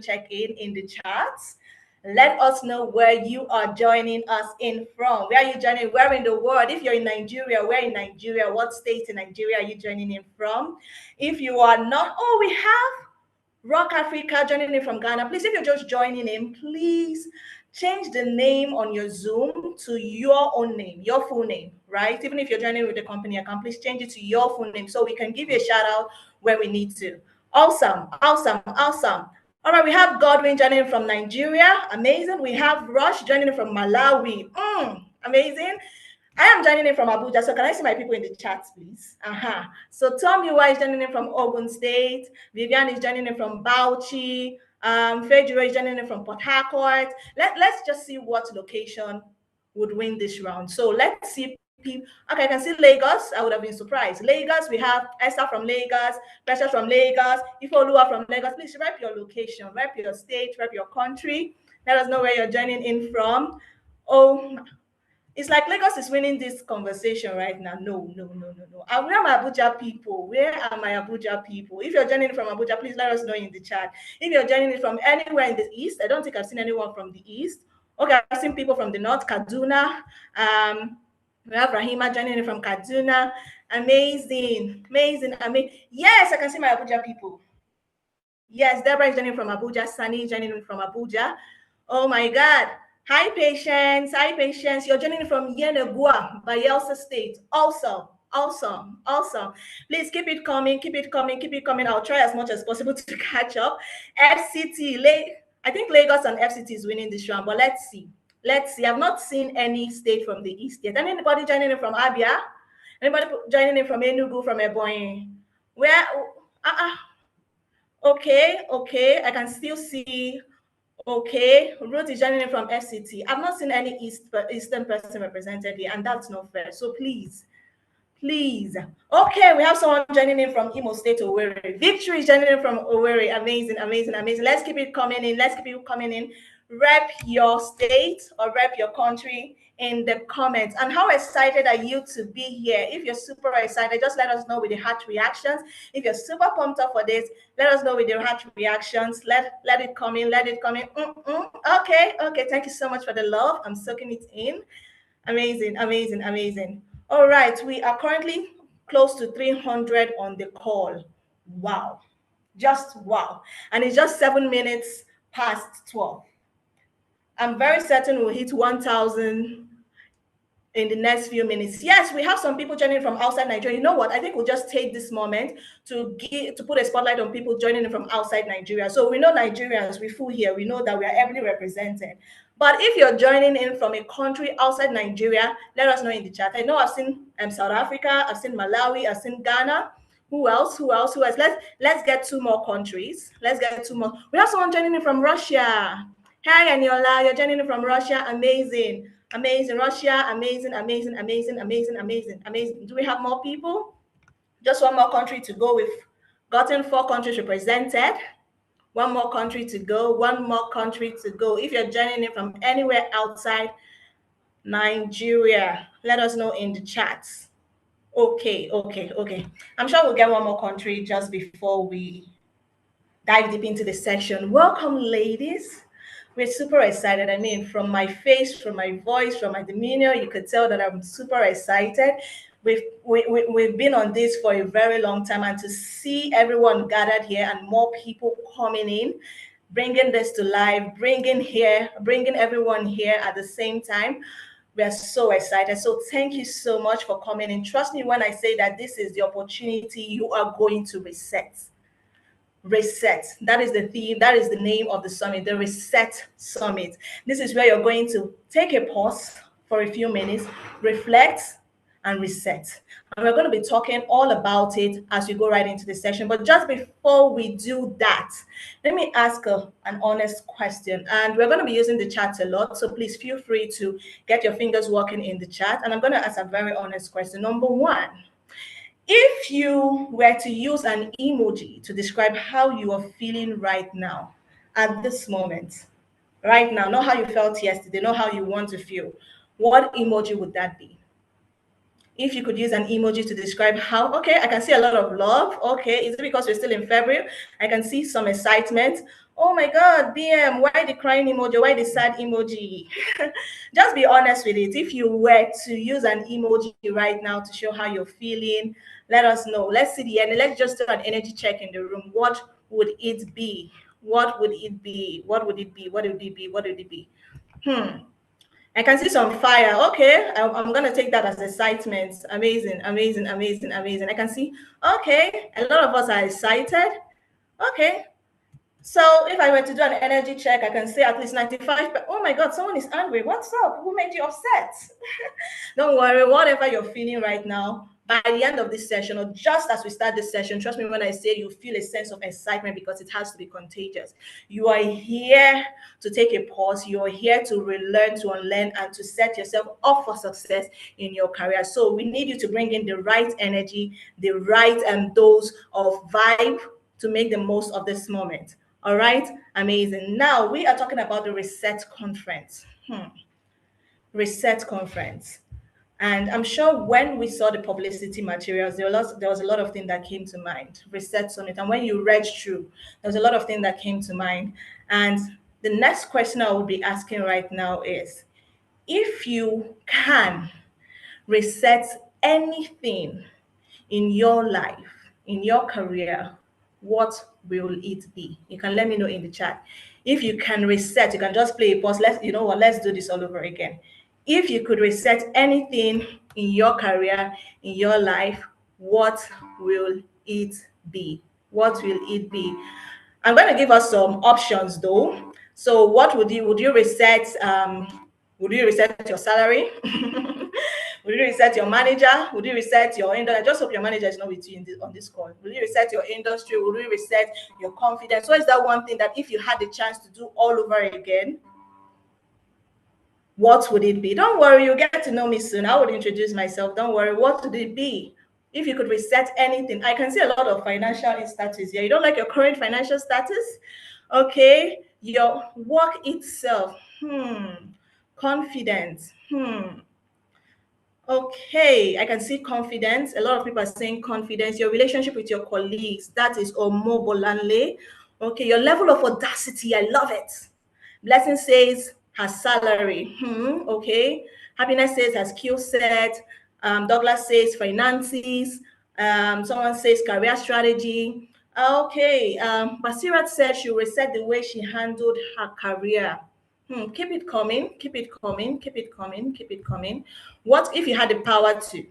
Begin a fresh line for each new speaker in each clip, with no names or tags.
check in the charts. Let us know where you are joining us in from. Where are you joining? Where in the world? If you're in Nigeria, where in Nigeria? What state in Nigeria are you joining in from? If you are not, oh, we have Rock Africa joining in from Ghana. Please, if you're just joining in, please change the name on your Zoom to your own name, your full name, right? Even if you're joining with the company account, please change it to your full name so we can give you a shout out where we need to. Awesome, awesome, awesome. All right, we have Godwin joining in from Nigeria. Amazing. We have Rush joining in from Malawi. Amazing. I am joining in from Abuja, so can I see my people in the chat, please? So Tom Yua is joining in from Ogun State. Vivian is joining in from Bauchi. Fejiro is joining in from Port Harcourt. Let's just see what location would win this round. So let's see people. Okay, I can see Lagos. I would have been surprised. Lagos, we have Esther from Lagos, Precious from Lagos, Ifolua from Lagos. Please rep your location, rep your state, rep your country. Let us know where you're joining in from. Oh, it's like Lagos is winning this conversation right now. No. Where are my Abuja people? Where are my Abuja people? If you're joining from Abuja, please let us know in the chat. If you're joining it from anywhere in the east, I don't think I've seen anyone from the east. Okay, I've seen people from the north, Kaduna. We have Rahima joining in from Kaduna. Amazing. Yes, I can see my Abuja people. Yes, Deborah is joining from Abuja. Sunny is joining from Abuja. Oh my God. Hi, Patience. You're joining from Yenagua, Bayelsa State. Awesome. Please keep it coming. I'll try as much as possible to catch up. FCT, I think Lagos and FCT is winning this round, but let's see. I've not seen any state from the east yet. Anybody joining in from Abia? Anybody joining in from Enugu, from Ebonyi? Where? Okay, I can still see. Okay, Ruth is joining in from FCT. I've not seen any Eastern person represented here, and that's not fair. So please. Okay, we have someone joining in from Imo State, Owerri. Victory is joining in from Owerri. Amazing. Let's keep it coming in. Rep your state or rep your country in the comments. And how excited are you to be here? If you're super excited, just let us know with the heart reactions. If you're super pumped up for this, let us know with your heart reactions. Let it come in. Okay. Thank you so much for the love. I'm soaking it in. Amazing. All right, we are currently close to 300 on the call. Wow. Just wow. And it's just 7 minutes past 12. I'm very certain we'll hit 1,000 in the next few minutes. Yes, we have some people joining from outside Nigeria. You know what? I think we'll just take this moment to put a spotlight on people joining from outside Nigeria. So we know Nigerians, we full here. We know that we are heavily represented. But if you're joining in from a country outside Nigeria, let us know in the chat. I know I've seen South Africa, I've seen Malawi, I've seen Ghana. Who else? Let's get two more countries. Let's get two more. We have someone joining in from Russia. Hi, Aniola, you're joining in from Russia. Amazing. Russia, amazing. Do we have more people? Just one more country to go. We've gotten 4 countries represented. One more country to go. If you're joining in from anywhere outside Nigeria, let us know in the chats. Okay. I'm sure we'll get one more country just before we dive deep into the section. Welcome, ladies. We're super excited. I mean, from my face, from my voice, from my demeanor, you could tell that I'm super excited. We've been on this for a very long time, and to see everyone gathered here and more people coming in, bringing this to life, bringing everyone here at the same time, we are so excited. So thank you so much for coming in. Trust me when I say that this is the opportunity you are going to reset. That is the theme. That is the name of the summit, the Reset Summit. This is where you're going to take a pause for a few minutes, reflect, and reset. And we're going to be talking all about it as we go right into the session. But just before we do that, let me ask an honest question. And we're going to be using the chat a lot, so please feel free to get your fingers working in the chat. And I'm going to ask a very honest question. Number one, if you were to use an emoji to describe how you are feeling right now, at this moment, right now, not how you felt yesterday, not how you want to feel, what emoji would that be? If you could use an emoji to describe how, okay, I can see a lot of love. Okay, is it because we're still in February? I can see some excitement. Oh my God, BM, why the crying emoji? Why the sad emoji? Just be honest with it. If you were to use an emoji right now to show how you're feeling, let us know. Let's see the end. Let's just do an energy check in the room. What would it be? What would it be? What would it be? What would it be? What would it be? I can see some fire. Okay, I'm gonna take that as excitement. Amazing, amazing, amazing, amazing. I can see. Okay, a lot of us are excited. Okay, so if I were to do an energy check, I can say at least 95. Oh my God, someone is angry. What's up? Who made you upset? Don't worry, whatever you're feeling right now, by the end of this session, or just as we start this session, trust me when I say you feel a sense of excitement because it has to be contagious. You are here to take a pause. You are here to relearn, to unlearn, and to set yourself up for success in your career. So we need you to bring in the right energy, the right dose of vibe to make the most of this moment. All right, amazing. Now we are talking about the Reset Conference. Reset Conference. And I'm sure when we saw the publicity materials, there was a lot of things that came to mind. Reset Summit. And when you read through, there was a lot of things that came to mind. And the next question I will be asking right now is, if you can reset anything in your life, in your career, what will it be? You can let me know in the chat. If you can reset, you can just play a pause. You know what, let's do this all over again. If you could reset anything in your career, in your life, what will it be? What will it be? I'm going to give us some options though. So what would you reset? Would you reset your salary? Would you reset your manager? Would you reset your industry? I just hope your manager is not with you on this call. Will you reset your industry? Will you reset your confidence? What is that one thing that if you had the chance to do all over again, what would it be? Don't worry, you'll get to know me soon. I would introduce myself. Don't worry, what would it be? If you could reset anything, I can see a lot of financial status here. You don't like your current financial status? Okay, your work itself. Confidence. Okay, I can see confidence. A lot of people are saying confidence. Your relationship with your colleagues, that is Omobolanle. Okay, your level of audacity, I love it. Blessing says her salary. Okay. Happiness says her skill set. Douglas says finances. Someone says career strategy. Okay. Basirat said she reset the way she handled her career. Keep it coming, keep it coming, keep it coming, keep it coming. What if you had the power to?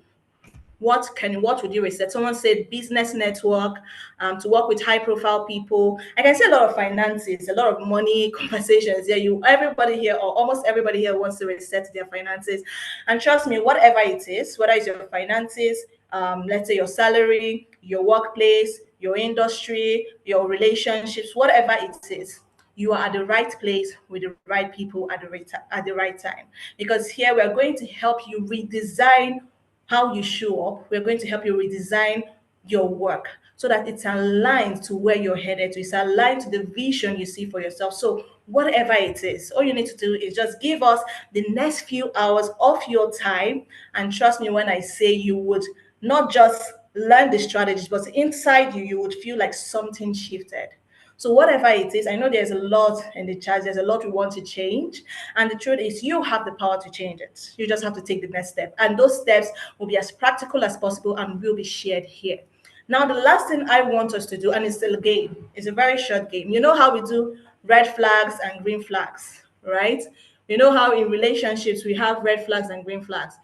What would you reset? Someone said business network, to work with high profile people. I can see a lot of finances, a lot of money conversations. Yeah, everybody here or almost everybody here wants to reset their finances. And trust me, whatever it is, whether it's your finances, let's say your salary, your workplace, your industry, your relationships, whatever it is, you are at the right place with the right people at the right time. Because here we are going to help you redesign how you show up. We're going to help you redesign your work so that it's aligned to where you're headed to. It's aligned to the vision you see for yourself. So whatever it is, all you need to do is just give us the next few hours of your time. And trust me when I say you would not just learn the strategies, but inside you, you would feel like something shifted. So whatever it is, I know there's a lot in the chat. There's a lot we want to change. And the truth is you have the power to change it. You just have to take the next step. And those steps will be as practical as possible and will be shared here. Now, the last thing I want us to do, and it's still a game, it's a very short game. You know how we do red flags and green flags, right? You know how in relationships we have red flags and green flags.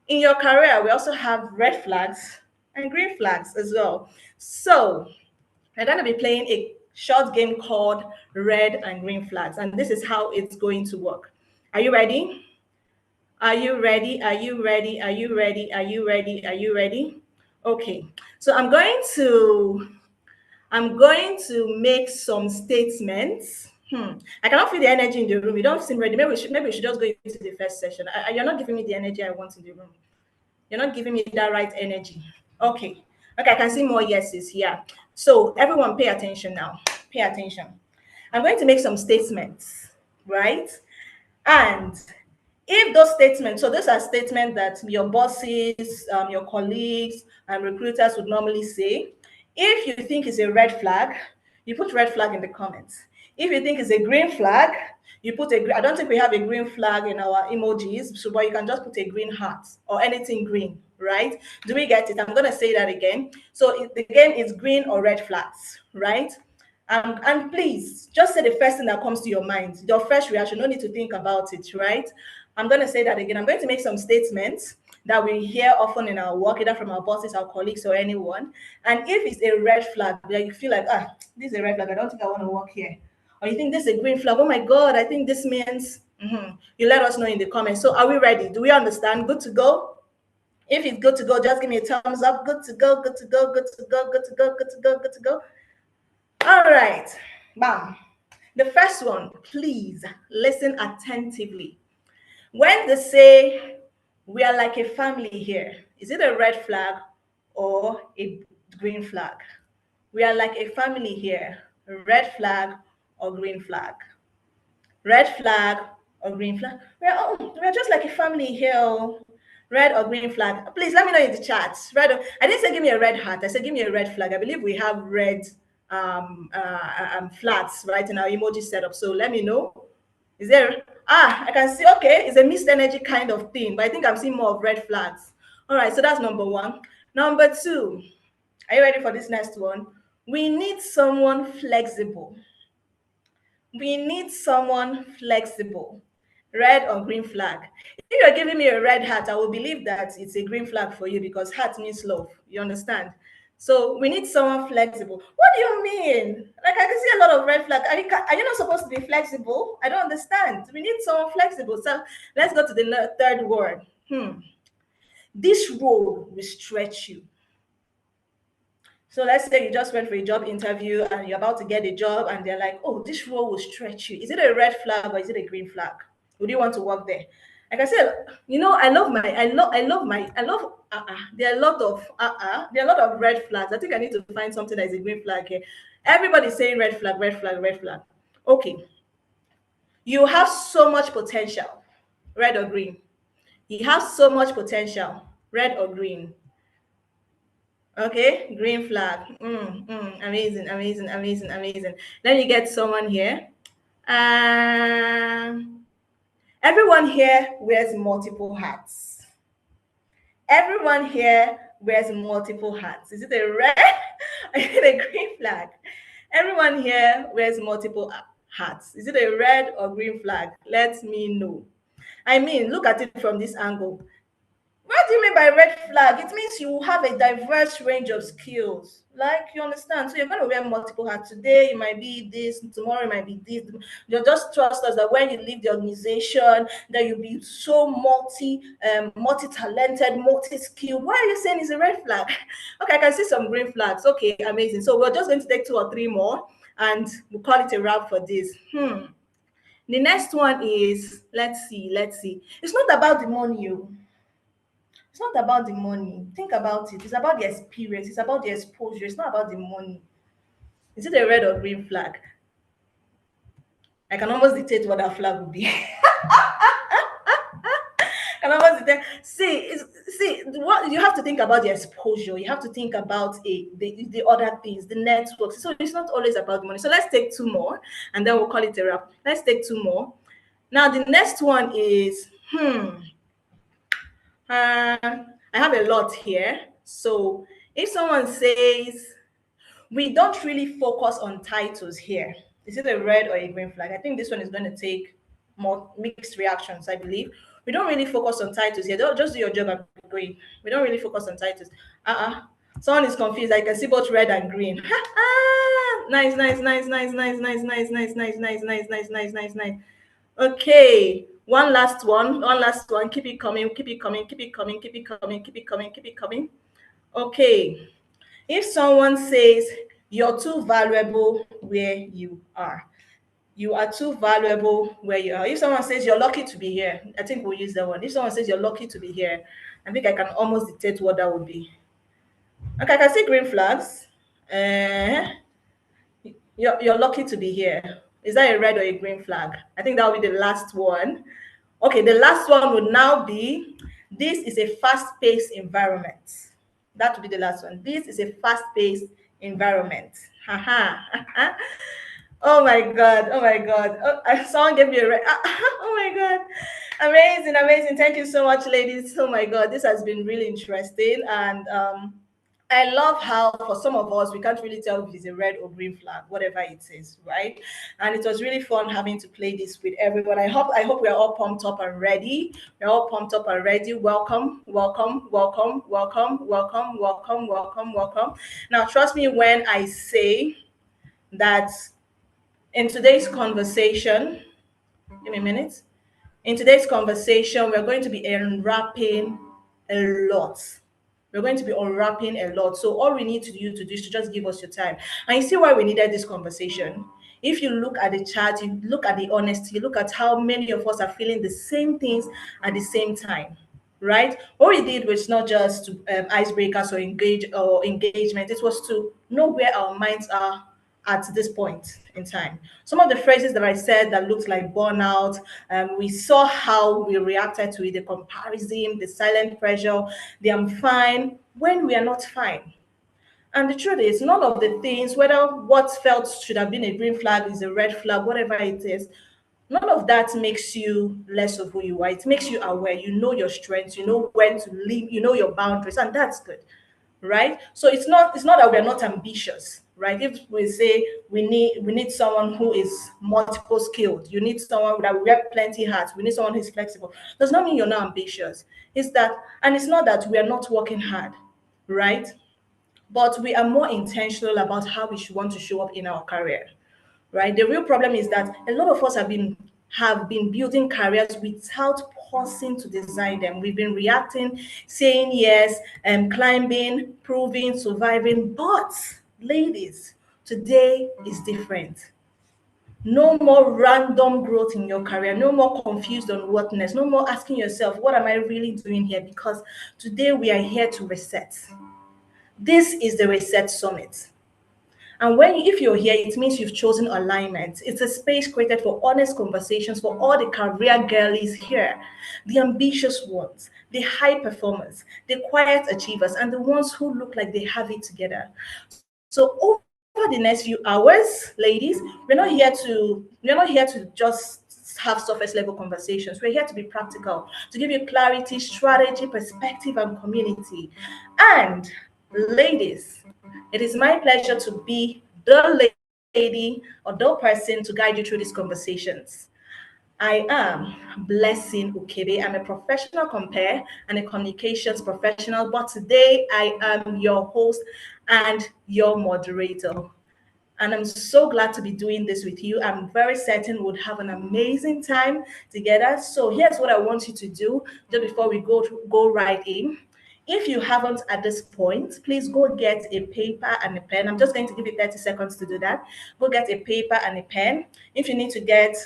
In your career, we also have red flags and green flags as well. So we're going to be playing a short game called Red and Green Flags, and this is how it's going to work. Are you ready? Are you ready? Are you ready? Are you ready? Are you ready? Are you ready? Okay. So I'm going to make some statements. I cannot feel the energy in the room. You don't seem ready. Maybe we should just go into the first session. You're not giving me the energy I want in the room. You're not giving me that right energy. Okay. Okay, I can see more yeses here. So everyone pay attention now. Pay attention. I'm going to make some statements, right? And if those statements, so those are statements that your bosses, your colleagues, and recruiters would normally say. If you think it's a red flag, you put red flag in the comments. If you think it's a green flag, you put a I don't think we have a green flag in our emojis, so but you can just put a green heart or anything green, right? Do we get it? I'm gonna say that again. So the game is green or red flags, right? And please just say the first thing that comes to your mind, your first reaction. No need to think about it, right? I'm going to say that again. I'm going to make some statements that we hear often in our work, either from our bosses, our colleagues, or anyone. And if it's a red flag, that you feel like, this is a red flag, I don't think I want to work here. Or you think this is a green flag, oh my God, I think this means, you let us know in the comments. So are we ready? Do we understand? Good to go? If it's good to go, just give me a thumbs up. Good to go, good to go, good to go, good to go, good to go, good to go. All right, bam. The first one, please listen attentively. When they say we are like a family here, is it a red flag or a green flag? We are like a family here, red flag or green flag? Red flag or green flag? We're just like a family here. Red or green flag? Please let me know in the chat. Red I didn't say give me a red heart. I said give me a red flag. I believe we have red flags right in our emoji setup. So let me know. Is there? I can see. Okay, it's a mixed energy kind of thing, but I think I'm seeing more of red flags. All right, so that's number one. Number two, are you ready for this next one? We need someone flexible. We need someone flexible. Red or green flag? If you're giving me a red hat, I will believe that it's a green flag for you because hat means love. You understand? So we need someone flexible. What do you mean? Like I can see a lot of red flag. Are you not supposed to be flexible? I don't understand. We need someone flexible. So let's go to the third word. This role will stretch you. So let's say you just went for a job interview and you're about to get a job and they're like, oh, this role will stretch you. Is it a red flag or is it a green flag? Would you want to work there? Like I said, there are a lot of there are a lot of red flags. I think I need to find something that is a green flag here. Everybody's saying red flag, red flag, red flag. Okay. You have so much potential, red or green. You have so much potential, red or green. Okay, green flag. Amazing, amazing, amazing, amazing. Then you get someone here. Everyone here wears multiple hats. Everyone here wears multiple hats. Is it a red? Is it a green flag? Everyone here wears multiple hats. Is it a red or green flag? Let me know. I mean, look at it from this angle. What do you mean by red flag? It means you have a diverse range of skills. Like, you understand? So you're going to wear multiple hats. Today, it might be this. Tomorrow, it might be this. You just trust us that when you leave the organization, that you'll be so multi-talented, multi-skilled. Why are you saying it's a red flag? Okay, I can see some green flags. Okay, amazing. So we're just going to take 2 or 3 more, and we'll call it a wrap for this. The next one is, let's see. It's not about the money, it's not about the money. Think about it. It's about the experience. It's about the exposure. It's not about the money. Is it a red or green flag? I can almost dictate what that flag would be. Can almost dictate. See, what you have to think about the exposure. You have to think about the other things, the networks. So it's not always about money. So let's take 2 more, and then we'll call it a wrap. Let's take 2 more. Now the next one is I have a lot here. So if someone says, we don't really focus on titles here, is it a red or a green flag? I think this one is going to take more mixed reactions, I believe. We don't really focus on titles here. Don't just do your job and be great. We don't really focus on titles. Someone is confused. I can see both red and green. Nice, nice, nice, nice, nice, nice, nice, nice, nice, nice, nice, nice, nice, nice, nice. Okay, one last one. Keep it coming, keep it coming, keep it coming, keep it coming, keep it coming, keep it coming. Okay. If someone says you're too valuable where you are, you are too valuable where you are. If someone says you're lucky to be here, I think we'll use that one. If someone says you're lucky to be here, I think I can almost dictate what that would be. Okay, I can see green flags. You're lucky to be here. Is that a red or a green flag? I think that will be the last one. Okay, the last one would now be, this is a fast-paced environment. That would be the last one. This is a fast-paced environment. Oh my God. Oh my God. Oh, someone gave me a oh my God. Amazing, amazing. Thank you so much, ladies. Oh my God. This has been really interesting. And I love how for some of us we can't really tell if it's a red or green flag, whatever it is, right? And it was really fun having to play this with everyone. I hope we're all pumped up and ready. We're all pumped up and ready. Welcome, welcome, welcome, welcome, welcome, welcome, welcome, welcome. Now trust me when I say that in today's conversation, give me a minute. In today's conversation, we're going to be unwrapping a lot. We're going to be unwrapping a lot. So all we need to do is to just give us your time. And you see why we needed this conversation. If you look at the chat, you look at the honesty, you look at how many of us are feeling the same things at the same time, right? What we did was not just to icebreakers or engagement. It was to know where our minds are at this point in time. Some of the phrases that I said that looked like burnout, we saw how we reacted to it, the comparison, the silent pressure, the I'm fine when we are not fine. And the truth is, none of the things, whether what felt should have been a green flag is a red flag, whatever it is, none of that makes you less of who you are. It makes you aware. You know your strengths, you know when to leave, you know your boundaries, and that's good, right? So it's not that we're not ambitious, right? If we say we need someone who is multiple skilled, you need someone that will wear plenty hats, we need someone who's flexible, does not mean you're not ambitious. It's that, and it's not that we are not working hard, right? But we are more intentional about how we should want to show up in our career, right? The real problem is that a lot of us have been building careers without pausing to design them. We've been reacting, saying yes, and climbing, proving, surviving. But ladies, today is different. No more random growth in your career, no more confused on whatness, no more asking yourself, what am I really doing here? Because today we are here to reset. This is the Reset Summit. And if you're here, it means you've chosen alignment. It's a space created for honest conversations for all the career girlies here, the ambitious ones, the high performers, the quiet achievers, and the ones who look like they have it together. So over the next few hours, ladies, we're not here to just have surface level conversations. We're here to be practical, to give you clarity, strategy, perspective, and community. And ladies, it is my pleasure to be the lady or the person to guide you through these conversations. I am Blessing Ukebe. I'm a professional compare and a communications professional, but today I am your host and your moderator. And I'm so glad to be doing this with you. I'm very certain we'll have an amazing time together. So here's what I want you to do just before we go right in. If you haven't at this point, please go get a paper and a pen. I'm just going to give you 30 seconds to do that. Go get a paper and a pen. If you need to get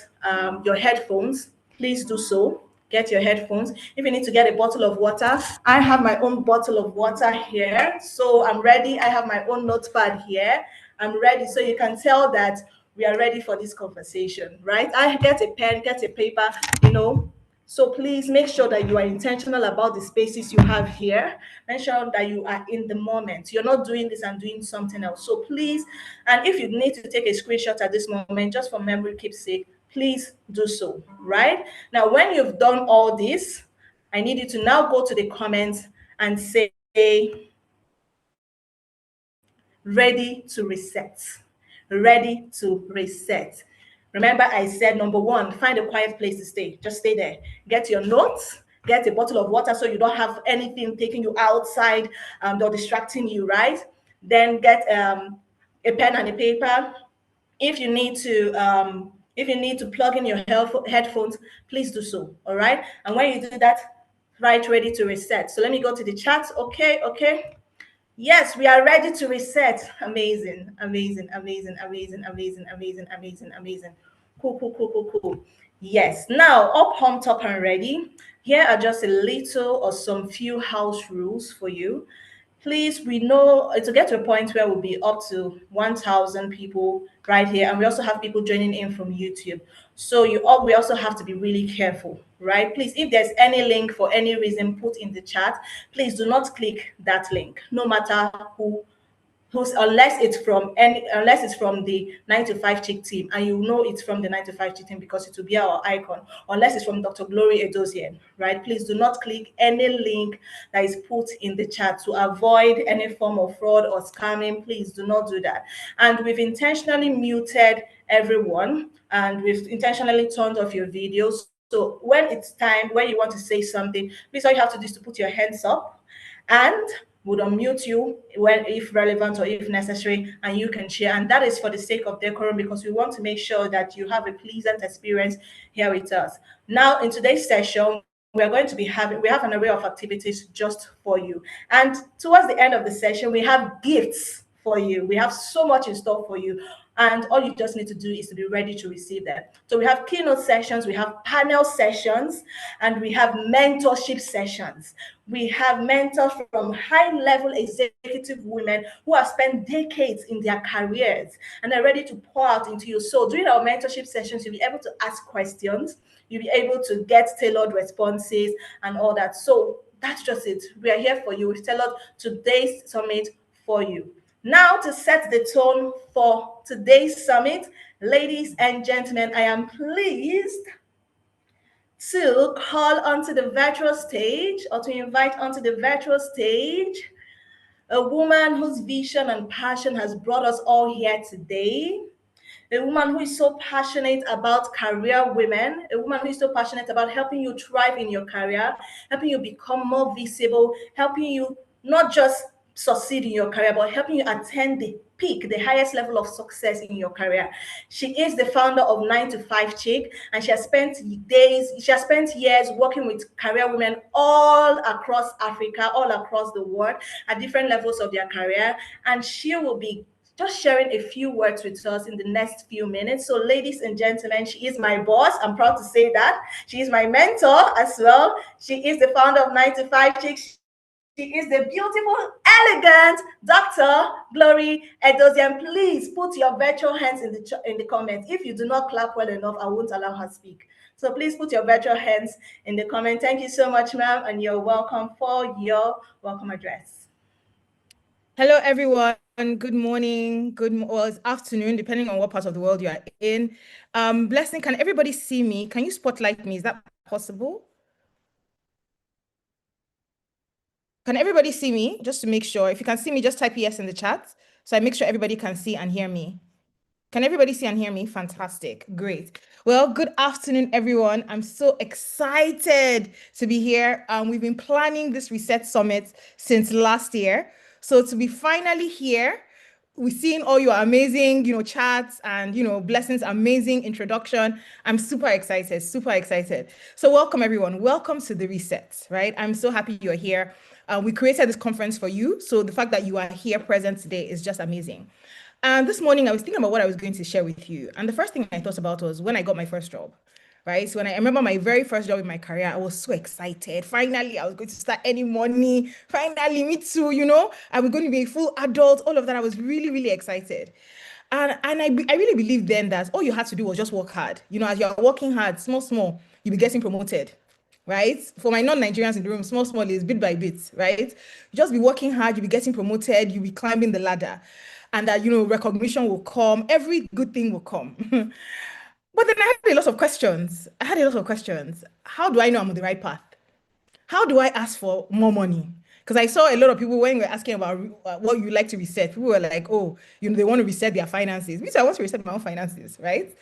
your headphones, please do so. Get your headphones. If you need to get a bottle of water, I have my own bottle of water here. So I'm ready. I have my own notepad here. I'm ready. So you can tell that we are ready for this conversation, right? I get a pen, get a paper, you know. So please make sure that you are intentional about the spaces you have here. Make sure that you are in the moment. You're not doing this and doing something else. So please, and if you need to take a screenshot at this moment, just for memory keepsake, please do so, right? Now, when you've done all this, I need you to now go to the comments and say, ready to reset. Ready to reset. Remember, I said number one, find a quiet place to stay. Just stay there. Get your notes, get a bottle of water so you don't have anything taking you outside or distracting you, right? Then get a pen and a paper. If you need to plug in your headphones, please do so. All right. And when you do that, write ready to reset. So let me go to the chat. Okay, okay. Yes, we are ready to reset. Amazing, amazing, amazing, amazing, amazing, amazing, amazing, amazing. Cool, cool, cool, cool, cool. Yes. Now, all pumped up and ready. Here are just a little or some few house rules for you. Please, we know to get to a point where we'll be up to 1,000 people right here, and we also have people joining in from YouTube. So we also have to be really careful, right? Please, if there's any link for any reason, put in the chat. Please do not click that link, no matter who unless it's from the 9 to 5 Chick team, and you know it's from the 9 to 5 Chick team because it will be our icon, unless it's from Dr. Glory Edozian, right? Please do not click any link that is put in the chat to avoid any form of fraud or scamming. Please do not do that. And we've intentionally muted everyone, and we've intentionally turned off your videos. So when it's time, when you want to say something, please, all you have to do is to put your hands up, and would unmute you when, if relevant or if necessary, and you can share. And that is for the sake of decorum, because we want to make sure that you have a pleasant experience here with us. Now, in today's session, we have an array of activities just for you. And towards the end of the session, we have gifts for you. We have so much in store for you. And all you just need to do is to be ready to receive them. So we have keynote sessions, we have panel sessions, and we have mentorship sessions. We have mentors from high-level executive women who have spent decades in their careers and are ready to pour out into you. So during our mentorship sessions, you'll be able to ask questions, you'll be able to get tailored responses and all that. So that's just it. We are here for you. We've tailored today's summit for you. Now, to set the tone for today's summit, ladies and gentlemen, I am pleased to call onto the virtual stage, or to invite onto the virtual stage, a woman whose vision and passion has brought us all here today. A woman who is so passionate about career women, a woman who is so passionate about helping you thrive in your career, helping you become more visible, helping you not just succeed in your career, but helping you attain the peak, the highest level of success in your career. She is the founder of 9to5CHICK, and she has spent years working with career women all across Africa, all across the world, at different levels of their career. And she will be just sharing a few words with us in the next few minutes. So, ladies and gentlemen, she is my boss. I'm proud to say that. She is my mentor as well. She is the founder of 9to5CHICK. She is the beautiful, elegant Dr. Glory Edozian. Please put your virtual hands in the comments. If you do not clap well enough, I won't allow her to speak. So please put your virtual hands in the comment. Thank you so much, ma'am, and you're welcome for your welcome address.
Hello, everyone. Good morning, or it's afternoon, depending on what part of the world you are in. Blessing, can everybody see me? Can you spotlight me? Is that possible? Can everybody see me? Just to make sure. If you can see me, just type yes in the chat, so I make sure everybody can see and hear me. Can everybody see and hear me? Fantastic. Great. Well, good afternoon, everyone. I'm so excited to be here. We've been planning this Reset Summit since last year. So to be finally here, we've seen all your amazing, chats and, Blessings, amazing introduction. I'm super excited, super excited. So welcome, everyone. Welcome to the Reset, right? I'm so happy you're here. We created this conference for you. So the fact that you are here present today is just amazing. And this morning, I was thinking about what I was going to share with you. And the first thing I thought about was when I got my first job, right? So when I remember my very first job in my career, I was so excited. Finally, I was going to start earning money. Finally, me too, I was going to be a full adult, all of that. I was really, really excited. And I really believed then that all you had to do was just work hard. As you're working hard, small, you'll be getting promoted, right? For my non-Nigerians in the room, small is bit by bit, right? You just be working hard, you'll be getting promoted, you'll be climbing the ladder. And that, recognition will come, every good thing will come. But then I had a lot of questions. How do I know I'm on the right path? How do I ask for more money? Because I saw a lot of people when we were asking about what you like to reset, people were like, oh, they want to reset their finances. Me too, I want to reset my own finances, right?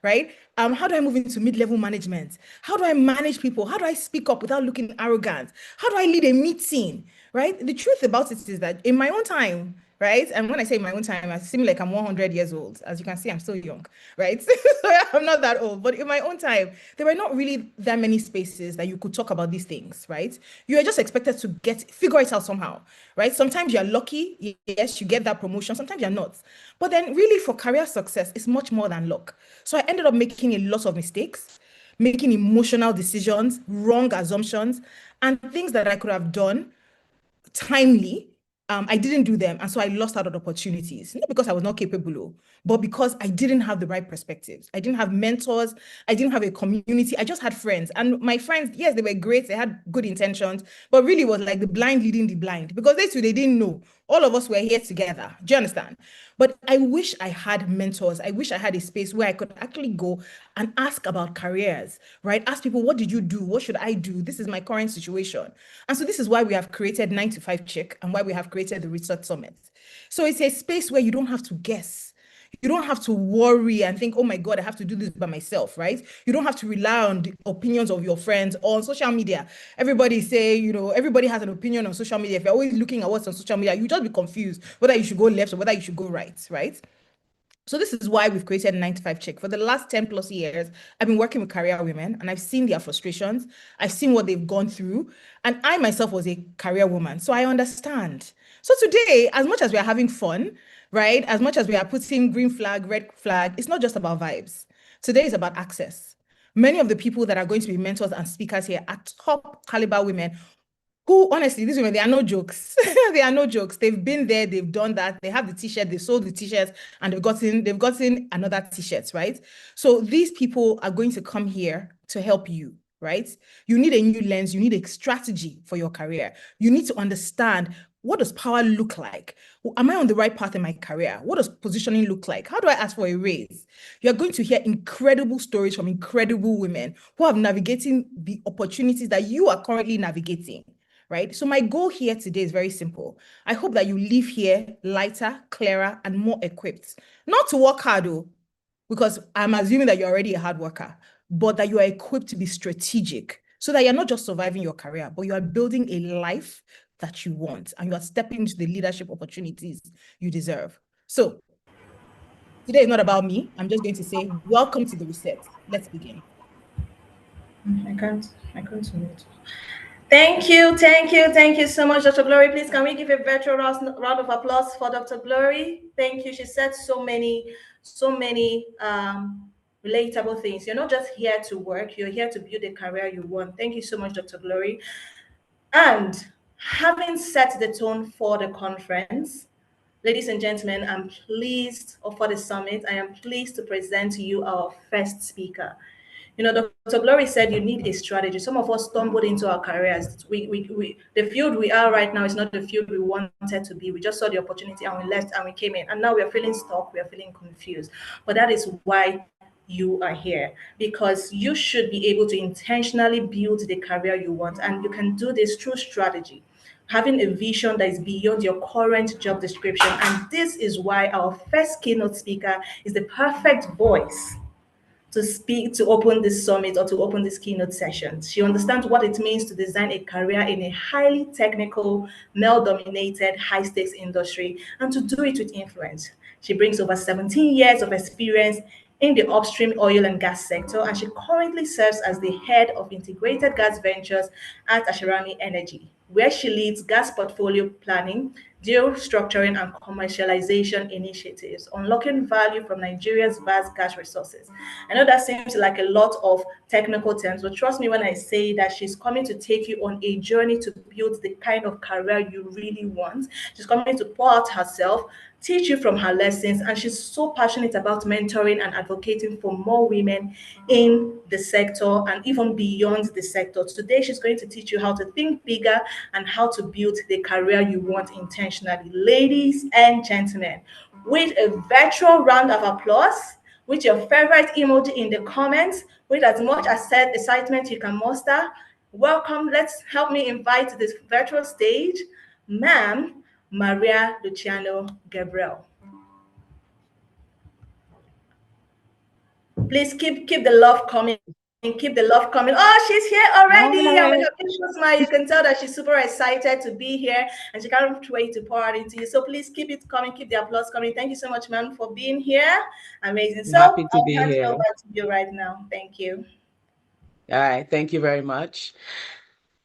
Right? How do I move into mid-level management? How do I manage people? How do I speak up without looking arrogant? How do I lead a meeting? Right? The truth about it is that in my own time, right? And when I say my own time, I seem like I'm 100 years old. As you can see, I'm still young, right? So I'm not that old, but in my own time, there were not really that many spaces that you could talk about these things, right? You are just expected to figure it out somehow, right? Sometimes you're lucky, yes, you get that promotion. Sometimes you're not. But then really for career success, it's much more than luck. So I ended up making a lot of mistakes, making emotional decisions, wrong assumptions, and things that I could have done timely. I didn't do them. And so I lost out on opportunities, not because I was not capable, but because I didn't have the right perspectives. I didn't have mentors. I didn't have a community. I just had friends. And my friends, yes, they were great. They had good intentions, but really was like the blind leading the blind, because they didn't know All of us were here together. Do you understand? But I wish I had mentors. I wish I had a space where I could actually go and ask about careers, right? Ask people, what did you do? What should I do? This is my current situation. And so this is why we have created 9to5CHICK and why we have created the Research Summit. So it's a space where you don't have to guess. You don't have to worry and think, oh my God, I have to do this by myself, right? You don't have to rely on the opinions of your friends or on social media. Everybody say, everybody has an opinion on social media. If you're always looking at what's on social media, you just be confused whether you should go left or whether you should go right? So this is why we've created 9to5CHICK. For the last 10 plus years, I've been working with career women and I've seen their frustrations. I've seen what they've gone through. And I myself was a career woman, so I understand. So today, as much as we are having fun, right? As much as we are putting green flag, red flag, it's not just about vibes. Today is about access. Many of the people that are going to be mentors and speakers here are top caliber women who, honestly, these women, they are no jokes. They are no jokes. They've been there, they've done that. They have the t-shirt, they sold the t-shirts, and they've gotten another t-shirt, right? So these people are going to come here to help you, right? You need a new lens, you need a strategy for your career. You need to understand, what does power look like? Am I on the right path in my career? What does positioning look like? How do I ask for a raise? You're going to hear incredible stories from incredible women who have navigating the opportunities that you are currently navigating, right? So my goal here today is very simple. I hope that you leave here lighter, clearer, and more equipped. Not to work hard, though, because I'm assuming that you're already a hard worker, but that you are equipped to be strategic so that you're not just surviving your career, but you are building a life that you want and you are stepping into the leadership opportunities you deserve. So today is not about me. I'm just going to say, welcome to the reset. Let's begin.
I can't submit. Thank you so much, Dr. Glory. Please, can we give a virtual round of applause for Dr. Glory? Thank you. She said so many relatable things. You're not just here to work, you're here to build a career you want. Thank you so much, Dr. Glory. And having set the tone for the conference, ladies and gentlemen, I'm pleased, or for the summit, I am pleased to present to you our first speaker. Dr. Glory said you need a strategy. Some of us stumbled into our careers. The field we are right now is not the field we wanted to be. We just saw the opportunity and we left and we came in. And now we are feeling stuck, we are feeling confused. But that is why you are here, because you should be able to intentionally build the career you want. And you can do this through strategy, having a vision that is beyond your current job description. And this is why our first keynote speaker is the perfect voice to speak, to open this summit or to open this keynote session. She understands what it means to design a career in a highly technical, male-dominated, high-stakes industry and to do it with influence. She brings over 17 years of experience in the upstream oil and gas sector, and she currently serves as the head of integrated gas ventures at Asharani Energy, where she leads gas portfolio planning, deal structuring, and commercialization initiatives, unlocking value from Nigeria's vast gas resources. I know that seems like a lot of technical terms, but trust me when I say that she's coming to take you on a journey to build the kind of career you really want. She's coming to pour out herself, teach you from her lessons, and she's so passionate about mentoring and advocating for more women in the sector and even beyond the sector. Today, she's going to teach you how to think bigger and how to build the career you want intentionally. Ladies and gentlemen, with a virtual round of applause, with your favorite emoji in the comments, with as much excitement you can muster, welcome. Let's help me invite to this virtual stage, Ma'am Maria Luciano Gabriel. Please keep the love coming. Keep the love coming. Oh, she's here already. And with her beautiful smile, you can tell that she's super excited to be here and she can't wait to pour out into you. So please keep it coming, keep the applause coming. Thank you so much, ma'am, for being here. Amazing. So
Happy to
I'll
be
hand it
here.
over to you right now. Thank you.
All right, thank you very much.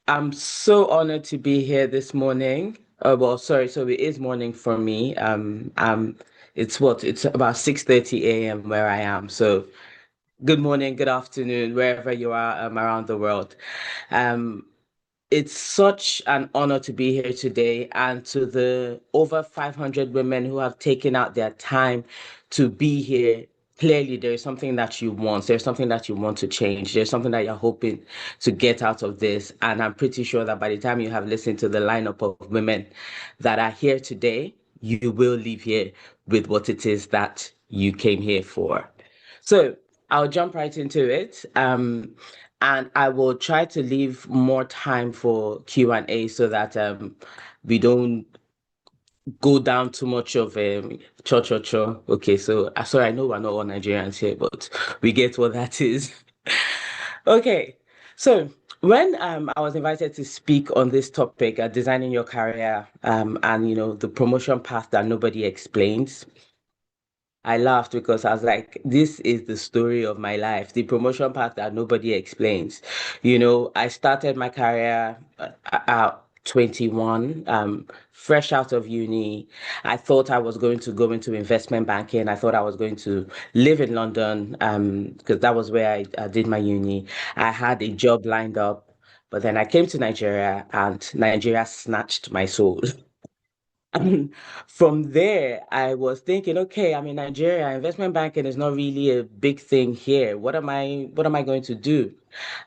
I'm so honored to be here this morning. So it is morning for me. It's about 6:30 a.m. where I am. So good morning, good afternoon, wherever you are around the world. It's such an honor to be here today, and to the over 500 women who have taken out their time to be here clearly there is something that you want. There's something that you want to change. There's something that you're hoping to get out of this. And I'm pretty sure that by the time you have listened to the lineup of women that are here today, you will leave here with what it is that you came here for. So I'll jump right into it. And I will try to leave more time for Q&A so that we don't go down too much of cho. Okay, so sorry, I know we're not all Nigerians here, but we get what that is. Okay, so when I was invited to speak on this topic, designing your career, and the promotion path that nobody explains, I laughed because I was like, this is the story of my life, the promotion path that nobody explains. I started my career at 21, fresh out of uni. I thought I was going to go into investment banking. I thought I was going to live in London, because that was where I did my uni. I had a job lined up, but then I came to Nigeria and Nigeria snatched my soul. From there, I was thinking, okay, I'm in Nigeria. Investment banking is not really a big thing here. What am I going to do?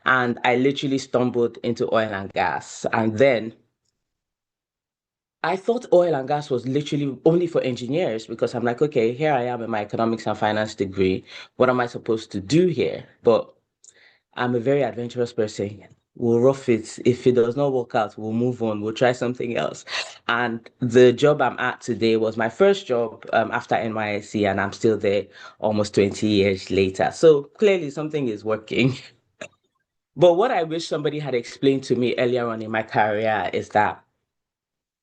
And I literally stumbled into oil and gas. And then I thought oil and gas was literally only for engineers because I'm like, okay, here I am in my economics and finance degree. What am I supposed to do here? But I'm a very adventurous person. We'll rough it. If it does not work out, we'll move on. We'll try something else. And the job I'm at today was my first job after NYSC, and I'm still there almost 20 years later. So clearly something is working. But what I wish somebody had explained to me earlier on in my career is that,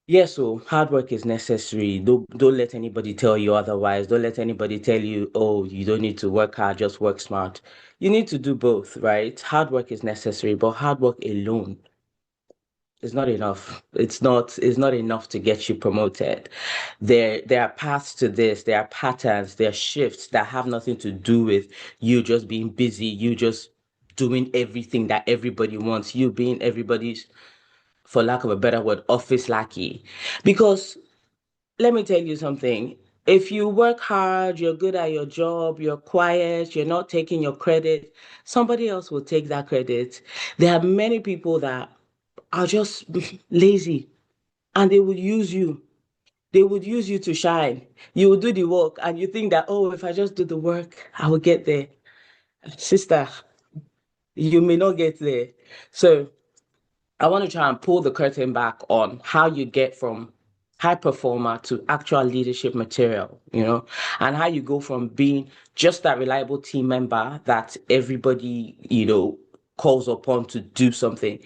yes, so hard work is necessary. Don't let anybody tell you otherwise. Don't let anybody tell you, oh, you don't need to work hard, just work smart. You need to do both, right? Hard work is necessary, but hard work alone is not enough. It's not enough to get you promoted. There are paths to this, there are patterns, there are shifts that have nothing to do with you just being busy, you just doing everything that everybody wants, you being everybody's, for lack of a better word, office lackey. Because let me tell you something. If you work hard, you're good at your job, you're quiet, you're not taking your credit, somebody else will take that credit. There are many people that are just lazy and they would use you. They would use you to shine. You will do the work and you think that, oh, if I just do the work, I will get there. Sister, you may not get there. So I want to try and pull the curtain back on how you get from high performer to actual leadership material, and how you go from being just that reliable team member that everybody, calls upon to do something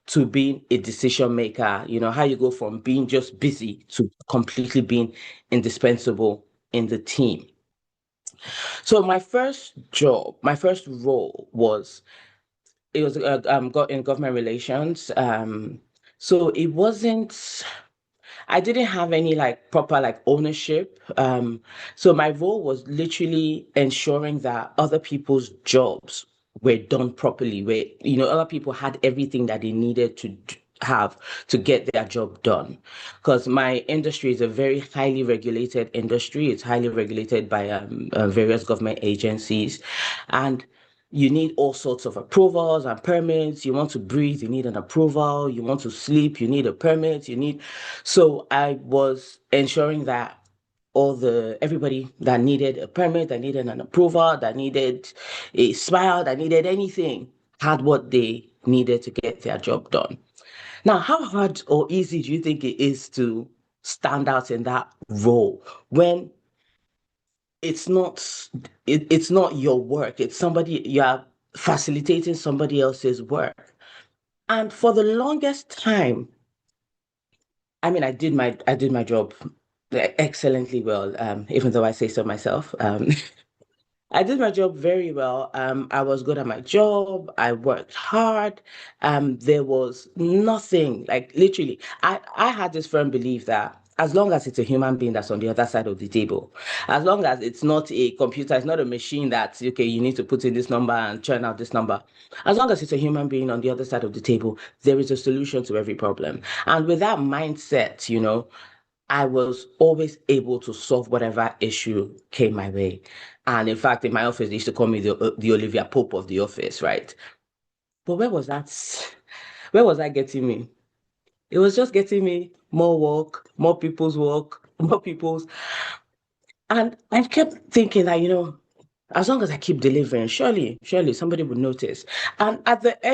to being a decision maker, how you go from being just busy to completely being indispensable in the team. So my first job, my first role was it was got in government relations. So it wasn't. I didn't have any like proper like ownership. So my role was literally ensuring that other people's jobs were done properly, where other people had everything that they needed to have to get their job done. Because my industry is a very highly regulated industry. It's highly regulated by various government agencies, and you need all sorts of approvals and permits. You want to breathe, you need an approval. You want to sleep, you need a permit. So I was ensuring that everybody that needed a permit, that needed an approval, that needed a smile, that needed anything, had what they needed to get their job done. Now, how hard or easy do you think it is to stand out in that role when it's not it's not your work, it's somebody, you are facilitating somebody else's work? And for the longest time, I mean, I did my job excellently well, even though I say so myself. I did my job very well. I was good at my job. I worked hard. There was nothing, like literally, I had this firm belief that as long as it's a human being that's on the other side of the table, as long as it's not a computer, it's not a machine that, okay, you need to put in this number and churn out this number. As long as it's a human being on the other side of the table, there is a solution to every problem. And with that mindset, I was always able to solve whatever issue came my way. And in fact, in my office, they used to call me the Olivia Pope of the office, right? But where was that getting me? It was just getting me more work, more people's work, more people's. And I kept thinking that, as long as I keep delivering, surely somebody would notice. And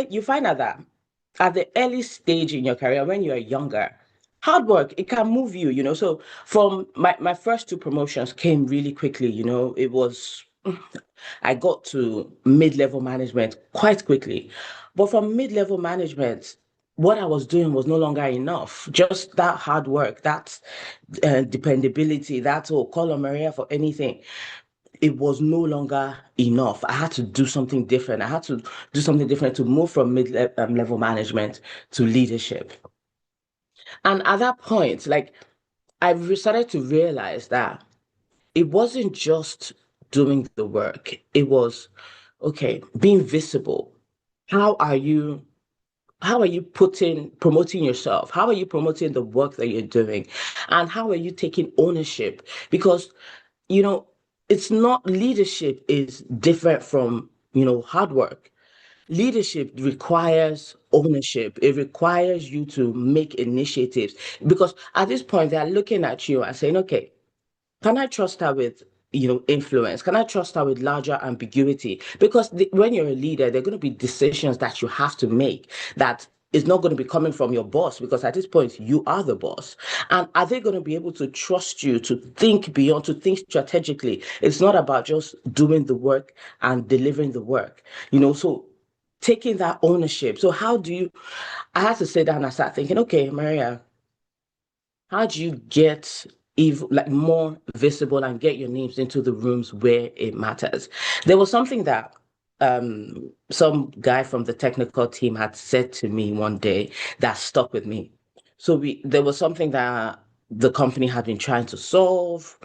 you find out that at the early stage in your career, when you're younger, hard work, it can move you. So from my first two promotions came really quickly, it was, I got to mid-level management quite quickly. But from mid-level management, what I was doing was no longer enough. Just that hard work, that dependability, that call on Maria for anything, it was no longer enough. I had to do something different. I had to do something different to move from mid-level management to leadership. And at that point, like, started to realize that it wasn't just doing the work. It was, okay, being visible. How are you promoting yourself? How are you promoting the work that you're doing? And how are you taking ownership? Because, you know, it's not leadership is different from, hard work. Leadership requires ownership. It requires you to make initiatives because at this point they're looking at you and saying, okay, can I trust her with, influence? Can I trust her with larger ambiguity? Because when you're a leader, there are going to be decisions that you have to make that is not going to be coming from your boss because at this point you are the boss. And are they going to be able to trust you to think beyond, to think strategically? It's not about just doing the work and delivering the work, so taking that ownership. So I had to sit down and start thinking, okay, Maria, how do you get like more visible and get your names into the rooms where it matters? There was something that some guy from the technical team had said to me one day that stuck with me. So there was something that the company had been trying to solve.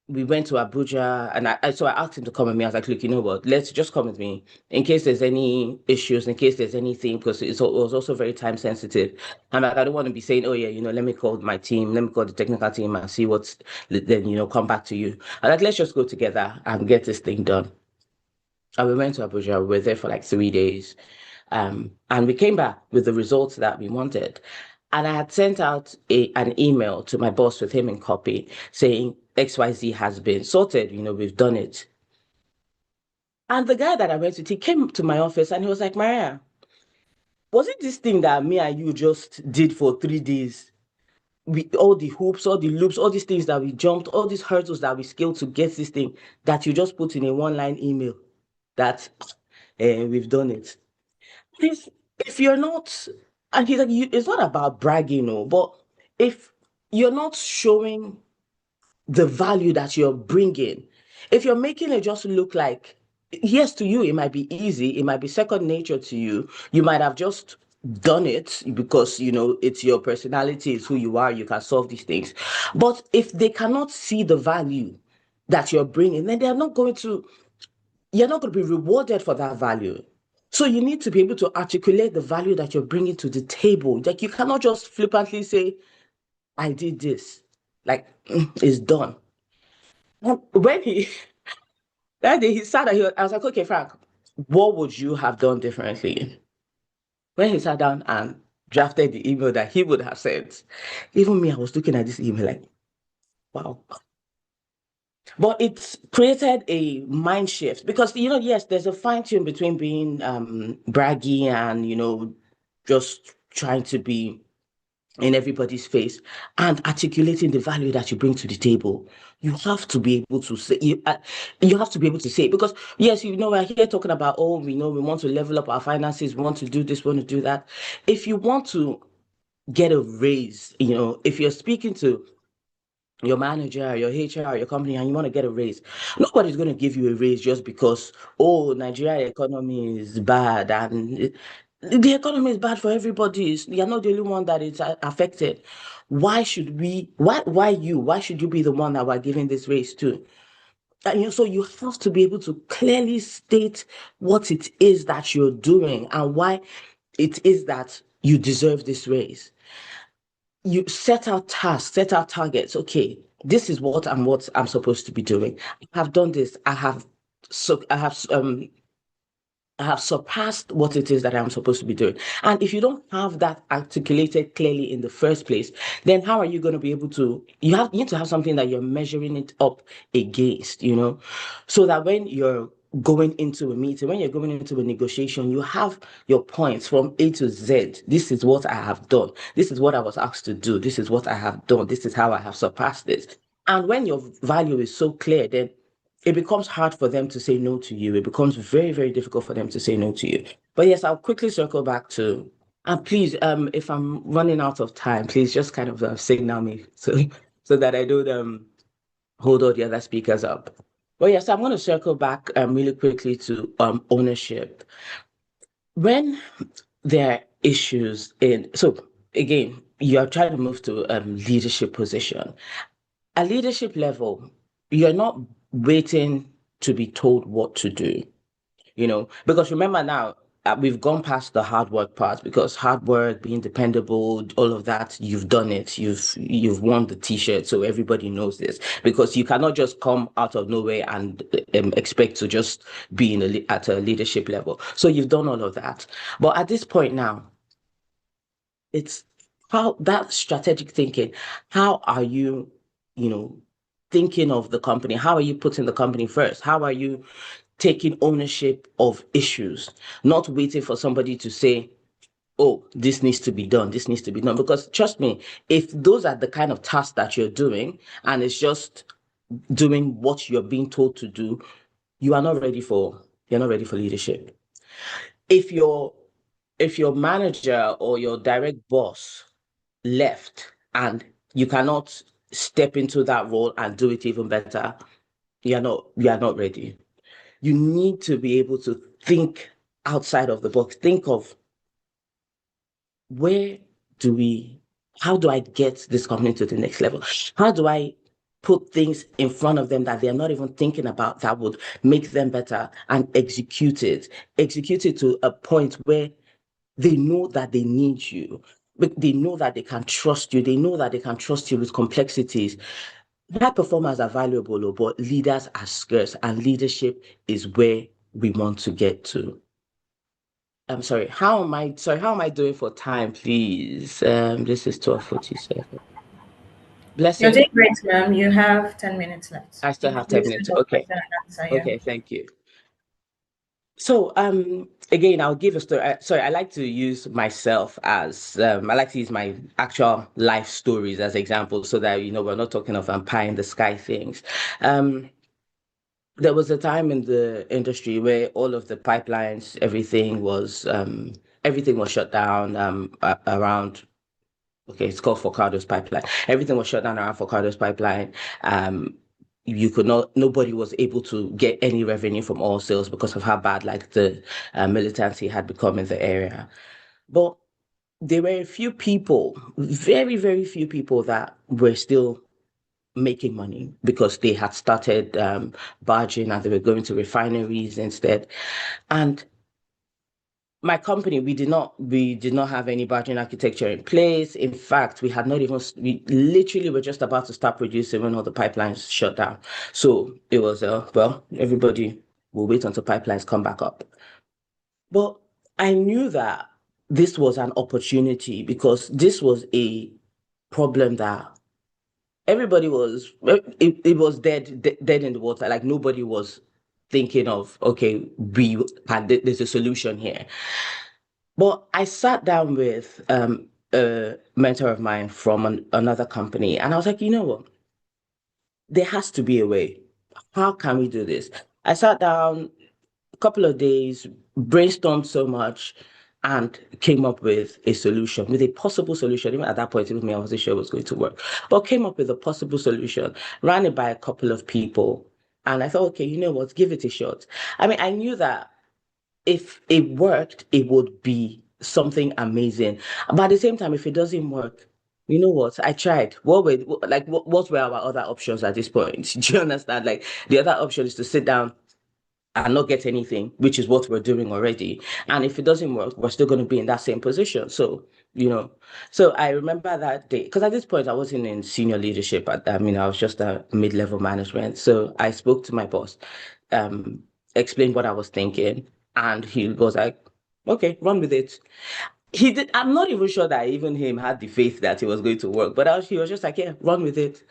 We went to Abuja and so I asked him to come with me. I was like, look, you know what, let's just come with me in case there's any issues, in case there's anything, because it was also very time sensitive. I'm like, I don't want to be saying, oh yeah, let me call my team, let me call the technical team and see what's, then, come back to you. I'm like, let's just go together and get this thing done. And we went to Abuja, we were there for like 3 days. And we came back with the results that we wanted. And I had sent out an email to my boss with him in copy saying XYZ has been sorted, we've done it. And the guy that I went with, he came to my office and he was like, Maria, was it this thing that me and you just did for 3 days? All the hoops, all the loops, all these things that we jumped, all these hurdles that we scaled to get this thing that you just put in a one-line email that we've done it. Please, if you're not, and he's like, it's not about bragging, no, but if you're not showing the value that you're bringing, if you're making it just look like, yes, to you, it might be easy, it might be second nature to you, you might have just done it because, it's your personality, it's who you are, you can solve these things. But if they cannot see the value that you're bringing, then you're not going to be rewarded for that value. So you need to be able to articulate the value that you're bringing to the table. Like you cannot just flippantly say, I did this. Like, it's done. When that day he sat down, I was like, okay, Frank, what would you have done differently? When he sat down and drafted the email that he would have sent, even me, I was looking at this email like, wow. But it's created a mind shift because, yes, there's a fine tune between being braggy and, just trying to be in everybody's face and articulating the value that you bring to the table. You have to be able to say, you have to be able to say it because, yes, we're here talking about, oh, we want to level up our finances, we want to do this, we want to do that. If you want to get a raise, if you're speaking to your manager, your HR, your company, and you want to get a raise, nobody's going to give you a raise just because, oh, Nigeria economy is bad and the economy is bad for everybody. You're not the only one that is affected. Why should why should you be the one that we're giving this raise to? And so you have to be able to clearly state what it is that you're doing and why it is that you deserve this raise. you set out tasks, set out targets. Okay, this is what I'm supposed to be doing. I have done this. I have surpassed what it is that I'm supposed to be doing. And if you don't have that articulated clearly in the first place, then how are you going to be able to, you need to have something that you're measuring it up against, so that when you're going into a meeting, when you're going into a negotiation, you have your points from A to Z. This is what I have done. This is what I was asked to do. This is what I have done. This is how I have surpassed this. And when your value is so clear, then it becomes hard for them to say no to you. It becomes very, very difficult for them to say no to you. But yes, I'll quickly circle back to, and please, if I'm running out of time, please just kind of signal me so that I don't hold all the other speakers up. But yes, I'm going to circle back really quickly to ownership. When there are issues so again, you are trying to move to leadership position. At leadership level, you're not waiting to be told what to do, because remember now, we've gone past the hard work part, because hard work, being dependable, all of that, you've done it. You've won the t-shirt, so everybody knows this, because you cannot just come out of nowhere and expect to just be at a leadership level. So you've done all of that. But at this point now, it's how that strategic thinking, how are you, thinking of the company? How are you putting the company first? How are you taking ownership of issues, not waiting for somebody to say, oh, this needs to be done, this needs to be done? Because trust me, if those are the kind of tasks that you're doing and it's just doing what you're being told to do, you're not ready for leadership. If your manager or your direct boss left and you cannot step into that role and do it even better, you're not ready. You need to be able to think outside of the box. Think of how do I get this company to the next level? How do I put things in front of them that they're not even thinking about that would make them better, and execute it to a point where they know that they need you, but they know that they can trust you. They know that they can trust you with complexities. High performers are valuable, but leaders are scarce, and leadership is where we want to get to. I'm sorry. How am I doing for time, please? This is 12:47.
You're
Blessing.
doing great, ma'am. You have 10 minutes left.
I still
You can
have 10
use
minutes.
the
Okay.
question and answer, yeah.
Okay, thank you. So, again, I'll give a story. Sorry, I like to use myself as I like to use my actual life stories as examples, so that we're not talking of pie in the sky things. There was a time in the industry where all of the pipelines, everything was shut down around. Okay, it's called Focado's pipeline. Everything was shut down around Focado's pipeline. You could not, nobody was able to get any revenue from oil sales because of how bad like the militancy had become in the area. But there were a few people, very, very few people, that were still making money because they had started barging and they were going to refineries instead. And my company, we did not have any barging architecture in place. In fact, we literally were just about to start producing when all the pipelines shut down. So it was, everybody will wait until pipelines come back up. But I knew that this was an opportunity, because this was a problem that everybody was, it was dead in the water. Like, nobody was thinking of, okay, there's a solution here. But I sat down with a mentor of mine from another company, and I was like, you know what? There has to be a way. How can we do this? I sat down a couple of days, brainstormed so much, and came up with a solution, with a possible solution. Even at that point, even me, I wasn't sure it was going to work, but came up with a possible solution, ran it by a couple of people, and I thought, okay, you know what? Give it a shot. I mean, I knew that if it worked, it would be something amazing. But at the same time, if it doesn't work, you know what? I tried. What were our other options at this point? Do you understand? Like, the other option is to sit down and not get anything, which is what we're doing already. And if it doesn't work, we're still going to be in that same position. So, so I remember that day, because at this point I wasn't in senior leadership. I was just a mid-level management. So I spoke to my boss, explained what I was thinking, and he was like, okay, run with it. He did. I'm not even sure that even him had the faith that it was going to work, but he was just like, yeah, run with it.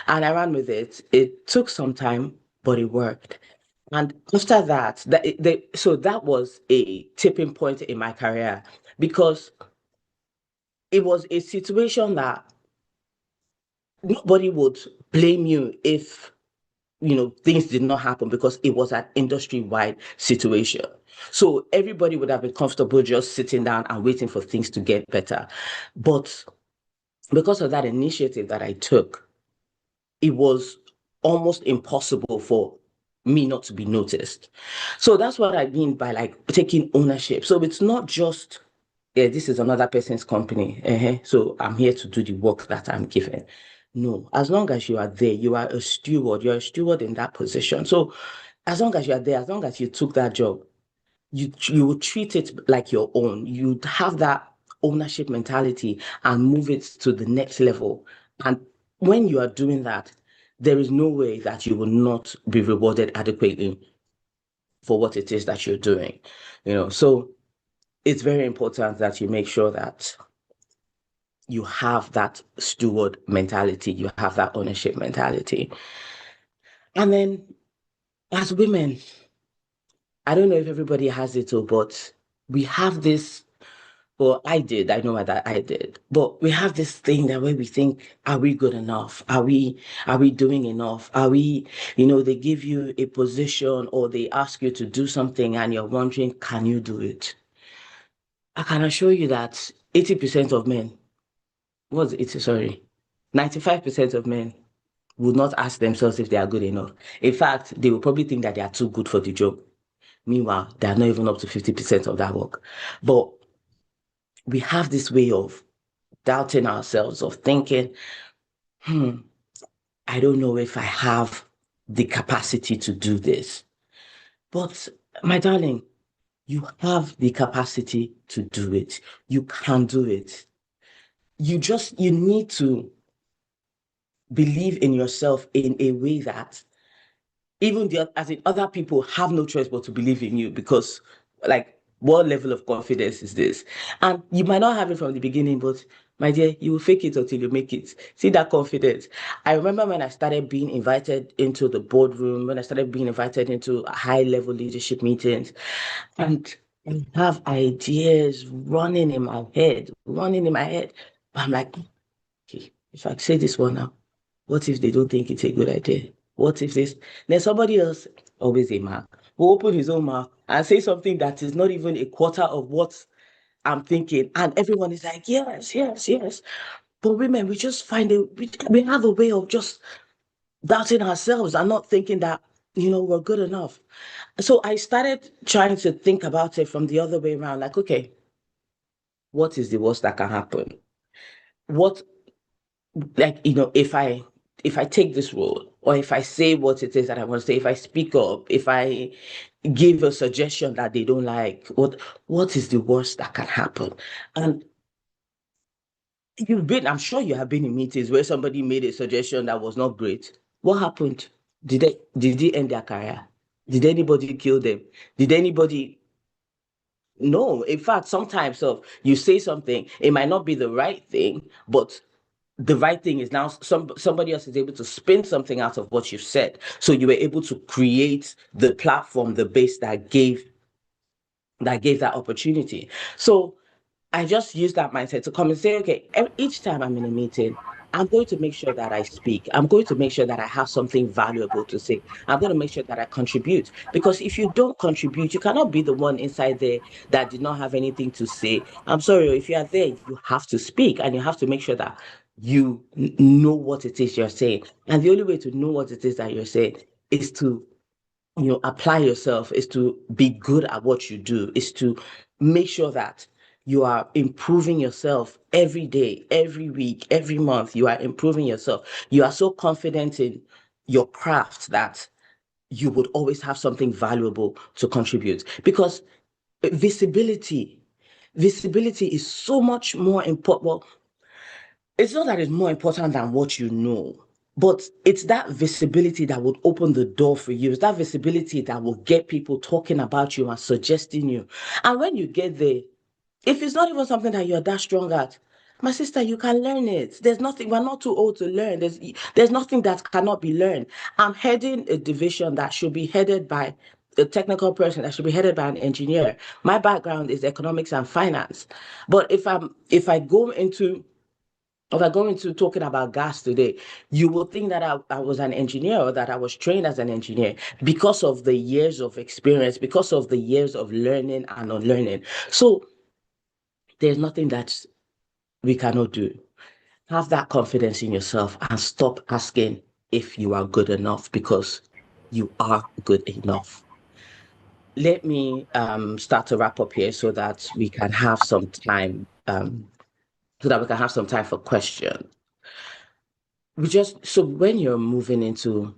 And I ran with it. It took some time, but it worked. And after that, so that was a tipping point in my career, because it was a situation that nobody would blame you if things did not happen, because it was an industry-wide situation. So everybody would have been comfortable just sitting down and waiting for things to get better. But because of that initiative that I took, it was almost impossible for me not to be noticed. So that's what I mean by like taking ownership. So it's not just, yeah, this is another person's company. So I'm here to do the work that I'm given. No, as long as you are there, you are a steward. You're a steward in that position. So as long as you are there, as long as you took that job, you will treat it like your own. You'd have that ownership mentality and move it to the next level. And when you are doing that, there is no way that you will not be rewarded adequately for what it is that you're doing. So it's very important that you make sure that you have that steward mentality, you have that ownership mentality. And then as women, I don't know if everybody has it, but we have this. Well, I did. I know that I did. But we have this thing that where we think, are we good enough? Are we doing enough? Are we, they give you a position or they ask you to do something and you're wondering, can you do it? I can assure you that 80% of men, what's it? Sorry, 95% of men would not ask themselves if they are good enough. In fact, they will probably think that they are too good for the job. Meanwhile, they are not even up to 50% of that work. But we have this way of doubting ourselves, of thinking, I don't know if I have the capacity to do this. But my darling, you have the capacity to do it. You can do it. You need to believe in yourself in a way that even as in other people have no choice but to believe in you, because like, what level of confidence is this? And you might not have it from the beginning, but my dear, you will fake it until you make it. See that confidence. I remember when I started being invited into the boardroom, when I started being invited into high level leadership meetings, and I have ideas running in my head. But I'm like, okay, if I say this one now, what if they don't think it's a good idea? What if this? Then somebody else, always a man, will open his own mouth and say something that is not even a quarter of what I'm thinking. And everyone is like, yes, yes, yes. But women, we just we have a way of just doubting ourselves and not thinking that, we're good enough. So I started trying to think about it from the other way around. Like, okay, what is the worst that can happen? What, like, if I take this role, or if I say what it is that I want to say, if I speak up, if I give a suggestion that they don't like, what is the worst that can happen? And I'm sure you have been in meetings where somebody made a suggestion that was not great. What happened? Did they end their career? Did anybody kill them? Did anybody? No. In fact, sometimes you say something, it might not be the right thing, but the right thing is now somebody else is able to spin something out of what you've said. So you were able to create the platform, the base that opportunity. So I just use that mindset to come and say, okay, each time I'm in a meeting, I'm going to make sure that I speak. I'm going to make sure that I have something valuable to say. I'm going to make sure that I contribute. Because if you don't contribute, you cannot be the one inside there that did not have anything to say. I'm sorry, if you are there, you have to speak, and you have to make sure that you know what it is you're saying. And the only way to know what it is that you're saying is to apply yourself, is to be good at what you do, is to make sure that you are improving yourself every day, every week, every month. You are improving yourself. You are so confident in your craft that you would always have something valuable to contribute, because visibility is so much more important. Well, it's not that it's more important than what you know, but it's that visibility that would open the door for you. It's that visibility that will get people talking about you and suggesting you. And when you get there, if it's not even something that you're that strong at, my sister, you can learn it. There's nothing, we're not too old to learn. There's nothing that cannot be learned. I'm heading a division that should be headed by a technical person, that should be headed by an engineer. My background is economics and finance. But if I go into talking about gas today, you will think that I was an engineer, or that I was trained as an engineer, because of the years of experience, because of the years of learning and unlearning. So there's nothing that we cannot do. Have that confidence in yourself and stop asking if you are good enough, because you are good enough. Let me start to wrap up here so that we can have some time for questions. So when you're moving into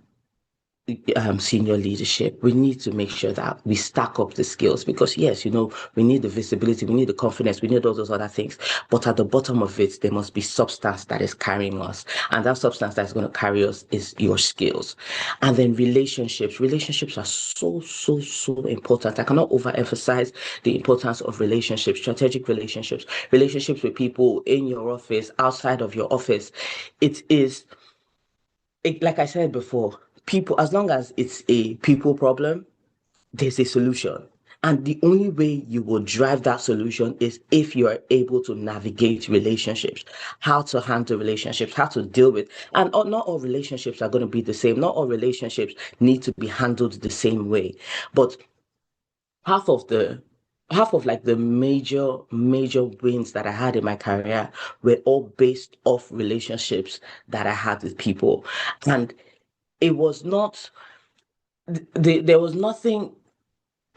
senior leadership, we need to make sure that we stack up the skills, because yes, we need the visibility, we need the confidence, we need all those other things. But at the bottom of it, there must be substance that is carrying us. And that substance that's going to carry us is your skills. And then relationships. Relationships are so, so, so important. I cannot overemphasize the importance of relationships, strategic relationships, relationships with people in your office, outside of your office. Like I said before, people, as long as it's a people problem, there's a solution. And the only way you will drive that solution is if you are able to navigate relationships, how to handle relationships, how to deal with. And not all relationships are going to be the same. Not all relationships need to be handled the same way. But half of like the major wins that I had in my career were all based off relationships that I had with people. And it was not, there was nothing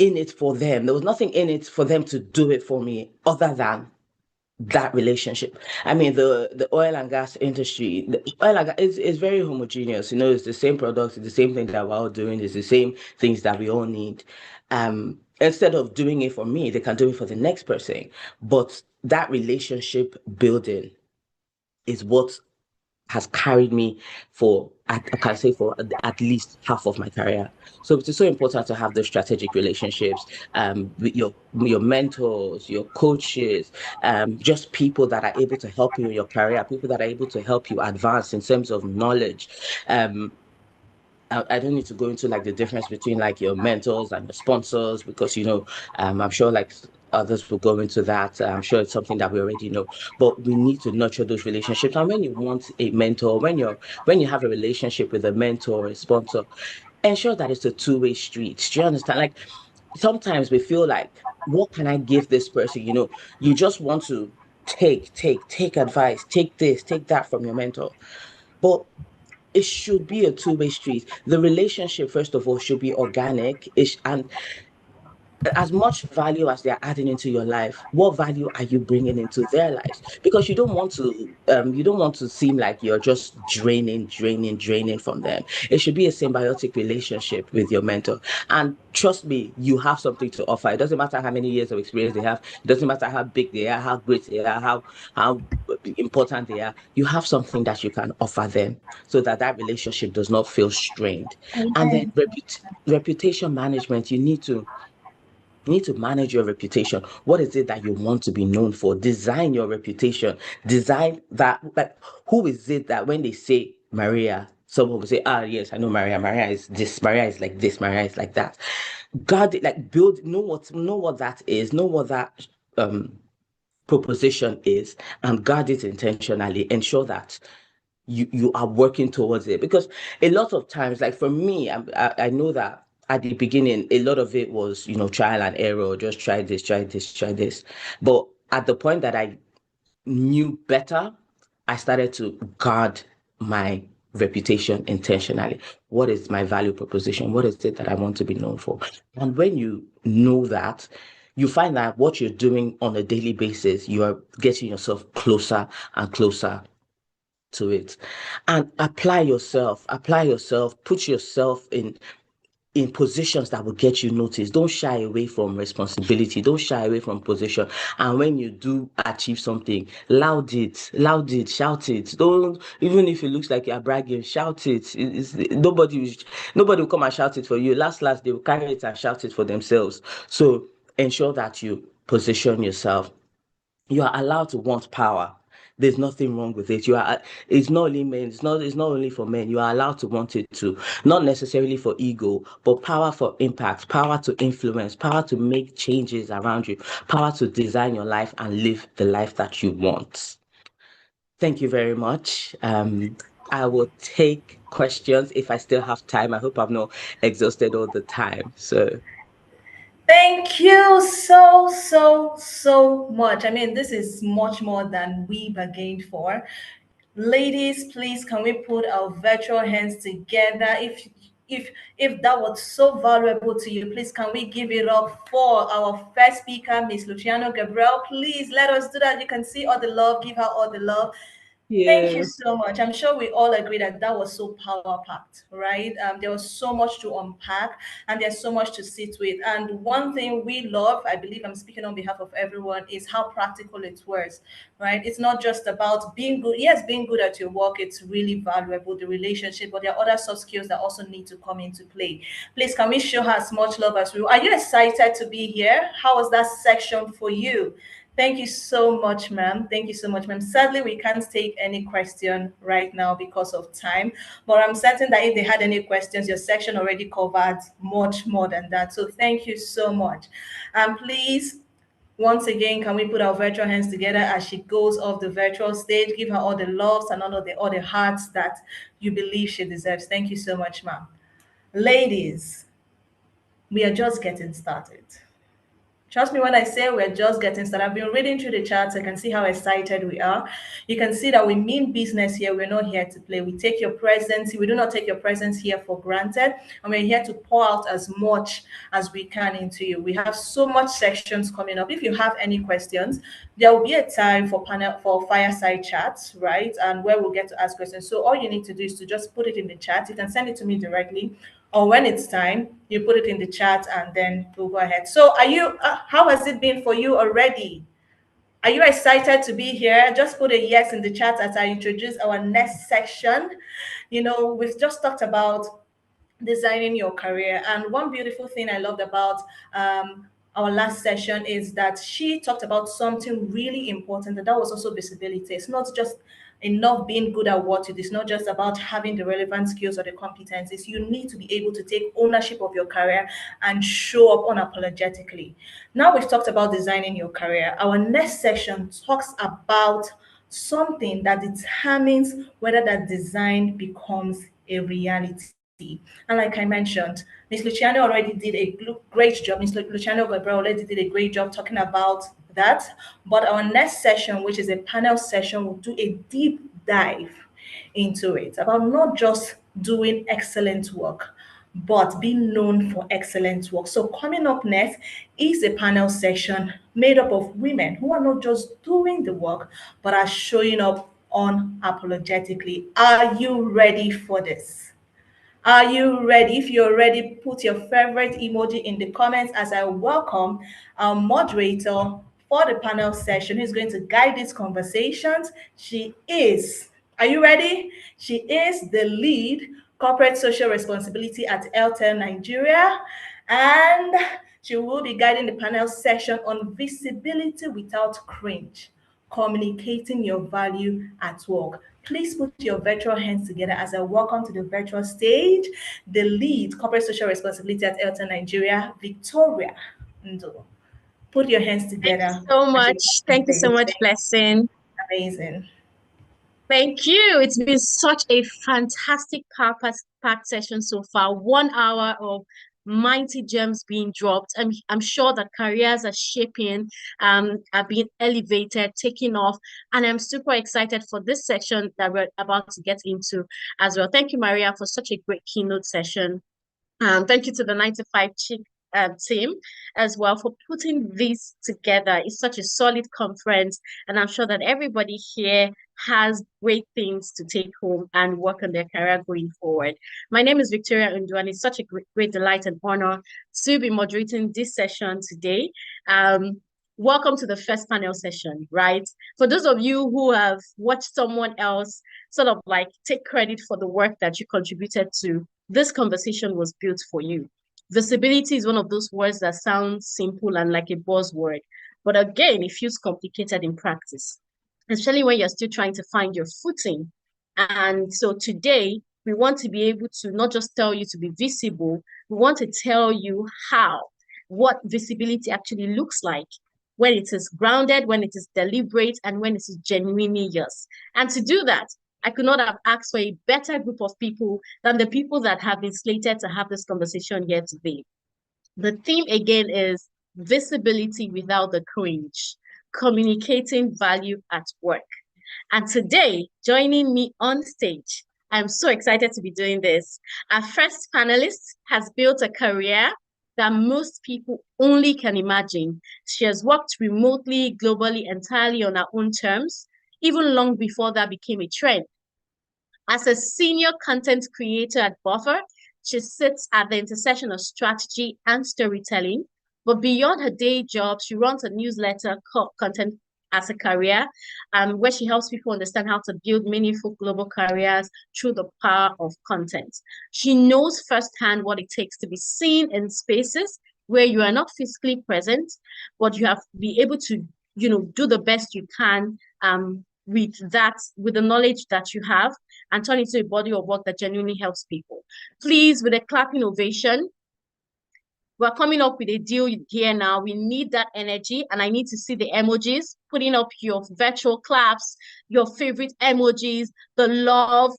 in it for them. There was nothing in it for them to do it for me other than that relationship. I mean, the oil and gas industry, the oil and gas is very homogeneous. It's the same products, it's the same thing that we're all doing, it's the same things that we all need. Instead of doing it for me, they can do it for the next person. But that relationship building is what has carried me for, I can say, for at least half of my career. So it is so important to have those strategic relationships with your mentors, your coaches, just people that are able to help you in your career, people that are able to help you advance in terms of knowledge. I don't need to go into like the difference between like your mentors and your sponsors, because I'm sure like others will go into that. I'm sure it's something that we already know, but we need to nurture those relationships. And when you want a mentor, when you have a relationship with a mentor or a sponsor, ensure that it's a two-way street. Do you understand? Like sometimes we feel like, what can I give this person? You just want to take advice, take this, take that from your mentor, but it should be a two-way street. The relationship, first of all, should be organic. And as much value as they're adding into your life, what value are you bringing into their lives? Because you don't want to seem like you're just draining from them. It should be a symbiotic relationship with your mentor. And trust me, you have something to offer. It doesn't matter how many years of experience they have. It doesn't matter how big they are, how great they are, how important they are. You have something that you can offer them, so that relationship does not feel strained. And then reputation management, you need to manage your reputation. What is it that you want to be known for? Design your reputation. Design that, like, who is it that when they say Maria, someone will say, yes, I know Maria. Maria is this, Maria is like this, Maria is like that. Guard it, like know what that is, know what that proposition is, and guard it intentionally. Ensure that you are working towards it, because a lot of times, like for me, I know that at the beginning a lot of it was trial and error, just try this, but at the point that I knew better, I started to guard my reputation intentionally. What is my value proposition? What is it that I want to be known for? And when you know that, you find that what you're doing on a daily basis, you are getting yourself closer and closer to it. And apply yourself, put yourself in positions that will get you noticed. Don't shy away from responsibility. Don't shy away from position. And when you do achieve something, loud it, shout it. Don't, even if it looks like you're bragging, shout it. Nobody will come and shout it for you. Last, they will carry it and shout it for themselves. So ensure that you position yourself. You are allowed to want power. There's nothing wrong with it. It's not only men, it's not only for men. You are allowed to want it too. Not necessarily for ego, but power for impact, power to influence, power to make changes around you, power to design your life and live the life that you want. Thank you very much. I will take questions if I still have time. I hope I've not exhausted all the time. So
Thank you so much. I mean, this is much more than we bargained for. Ladies, please, can we put our virtual hands together? If that was so valuable to you, please, can we give it up for our first speaker, Miss Luciano Gabriel? Please let us do that. You can see all the love, give her all the love. Thank you
yeah.
so much. I'm sure we all agree that that was so power packed, right? There was so much to unpack, and there's so much to sit with. And one thing we love, I believe I'm speaking on behalf of everyone, is how practical it was, right? It's not just about being good. Yes, being good at your work, it's really valuable, the relationship, but there are other soft skills that also need to come into play. Please, can we show her as much love as we are? You excited to be here? How was that section for you? Thank you so much, ma'am. Thank you so much, ma'am. Sadly, we can't take any question right now because of time, but I'm certain that if they had any questions, your section already covered much more than that. So thank you so much. And please, once again, can we put our virtual hands together as she goes off the virtual stage? Give her all the loves and all the hearts that you believe she deserves. Thank you so much, ma'am. Ladies, we are just getting started. Trust me when I say we're just getting started. I've been reading through the charts. I can see how excited we are. You can see that we mean business here. We're not here to play. We take your presence. We do not take your presence here for granted. And we're here to pour out as much as we can into you. We have so much sections coming up. If you have any questions, there will be a time for fireside chats, right? And where we'll get to ask questions. So all you need to do is to just put it in the chat. You can send it to me directly, or when it's time, you put it in the chat and then we'll go ahead. So how has it been for you already? Are you excited to be here? Just put a yes in the chat as I introduce our next section. You know, we've just talked about designing your career. And one beautiful thing I loved about our last session is that she talked about something really important, and that was also visibility. It's not just enough being good at what you do. It's not just about having the relevant skills or the competencies. You need to be able to take ownership of your career and show up unapologetically. Now we've talked about designing your career. Our next section talks about something that determines whether that design becomes a reality. And like I mentioned, Ms. Luciano already did a great job. Ms. Luciano Gabriel already did a great job talking about that. But our next session, which is a panel session, will do a deep dive into it about not just doing excellent work, but being known for excellent work. So coming up next is a panel session made up of women who are not just doing the work, but are showing up unapologetically. Are you ready for this? Are you ready? If you're ready, put your favorite emoji in the comments as I welcome our moderator for the panel session who's going to guide these conversations. Are you ready? She is the lead corporate social responsibility at Airtel Nigeria, and she will be guiding the panel session on visibility without cringe, communicating your value at work. Please put your virtual hands together as I welcome to the virtual stage the lead corporate social responsibility at Airtel Nigeria, Victoria Ndo. Put your hands
Thank you
together
so
as you
much. Thank you so much, Blessing.
amazing.
Thank you. It's been such a fantastic packed session so far. 1 hour of mighty gems being dropped. I'm sure that careers are shaping, are being elevated, taking off, and I'm super excited for this section that we're about to get into as well. Thank you, Maria, for such a great keynote session. Thank you to the 9to5CHICK team as well for putting this together. It's such a solid conference, and I'm sure that everybody here has great things to take home and work on their career going forward. My name is Victoria Undu, and it's such a great delight and honor to be moderating this session today. Welcome to the first panel session, right? For those of you who have watched someone else sort of like take credit for the work that you contributed to, this conversation was built for you. Visibility is one of those words that sounds simple and like a buzzword, but again, it feels complicated in practice, especially when you're still trying to find your footing. And so today, we want to be able to not just tell you to be visible, we want to tell you what visibility actually looks like, when it is grounded, when it is deliberate, and when it is genuinely yours. And to do that, I could not have asked for a better group of people than the people that have been slated to have this conversation here today. The theme again is visibility without the cringe, communicating value at work. And today, joining me on stage, I'm so excited to be doing this. Our first panelist has built a career that most people only can imagine. She has worked remotely, globally, entirely on her own terms, even long before that became a trend. As a senior content creator at Buffer, she sits at the intersection of strategy and storytelling. But beyond her day job, she runs a newsletter called Content as a Career, where she helps people understand how to build meaningful global careers through the power of content. She knows firsthand what it takes to be seen in spaces where you are not physically present, but you have to be able to, do the best you can with the knowledge that you have, and turn it into a body of work that genuinely helps people. Please, with a clapping ovation, we're coming up with a deal here now. We need that energy, and I need to see the emojis, putting up your virtual claps, your favorite emojis, the love.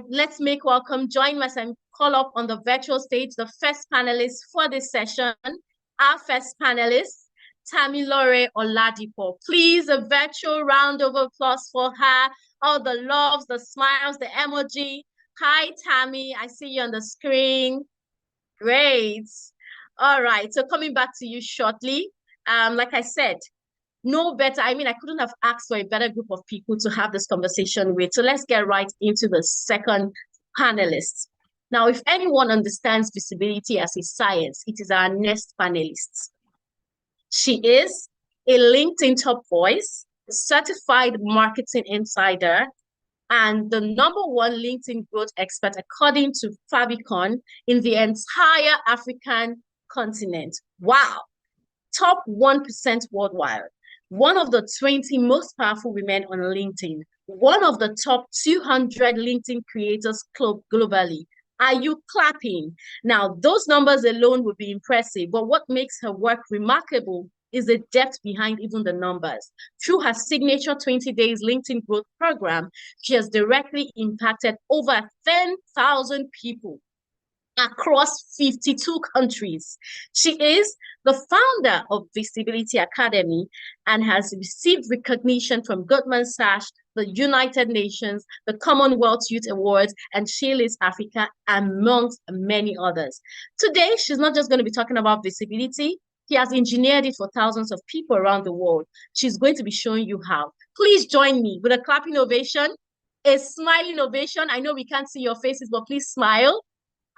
Let's make welcome, join us and call up on the virtual stage the first panelist for this session. Our first panelist, Tamilore Oladipo. Please, a virtual round of applause for her. All the loves, the smiles, the emoji. Hi, Tammy. I see you on the screen. Great. All right. So coming back to you shortly. Like I said, no better. I couldn't have asked for a better group of people to have this conversation with. So let's get right into the second panelist. Now, if anyone understands visibility as a science, it is our next panelist. She is a LinkedIn top voice, certified marketing insider, and the #1 LinkedIn growth expert, according to Fabicon, in the entire African continent. Wow. Top 1% worldwide. One of the 20 most powerful women on LinkedIn. One of the top 200 LinkedIn creators globally. Are you clapping? Now, those numbers alone would be impressive, but what makes her work remarkable is the depth behind even the numbers. Through her signature 20 days LinkedIn growth program, she has directly impacted over 10,000 people across 52 countries. She is the founder of Visibility Academy and has received recognition from Goldman Sachs, the United Nations, the Commonwealth Youth Awards, and She Leads Africa, amongst many others. Today, she's not just going to be talking about visibility. He has engineered it for thousands of people around the world. She's going to be showing you how. Please join me with a clapping ovation, a smiling ovation. I know we can't see your faces, but please smile.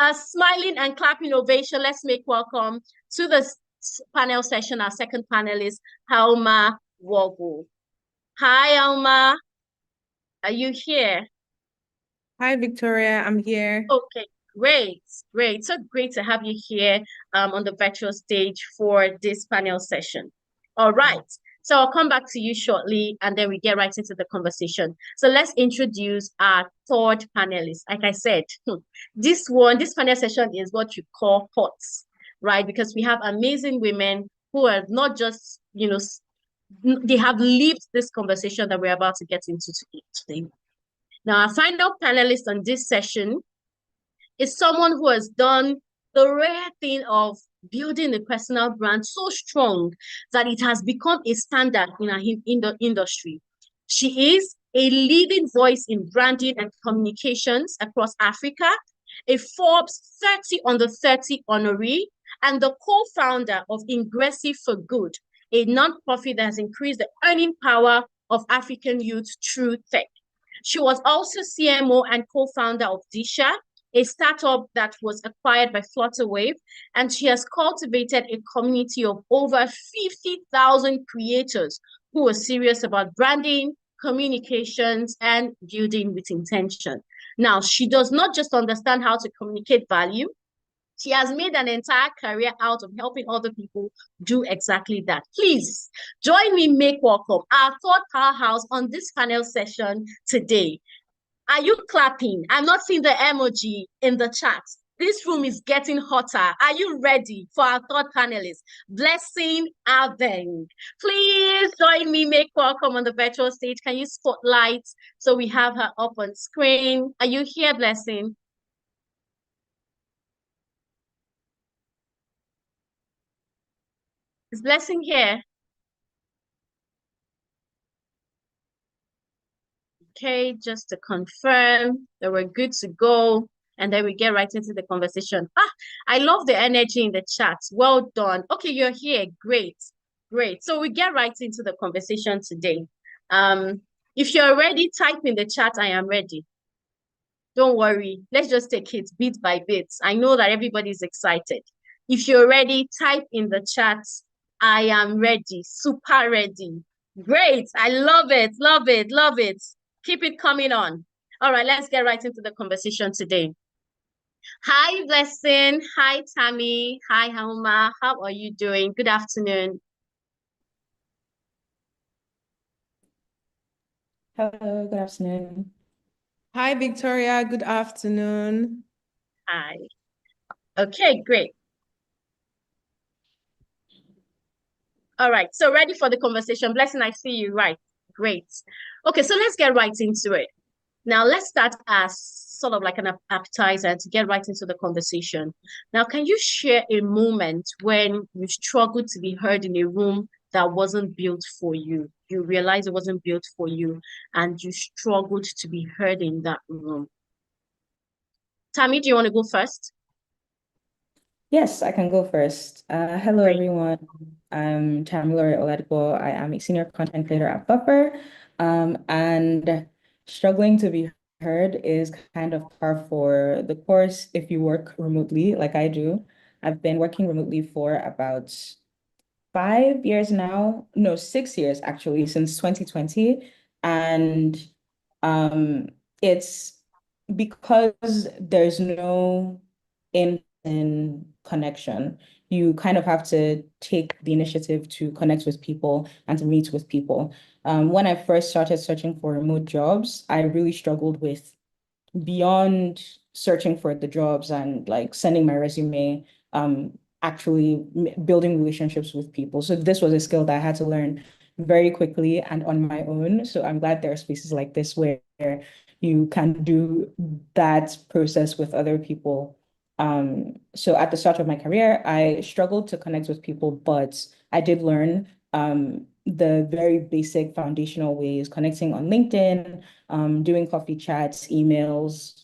A smiling and clapping ovation. Let's make welcome to the panel session, our second panelist, Alma Wogu. Hi, Alma. Are you here?
Hi, Victoria. I'm here.
Okay, great. So great to have you here on the virtual stage for this panel session. All right. So I'll come back to you shortly, and then we get right into the conversation. So let's introduce our third panelist. Like I said, this panel session is what you call HOTS, right? Because we have amazing women who are not just, they have lived this conversation that we're about to get into today. Now, our final panelist on this session is someone who has done the rare thing of building a personal brand so strong that it has become a standard in the industry. She is a leading voice in branding and communications across Africa, a Forbes 30 under 30 honoree, and the co-founder of Ingressive for Good, a nonprofit that has increased the earning power of African youth through tech. She was also CMO and co-founder of Disha, a startup that was acquired by Flutterwave, and she has cultivated a community of over 50,000 creators who are serious about branding, communications, and building with intention. Now, she does not just understand how to communicate value, she has made an entire career out of helping other people do exactly that. Please join me, make welcome our third powerhouse on this panel session today. Are you clapping? I'm not seeing the emoji in the chat. This room is getting hotter. Are you ready for our third panelist, Blessing Abeng? Please join me, make welcome on the virtual stage. Can you spotlight so we have her up on screen? Are you here, Blessing? Is Blessing here? Okay, just to confirm that we're good to go. And then we get right into the conversation. I love the energy in the chat. Well done. Okay, you're here. Great. Great. So we get right into the conversation today. If you're ready, type in the chat, I am ready. Don't worry. Let's just take it bit by bit. I know that everybody's excited. If you're ready, type in the chat, I am ready. Super ready. Great. I love it. Love it. Love it. Keep it coming on. All right, let's get right into the conversation today. Hi, Blessing. Hi, Tammy. Hi, Helma. How are you doing? Good afternoon.
Hello, good afternoon.
Hi, Victoria. Good afternoon.
Hi. Okay, great. All right, so ready for the conversation. Blessing, I see you. Right. Great. Okay, so let's get right into it. Now, let's start as sort of like an appetizer to get right into the conversation. Now, can you share a moment when you struggled to be heard in a room that wasn't built for you? You realized it wasn't built for you and you struggled to be heard in that room. Tammy, do you want to go first?
Yes, I can go first. Hello,
Great.
everyone. I'm Tamilore Oladipo. I am a senior content creator at Buffer. And struggling to be heard is kind of par for the course if you work remotely, like I do. I've been working remotely for about 5 years now. No, 6 years actually, since 2020. And um, it's because there's no in connection. You kind of have to take the initiative to connect with people and to meet with people. When I first started searching for remote jobs, I really struggled with beyond searching for the jobs and like sending my resume, actually building relationships with people. So this was a skill that I had to learn very quickly and on my own. So I'm glad there are spaces like this where you can do that process with other people. So at the start of my career, I struggled to connect with people, but I did learn the very basic foundational ways, connecting on LinkedIn, doing coffee chats, emails,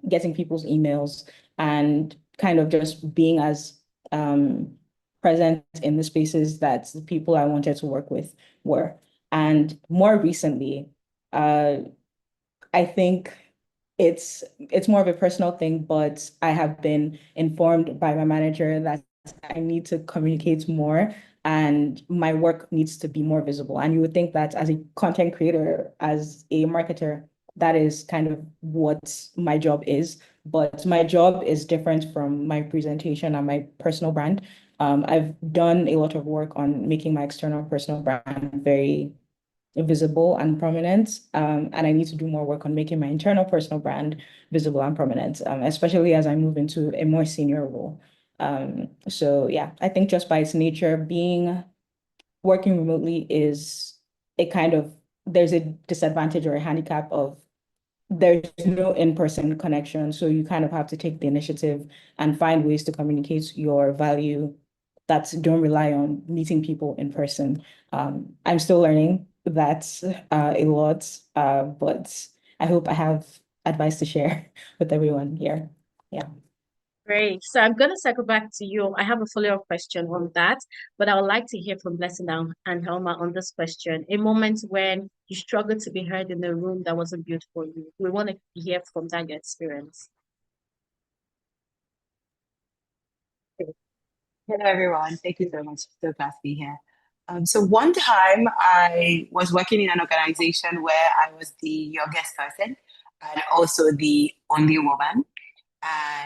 getting people's emails, and kind of just being as present in the spaces that the people I wanted to work with were. And more recently, I think it's more of a personal thing, but I have been informed by my manager that I need to communicate more and my work needs to be more visible. And you would think that as a content creator, as a marketer, that is kind of what my job is. But my job is different from my presentation and my personal brand. I've done a lot of work on making my external personal brand very visible and prominent. And I need to do more work on making my internal personal brand visible and prominent, especially as I move into a more senior role. So yeah, I think just by its nature, working remotely is a kind of, there's a disadvantage or a handicap of there's no in-person connection. So you kind of have to take the initiative and find ways to communicate your value that don't rely on meeting people in person. I'm still learning that a lot, but I hope I have advice to share with everyone here. Yeah.
Great. So I'm going to circle back to you. I have a follow-up question on that, but I would like to hear from Blessing and Helma on this question. A moment when you struggled to be heard in a room that wasn't built for you. We want to hear from that your experience.
Hello, everyone. Thank you so much. So glad to be here. So one time I was working in an organization where I was the youngest person and also the only woman.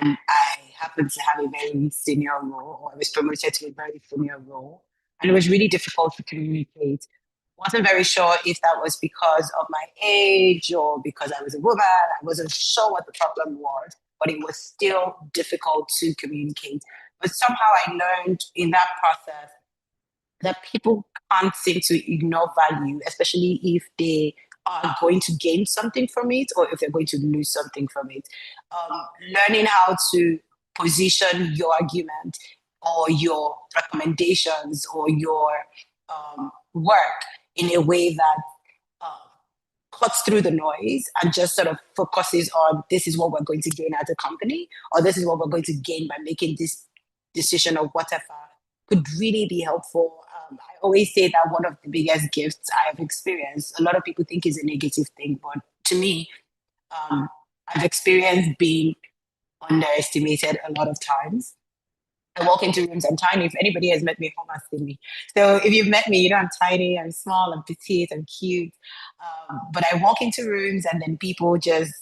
And I happened to have a very senior role, or I was promoted to a very senior role. And it was really difficult to communicate. Wasn't very sure if that was because of my age or because I was a woman. I wasn't sure what the problem was, but it was still difficult to communicate. But somehow I learned in that process that people can't seem to ignore value, especially if they are going to gain something from it or if they're going to lose something from it. Learning how to position your argument or your recommendations or your work in a way that cuts through the noise and just sort of focuses on this is what we're going to gain as a company, or this is what we're going to gain by making this decision or whatever, could really be helpful. I always say that one of the biggest gifts I have experienced, a lot of people think is a negative thing, but to me, I've experienced being underestimated a lot of times. I walk into rooms, I'm tiny. If anybody has met me, Homa has seen me. So if you've met me, you know I'm tiny, I'm small, I'm petite, I'm cute. But I walk into rooms and then people just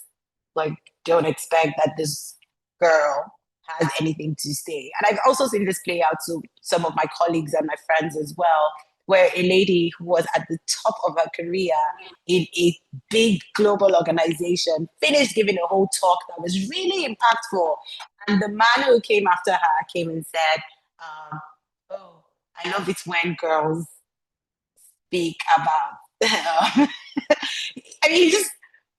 like don't expect that this girl has anything to say. And I've also seen this play out to some of my colleagues and my friends as well, where a lady who was at the top of her career in a big global organization finished giving a whole talk that was really impactful. And the man who came after her came and said, oh, I love it when girls speak about I mean, he just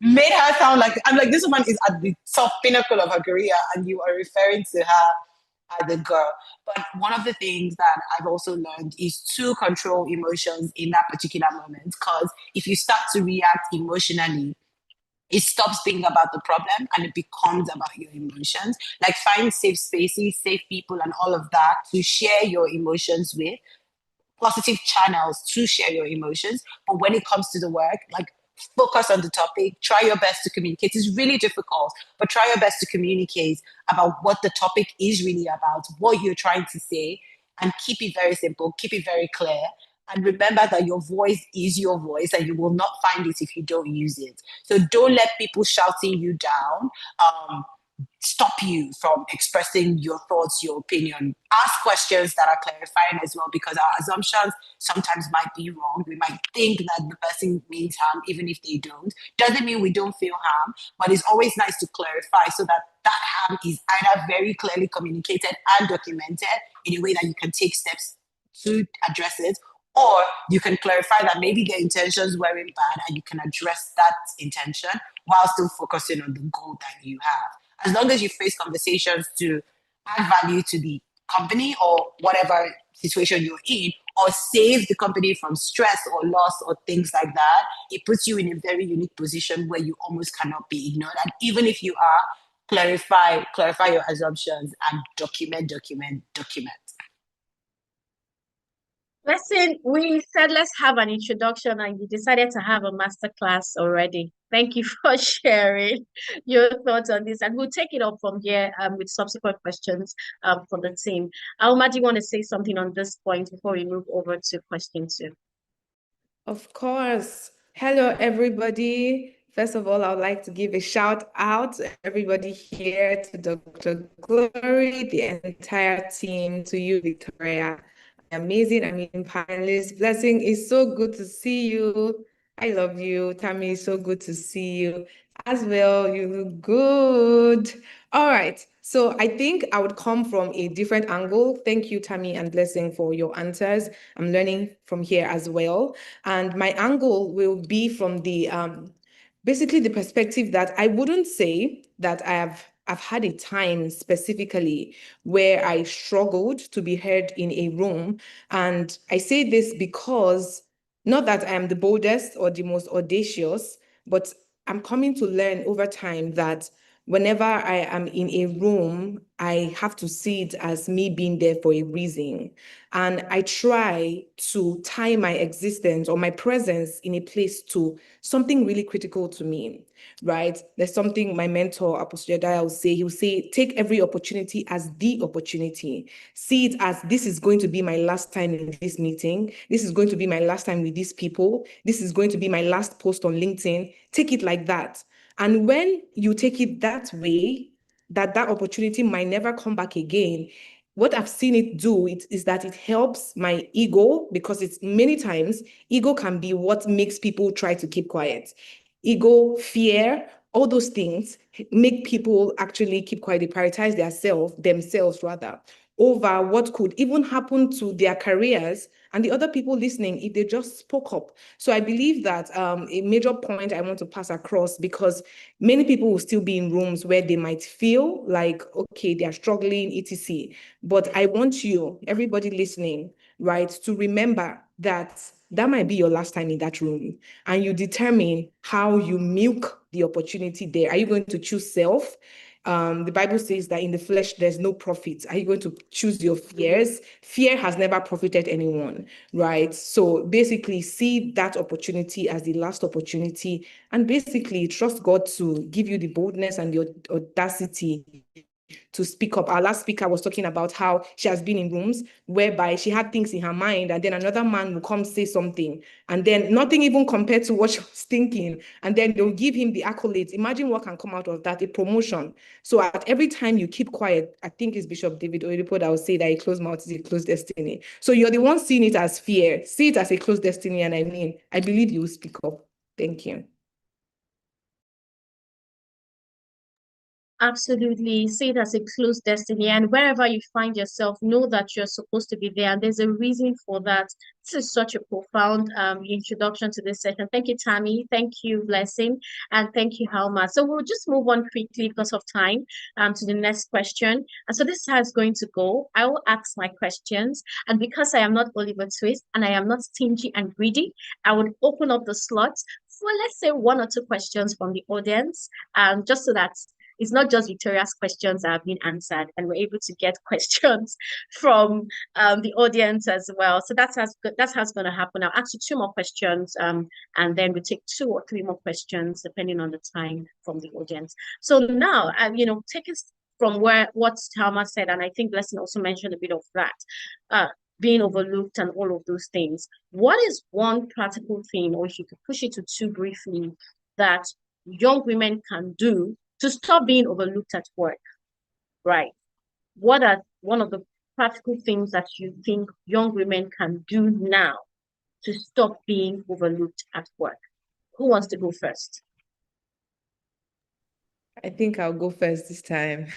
made her sound like I'm like this woman is at the top pinnacle of her career, and you are referring to her as a girl. But one of the things that I've also learned is to control emotions in that particular moment. Because if you start to react emotionally, it stops being about the problem and it becomes about your emotions. Like find safe spaces, safe people, and all of that to share your emotions with positive channels to share your emotions. But when it comes to the work, like focus on the topic, try your best to communicate. It's really difficult, but try your best to communicate about what the topic is really about, what you're trying to say, and keep it very simple, keep it very clear. And remember that your voice is your voice and you will not find it if you don't use it. So don't let people shouting you down stop you from expressing your thoughts, your opinion. Ask questions that are clarifying as well, because our assumptions sometimes might be wrong. We might think that the person means harm, even if they don't. Doesn't mean we don't feel harm, but it's always nice to clarify so that that harm is either very clearly communicated and documented in a way that you can take steps to address it, or you can clarify that maybe their intentions weren't bad and you can address that intention while still focusing on the goal that you have. As long as you face conversations to add value to the company or whatever situation you're in, or save the company from stress or loss or things like that, it puts you in a very unique position where you almost cannot be ignored. And even if you are, clarify your assumptions and document.
Listen, we said let's have an introduction, and you decided to have a master class already. Thank you for sharing your thoughts on this, and we'll take it up from here with subsequent questions from the team. Alma, do you want to say something on this point before we move over to question 2?
Of course. Hello, everybody. First of all, I would like to give a shout out to everybody here, to Dr. Glory, the entire team, to you, Victoria. Amazing, panelists. Blessing, it's so good to see you. I love you. Tammy, it's so good to see you as well. You look good. All right. So I think I would come from a different angle. Thank you, Tammy and Blessing, for your answers. I'm learning from here as well. And my angle will be from the basically the perspective that I wouldn't say that I've had a time specifically where I struggled to be heard in a room. And I say this because not that I am the boldest or the most audacious, but I'm coming to learn over time that whenever I am in a room, I have to see it as me being there for a reason. And I try to tie my existence or my presence in a place to something really critical to me, right? There's something my mentor, Apostle Jedediah, will say. He'll say, take every opportunity as the opportunity. See it as, this is going to be my last time in this meeting. This is going to be my last time with these people. This is going to be my last post on LinkedIn. Take it like that. And when you take it that way, that opportunity might never come back again, what I've seen it do is that it helps my ego, because it's many times, ego can be what makes people try to keep quiet. Ego, fear, all those things make people actually keep quiet. They prioritize themselves rather, over what could even happen to their careers and the other people listening if they just spoke up. So I believe that a major point I want to pass across, because many people will still be in rooms where they might feel like, okay, they are struggling, etc. But I want you, everybody listening, right, to remember that that might be your last time in that room, and you determine how you milk the opportunity there. Are you going to choose self? The Bible says that in the flesh, there's no profit. Are you going to choose your fears? Fear has never profited anyone, right? So basically, see that opportunity as the last opportunity, and basically trust God to give you the boldness and the audacity to speak up. Our last speaker was talking about how she has been in rooms whereby she had things in her mind, and then another man will come say something, and then nothing even compared to what she was thinking, and then they'll give him the accolades. Imagine what can come out of that, a promotion. So at every time you keep quiet, I think it's Bishop David Oyedepo that will say that a closed mouth is a closed destiny. So you're the one seeing it as fear, see it as a closed destiny, and I believe you will speak up. Thank you.
Absolutely. See it as a closed destiny. And wherever you find yourself, know that you're supposed to be there. And there's a reason for that. This is such a profound introduction to this session. Thank you, Tammy. Thank you, Blessing. And thank you, Halma. So we'll just move on quickly because of time to the next question. And so this is how it's going to go. I will ask my questions. And because I am not Oliver Twist and I am not stingy and greedy, I would open up the slots for, let's say, 1 or 2 questions from the audience, just so that it's not just Victoria's questions that have been answered, and we're able to get questions from the audience as well. So that's how it's going to happen. I'll ask you 2 more questions, and then we take 2 or 3 more questions depending on the time from the audience. So now, take us from what Talma said, and I think Blessing also mentioned a bit of that, being overlooked and all of those things. What is one practical thing, or if you could push it to 2 briefly, that young women can do to stop being overlooked at work, right? What are one of the practical things that you think young women can do now to stop being overlooked at work? Who wants to go first?
I think I'll go first this time.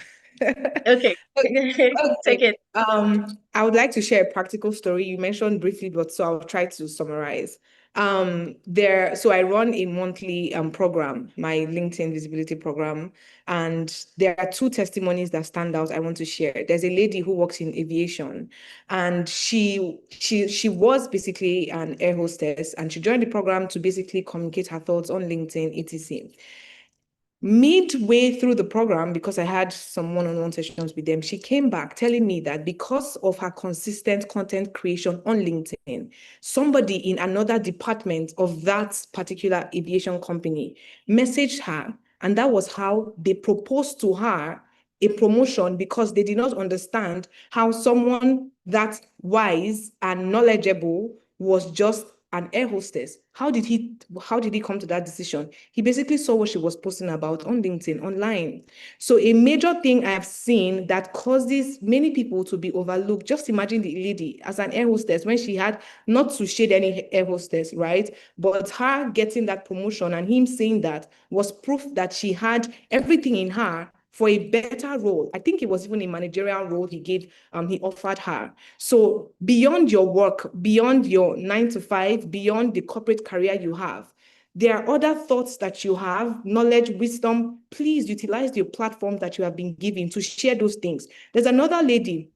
Okay.
Okay.
Take it.
I would like to share a practical story. You mentioned briefly, but so I'll try to summarize. So I run a monthly program, my LinkedIn visibility program, and there are 2 testimonies that stand out I want to share. There's a lady who works in aviation, and she was basically an air hostess, and she joined the program to basically communicate her thoughts on LinkedIn, etc. Midway through the program, because I had some one-on-one sessions with them, she came back telling me that because of her consistent content creation on LinkedIn, somebody in another department of that particular aviation company messaged her, and that was how they proposed to her a promotion, because they did not understand how someone that wise and knowledgeable was just an air hostess. How did he come to that decision? He basically saw what she was posting about on LinkedIn, online. So a major thing I've seen that causes many people to be overlooked, just imagine the lady as an air hostess, when she had, not to shade any air hostess, right? But her getting that promotion and him saying that was proof that she had everything in her for a better role. I think it was even a managerial role he offered her. So beyond your work, beyond your 9 to 5, beyond the corporate career you have, there are other thoughts that you have, knowledge, wisdom. Please utilize your platform that you have been given to share those things. There's another lady.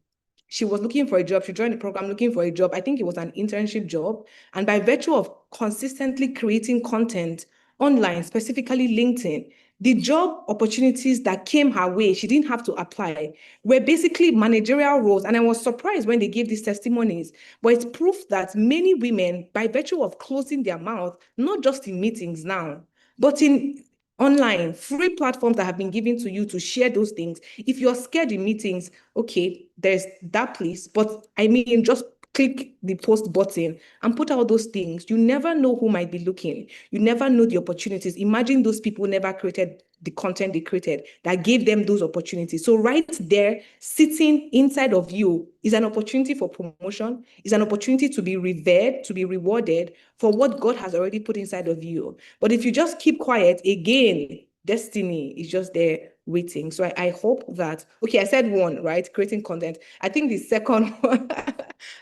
She was looking for a job. She joined the program looking for a job. I think it was an internship job. And by virtue of consistently creating content online, specifically LinkedIn, the job opportunities that came her way, she didn't have to apply, were basically managerial roles. And I was surprised when they gave these testimonies, but it's proof that many women, by virtue of closing their mouth, not just in meetings now, but in online, free platforms that have been given to you to share those things. If you're scared in meetings, okay, there's that place. But I mean, just click the post button and put out those things. You never know who might be looking. You never know the opportunities. Imagine those people never created the content they created that gave them those opportunities. So right there, sitting inside of you is an opportunity for promotion, is an opportunity to be revered, to be rewarded for what God has already put inside of you. But if you just keep quiet, again, destiny is just there waiting. So I hope that, okay, I said one, right? Creating content. I think the second one,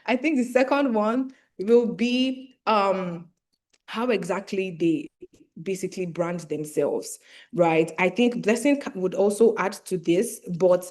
I think the second one will be how exactly they basically brand themselves, right? I think Blessing would also add to this, but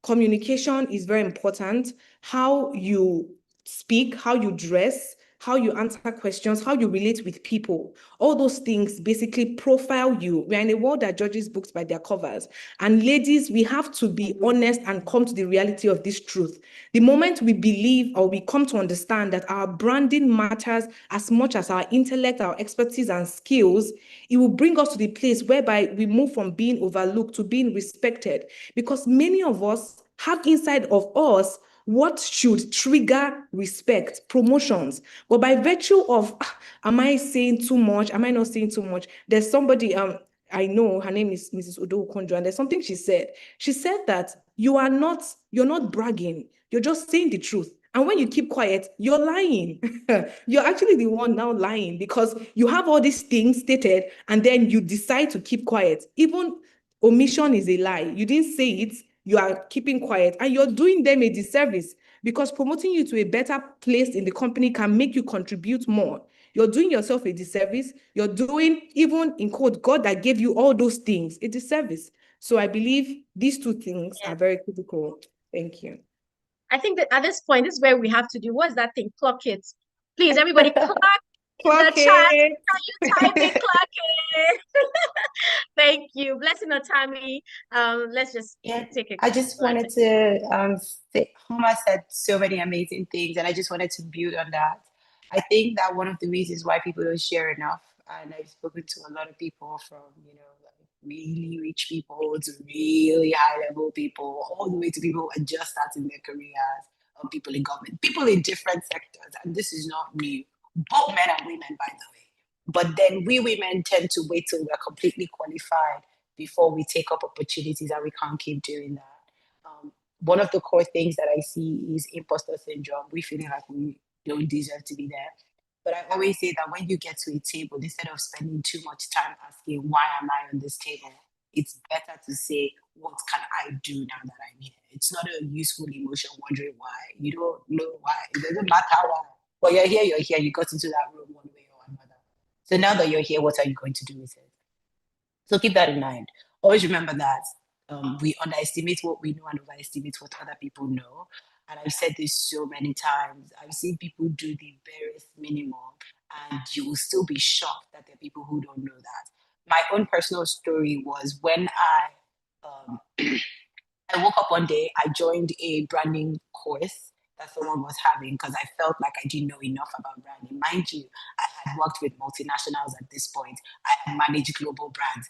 communication is very important. How you speak, how you dress, how you answer questions, how you relate with people, all those things basically profile you. We are in a world that judges books by their covers. And ladies, we have to be honest and come to the reality of this truth. The moment we believe or we come to understand that our branding matters as much as our intellect, our expertise and skills, it will bring us to the place whereby we move from being overlooked to being respected. Because many of us have inside of us what should trigger respect, promotions. But by virtue of, am I saying too much? Am I not saying too much? There's somebody, I know her name is Mrs. Odo Konjo, and there's something she said. She said that you're not bragging, you're just saying the truth. And when you keep quiet, you're lying. You're actually the one now lying because you have all these things stated and then you decide to keep quiet. Even omission is a lie. You didn't say it, you are keeping quiet, and you're doing them a disservice because promoting you to a better place in the company can make you contribute more. You're doing yourself a disservice. You're doing, even in quote, God that gave you all those things, a disservice. So I believe these two things are very critical. Thank you.
I think that at this point, this is where we have to do, what's that thing? Clock it. Please, everybody, clock in the
Clock
chat. Can you type in
it.
clock it? Thank you. Blessing Otami. Let's just
Yeah,
take a
I just wanted to say, Homa said so many amazing things, and I just wanted to build on that. I think that one of the reasons why people don't share enough, and I've spoken to a lot of people from, like really rich people to really high level people, all the way to people who are just starting their careers, or people in government, people in different sectors, and this is not new, both men and women, by the way. But then we women tend to wait till we're completely qualified before we take up opportunities, and we can't keep doing that. One of the core things that I see is imposter syndrome. We feeling like we don't deserve to be there. But I always say that when you get to a table, instead of spending too much time asking, why am I on this table? It's better to say, what can I do now that I'm here? It's not a useful emotion wondering why. You don't know why. It doesn't matter why. But you're here, you got into that room one way or another. So now that you're here, what are you going to do with it? So keep that in mind. Always remember that we underestimate what we know and overestimate what other people know. And I've said this so many times. I've seen people do the barest minimum, and you will still be shocked that there are people who don't know that. My own personal story was when um, I woke up one day, I joined a branding course that someone was having because I felt like I didn't know enough about branding. Mind you, I had worked with multinationals at this point. I had managed global brands.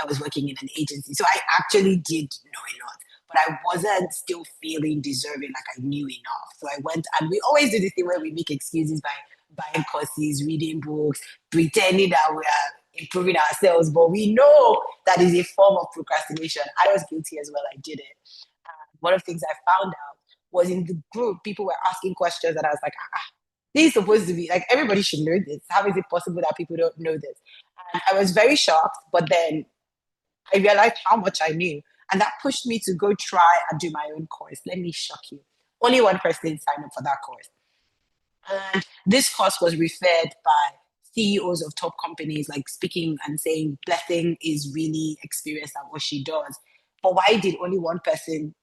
I was working in an agency. So I actually did know a lot, but I wasn't still feeling deserving like I knew enough. So I went, and we always do this thing where we make excuses by buying courses, reading books, pretending that we are improving ourselves, but we know that is a form of procrastination. I was guilty as well. I did it. One of the things I found out was in the group, people were asking questions, and I was like, this is supposed to be like, everybody should know this. How is it possible that people don't know this? And I was very shocked, but then I realized how much I knew. And that pushed me to go try and do my own course. Let me shock you. Only one person signed up for that course. And this course was referred by CEOs of top companies, like speaking and saying Blessing is really experienced at what she does. But why did only one person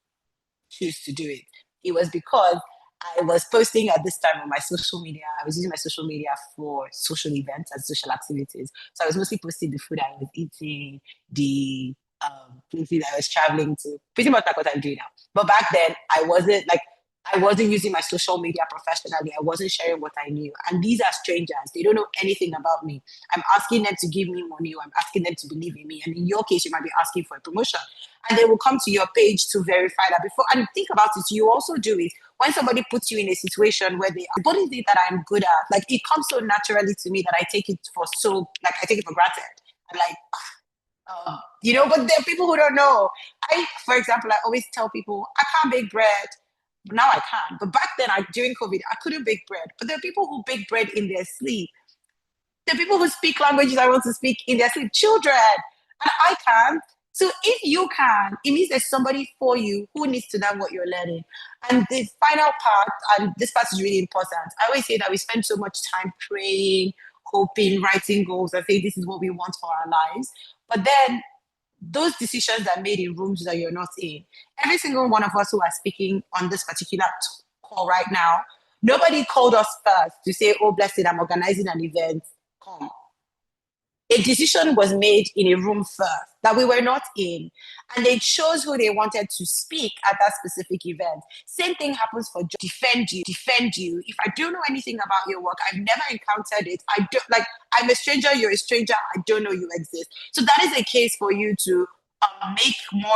choose to do it? It was because I was posting at this time on my social media. I was using my social media for social events and social activities. So I was mostly posting the food I was eating, the places I was traveling to, pretty much like what I'm doing now. But back then, I wasn't using my social media professionally. I wasn't sharing what I knew. And these are strangers. They don't know anything about me. I'm asking them to give me money, or I'm asking them to believe in me. And in your case, you might be asking for a promotion. And they will come to your page to verify that before. And think about it, you also do it when somebody puts you in a situation where what is it that I'm good at? Like, it comes so naturally to me that I take it for granted. I'm like, but there are people who don't know. For example, I always tell people I can't bake bread. Now I can. But back then, during COVID, I couldn't bake bread. But there are people who bake bread in their sleep. There are people who speak languages I want to speak in their sleep. Children. And I can't. So if you can, it means there's somebody for you who needs to learn what you're learning. And the final part, and this part is really important. I always say that we spend so much time praying, hoping, writing goals, and saying this is what we want for our lives. But then those decisions are made in rooms that you're not in. Every single one of us who are speaking on this particular call right now, nobody called us first to say, oh, blessed, I'm organizing an event. Come. A decision was made in a room first that we were not in, and they chose who they wanted to speak at that specific event. Same thing happens for defend you. If I don't know anything about your work, I've never encountered it. I'm a stranger, you're a stranger, I don't know you exist. So that is a case for you to make more,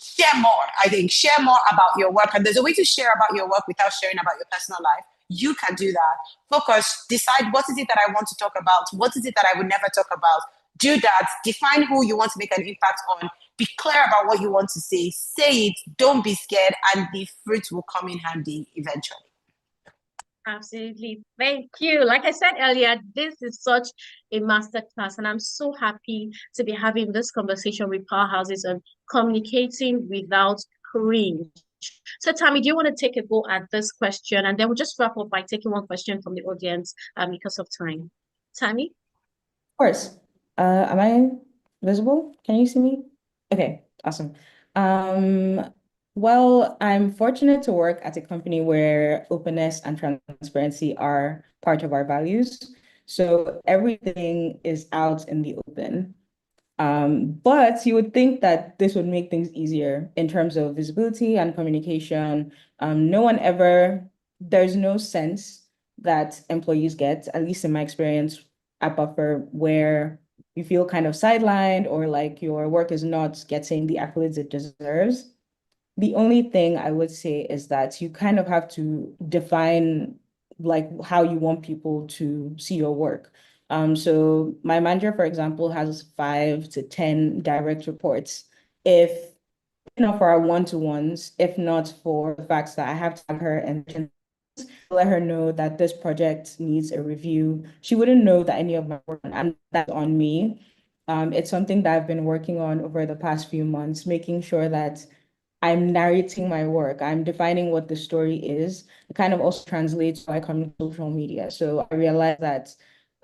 share more. I think share more about your work, and there's a way to share about your work without sharing about your personal life. You can do that. Focus, decide what is it that I want to talk about, what is it that I would never talk about. Do that, define who you want to make an impact on, be clear about what you want to say it, don't be scared, and the fruit will come in handy eventually.
Absolutely. Thank you. Like I said earlier, this is such a masterclass, and I'm so happy to be having this conversation with powerhouses on communicating without cringe. So, Tammy, do you want to take a go at this question? And then we'll just wrap up by taking one question from the audience because of time. Tammy?
Of course. Am I visible? Can you see me? Okay, awesome. Well, I'm fortunate to work at a company where openness and transparency are part of our values. So everything is out in the open. But you would think that this would make things easier in terms of visibility and communication. There's no sense that employees get, at least in my experience at Buffer, where you feel kind of sidelined or like your work is not getting the accolades it deserves. The only thing I would say is that you kind of have to define like how you want people to see your work. So my manager, for example, has 5 to 10 direct reports. If for our one-to-ones, if not for the fact that I have to tag her and let her know that this project needs a review, she wouldn't know that any of my work, and that's on me. It's something that I've been working on over the past few months, making sure that I'm narrating my work. I'm defining what the story is. It kind of also translates to my social media. So I realize that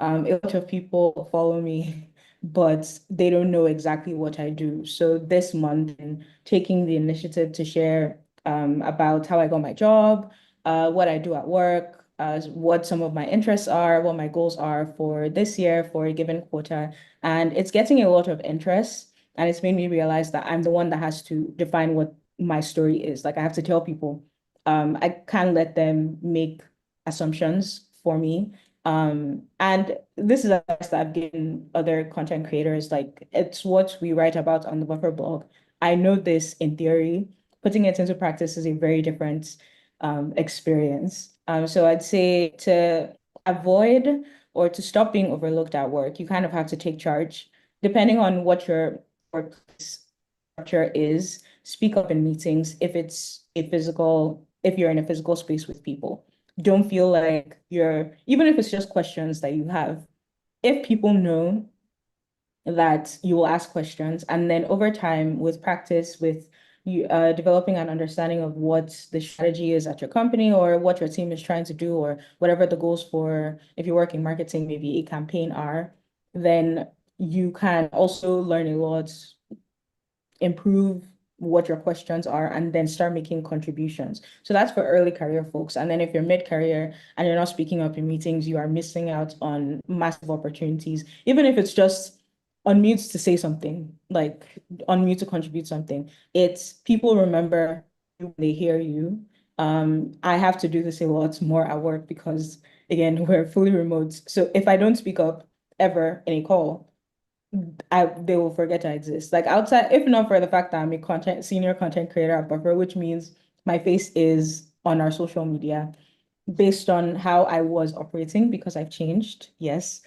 a lot of people follow me, but they don't know exactly what I do. So this month, I'm taking the initiative to share about how I got my job, what I do at work, what some of my interests are, what my goals are for this year for a given quarter. And it's getting a lot of interest. And it's made me realize that I'm the one that has to define what my story is. Like I have to tell people, I can't let them make assumptions for me. And this is advice that I've given other content creators. Like it's what we write about on the Buffer blog. I know this in theory. Putting it into practice is a very different experience. So I'd say to avoid or to stop being overlooked at work, you kind of have to take charge. Depending on what your work structure is, speak up in meetings if you're in a physical space with people. Don't feel like even if it's just questions that you have, if people know that you will ask questions, and then over time with practice, with you developing an understanding of what the strategy is at your company or what your team is trying to do or whatever the goals for, if you work in marketing, maybe a campaign are, then you can also learn a lot, improve what your questions are, and then start making contributions. So that's for early career folks. And then if you're mid-career and you're not speaking up in meetings, you are missing out on massive opportunities, even if it's just unmute to say something, like unmute to contribute something. It's people remember you when they hear you. I have to do this a lot more at work because again, we're fully remote. So if I don't speak up ever in a call, they will forget I exist. Like outside, if not for the fact that I'm a senior content creator at Buffer, which means my face is on our social media based on how I was operating because I've changed, yes.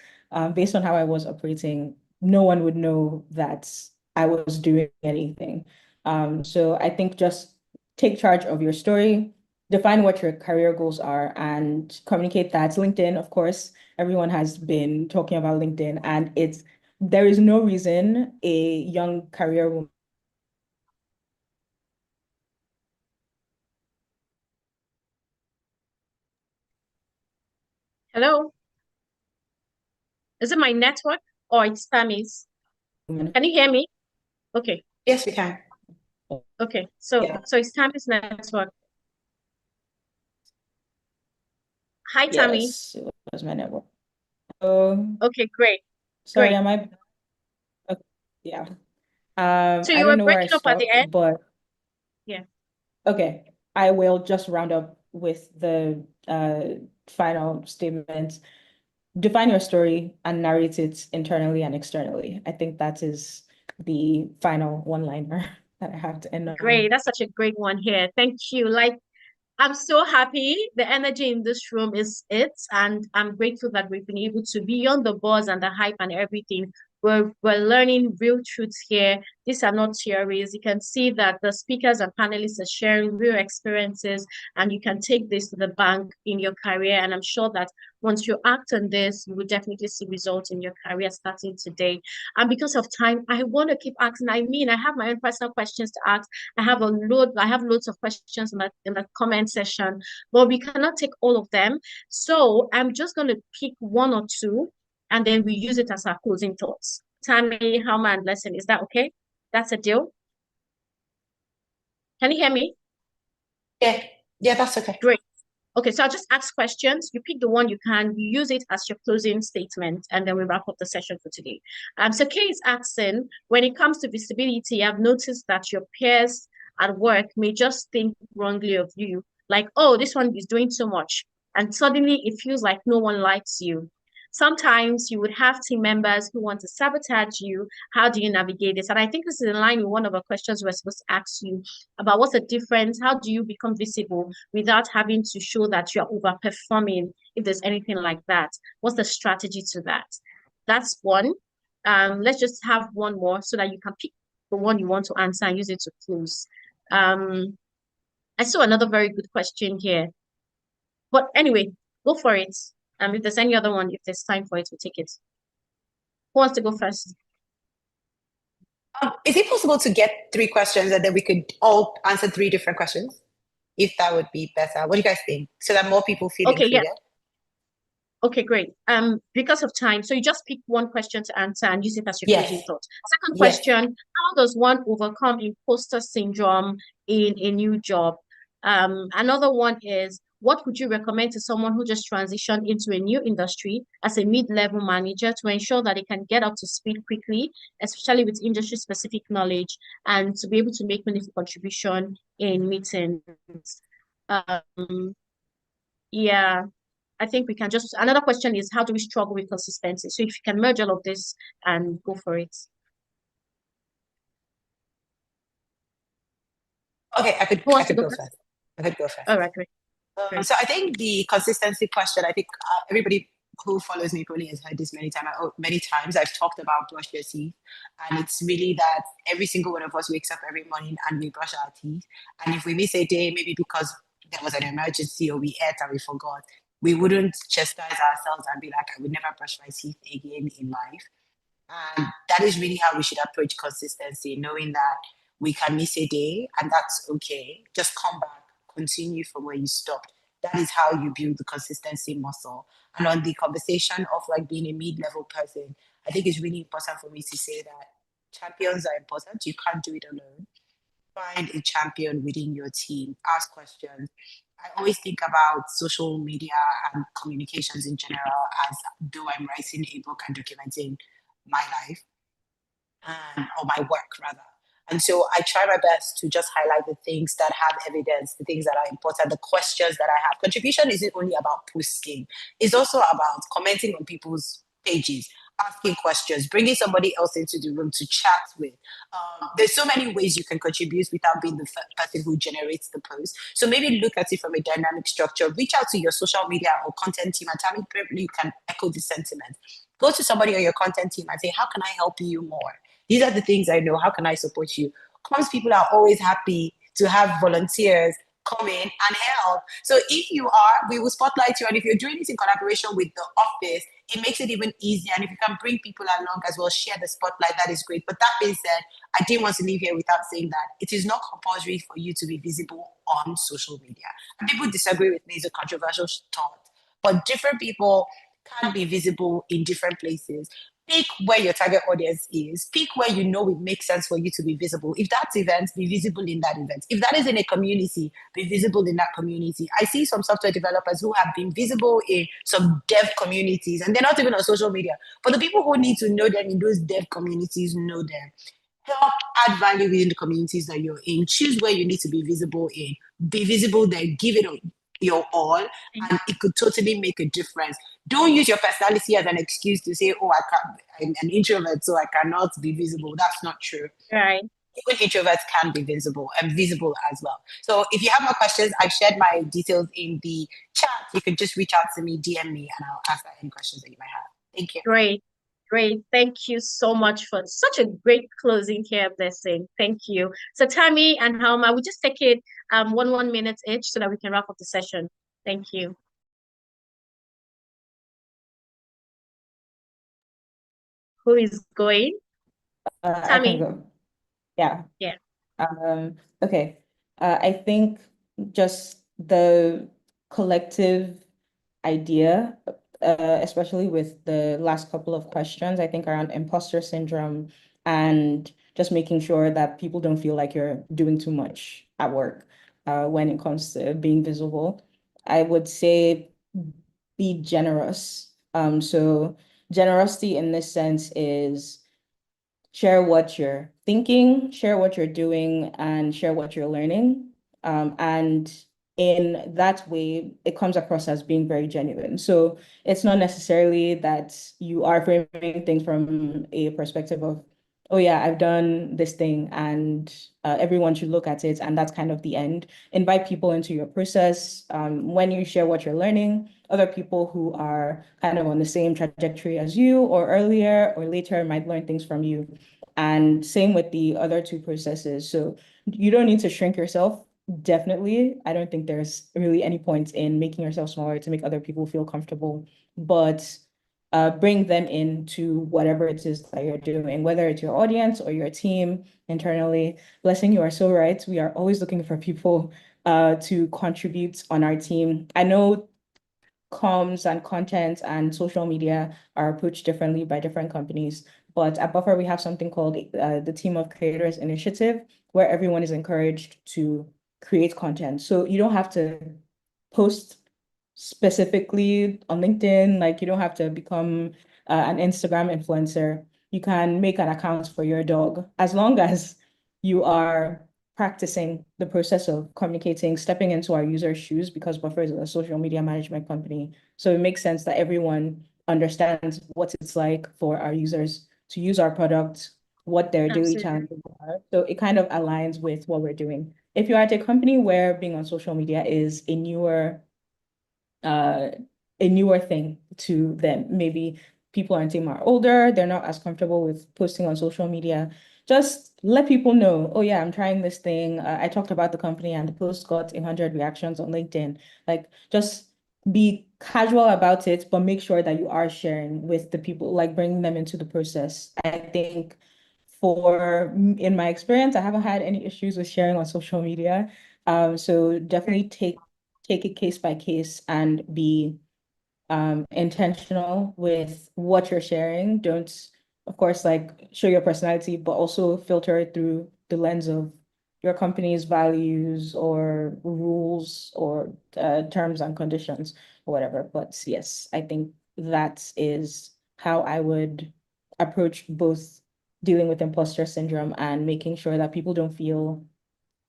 Based on how I was operating, no one would know that I was doing anything. So I think just take charge of your story, define what your career goals are, and communicate that. LinkedIn, of course, everyone has been talking about LinkedIn, and there is no reason a young career woman.
Hello? Is it my network or it's Tammy's? Can you hear me? Okay.
Yes, we can.
Okay. So
Yeah.
it's Tammy's network. Hi, Tammy.
Yes, it was my network. Oh,
Okay, great.
sorry,
Great.
am I? Okay, yeah.
So
I
you
don't
were
know where I
breaking up at the
stopped,
end?
but
Yeah.
okay. I will just round up with the final statement. Define your story and narrate it internally and externally. I think that is the final one-liner that I have to end on.
Great. That's such a great one here. Thank you. Like, I'm so happy. The energy in this room is it, and I'm grateful that we've been able to, beyond the buzz and the hype and everything, we're learning real truths here. These are not theories. You can see that the speakers and panelists are sharing real experiences, and you can take this to the bank in your career. And I'm sure that once you act on this, you will definitely see results in your career starting today. And because of time, I want to keep asking. I mean, I have my own personal questions to ask. I have loads of questions in the comment section, but we cannot take all of them. So I'm just going to pick one or two, and then we use it as our closing thoughts. Tammy, Halma, and Lesson, is that okay? That's a deal? Can you hear me?
Yeah, that's okay.
Great. Okay, so I'll just ask questions. You pick the one you can, you use it as your closing statement, and then we wrap up the session for today. So Kay is asking, when it comes to visibility, I've noticed that your peers at work may just think wrongly of you, like, oh, this one is doing so much. And suddenly it feels like no one likes you. Sometimes you would have team members who want to sabotage you. How do you navigate this? And I think this is in line with one of the questions we're supposed to ask you about what's the difference? How do you become visible without having to show that you're overperforming, if there's anything like that? What's the strategy to that? That's one. Let's just have one more so that you can pick the one you want to answer and use it to close. I saw another very good question here. But anyway, go for it. If there's any other one, if there's time for it, we'll take it. Who wants to go first?
Is it possible to get 3 questions and then we could all answer 3 different questions? If that would be better. What do you guys think? So that more people feel
Okay, yeah.
included?
Okay, great. Because of time, so you just pick one question to answer and use it as your closing
Yes.
thought. Second
Yes.
question, how does one overcome imposter syndrome in a new job? Another one is, what would you recommend to someone who just transitioned into a new industry as a mid-level manager to ensure that they can get up to speed quickly, especially with industry-specific knowledge, and to be able to make meaningful contribution in meetings? Yeah. I think we can just, another question is, how do we struggle with consistency? So if you can merge all of this and go for it.
Okay, I could
Who wants to
go
go
first.
first?
I could go first.
All right, great. Great.
So I think the consistency question, I think everybody who follows me probably has heard this many times. Many times I've talked about brush your teeth, and it's really that every single one of us wakes up every morning and we brush our teeth. And if we miss a day, maybe because there was an emergency or we ate and we forgot, we wouldn't chastise ourselves and be like, I would never brush my teeth again in life. And that is really how we should approach consistency, knowing that we can miss a day and that's okay. Just come back, continue from where you stopped. That is how you build the consistency muscle. And on the conversation of like being a mid-level person, I think it's really important for me to say that champions are important. You can't do it alone. find a champion within your team, ask questions. I always think about social media and communications in general as though I'm writing a book and documenting my life or my work rather. And so I try my best to just highlight the things that have evidence, the things that are important, the questions that I have. Contribution isn't only about posting, it's also about commenting on people's pages, asking questions, bringing somebody else into the room to chat with. There's so many ways you can contribute without being the person who generates the post. So maybe look at it from a dynamic structure, reach out to your social media or content team and tell me probably you can echo the sentiment. Go to somebody on your content team and say, how can I help you more? These are the things I know. How can I support you? Comms people are always happy to have volunteers come in and help. So if you are, we will spotlight you. And if you're doing this in collaboration with the office, it makes it even easier. And if you can bring people along as well, share the spotlight, that is great. But that being said, I didn't want to leave here without saying that it is not compulsory for you to be visible on social media. And people disagree with me, it's a controversial thought. But different people can be visible in different places. Pick where your target audience is. Pick where you know it makes sense for you to be visible. If that's event, be visible in that event. If that is in a community, be visible in that community. I see some software developers who have been visible in some dev communities, and they're not even on social media. But the people who need to know them in those dev communities know them. Help add value within the communities that you're in. Choose where you need to be visible in. Be visible there. Give it your all, and it could totally make a difference. Don't use your personality as an excuse to say, oh, I'm an introvert, so I cannot be visible. That's not true.
Right.
Even introverts can be visible and visible as well. So if you have more questions, I've shared my details in the chat. You can just reach out to me, DM me, and I'll answer any questions that you might have. Thank you.
Great. Great. Thank you so much for such a great closing here, Blessing. Thank you. So Tammy and Halma, we just take it 1 minute each so that we can wrap up the session. Thank you. Who is going?
I can
Tammy.
go. Yeah.
Yeah.
Okay. I think just the collective idea, especially with the last couple of questions, I think around imposter syndrome and just making sure that people don't feel like you're doing too much at work when it comes to being visible. I would say be generous. So generosity in this sense is share what you're thinking, share what you're doing, and share what you're learning. And in that way, it comes across as being very genuine. So it's not necessarily that you are framing things from a perspective of, oh yeah, I've done this thing and everyone should look at it, and that's kind of the end. Invite people into your process. When you share what you're learning, other people who are kind of on the same trajectory as you or earlier or later might learn things from you. And same with the other two processes. So you don't need to shrink yourself. Definitely. I don't think there's really any point in making yourself smaller to make other people feel comfortable, but bring them into whatever it is that you're doing, whether it's your audience or your team internally. Blessing, you are so right. We are always looking for people to contribute on our team. I know comms and content and social media are approached differently by different companies. But at Buffer, we have something called the Team of Creators Initiative, where everyone is encouraged to create content. So you don't have to post specifically on LinkedIn, like you don't have to become an Instagram influencer. You can make an account for your dog as long as you are practicing the process of communicating, stepping into our users' shoes, because Buffer is a social media management company. So it makes sense that everyone understands what it's like for our users to use our product, what their daily challenges are. So it kind of aligns with what we're doing. If you're at a company where being on social media is a newer thing to them, maybe people on team are older, they're not as comfortable with posting on social media, just let people know, oh yeah, I'm trying this thing. I talked about the company and the post got 100 reactions on LinkedIn. Like, just be casual about it, but make sure that you are sharing with the people, like bringing them into the process. I think in my experience, I haven't had any issues with sharing on social media. So definitely take it case by case and be intentional with what you're sharing. Don't, of course, like show your personality, but also filter it through the lens of your company's values or rules or terms and conditions or whatever. But yes, I think that is how I would approach both dealing with imposter syndrome and making sure that people don't feel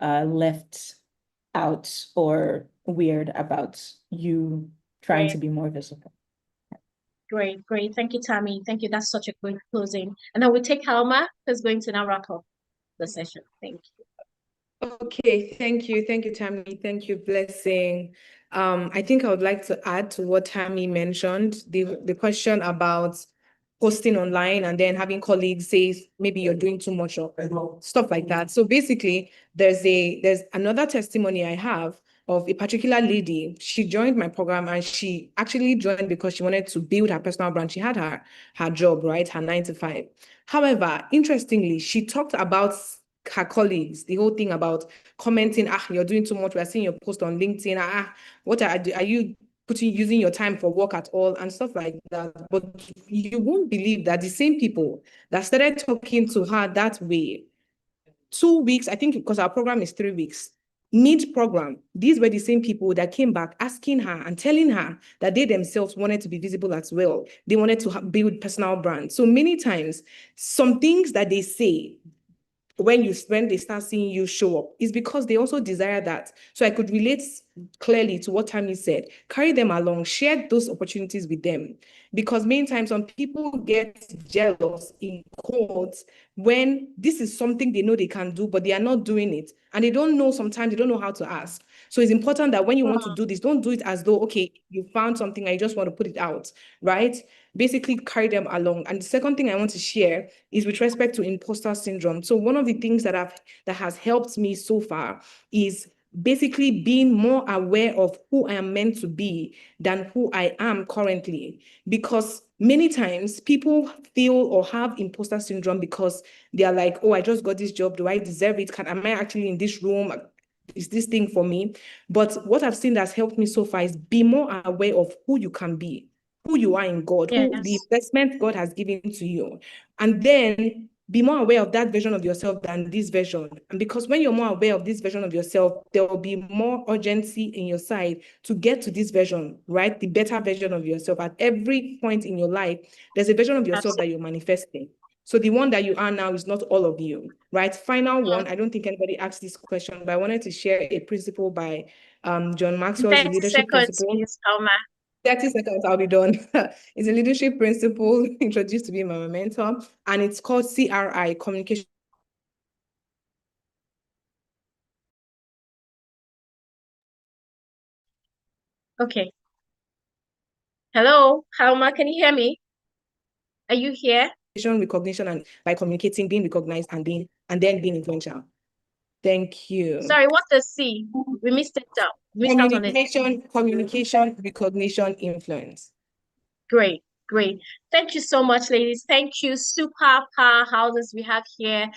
left out or weird about you trying to
Great,
be more visible.
great, great. Thank you, Tammy. Thank you. That's such a great closing. And then we take Helma, who's going to now wrap up the session. Thank you.
Okay, thank you, Tammy. Thank you, Blessing. I think I would like to add to what Tammy mentioned, the question about posting online and then having colleagues say maybe you're doing too much or stuff like that. So basically, there's another testimony I have of a particular lady. She joined my program and she actually joined because she wanted to build her personal brand. She had her job, right? Her 9 to 5. However, interestingly, she talked about her colleagues, the whole thing about commenting, you're doing too much. We're seeing your post on LinkedIn. What are you using your time for work at all and stuff like that? But you won't believe that the same people that started talking to her that way, 2 weeks, I think, because our program is 3 weeks, mid-program, these were the same people that came back asking her and telling her that they themselves wanted to be visible as well. They wanted to build personal brands. So many times, some things that they say, when they start seeing you show up, is because they also desire that. So I could relate clearly to what Tammy said. Carry them along, share those opportunities with them. Because many times some people get jealous in quotes when this is something they know they can do, but they are not doing it. And they don't know, sometimes they don't know how to ask. So it's important that when you want to do this, don't do it as though, okay, you found something and you just want to put it out, right? Basically carry them along. And the second thing I want to share is with respect to imposter syndrome. So one of the things that has helped me so far is basically being more aware of who I am meant to be than who I am currently. Because many times people feel or have imposter syndrome because they are like, oh, I just got this job. Do I deserve it? Am I actually in this room? Is this thing for me? But what I've seen that's helped me so far is be more aware of who you can be, who you are in God, who the
Yes,
investment God has given to you. And then be more aware of that version of yourself than this version. And because when you're more aware of this version of yourself, there will be more urgency in your side to get to this version, right? The better version of yourself. At every point in your life, there's a version of yourself that
absolutely.
you're manifesting. So the one that you are now is not all of you, right? Final one, I don't think anybody asked this question, but I wanted to share a principle by John Maxwell's
30
leadership
seconds,
principle.
please, Helma.
30 seconds, I'll be done. It's a leadership principle introduced to me by my mentor, and it's called CRI, communication.
Okay. Hello, Helma, can you hear me? Are you here?
Recognition, and by communicating, being recognized, and then being influential. Thank you.
Sorry, what's the C? We missed it out. We missed out on it.
Communication, recognition, influence.
Great, great. Thank you so much, ladies. Thank you, super powerhouses we have here.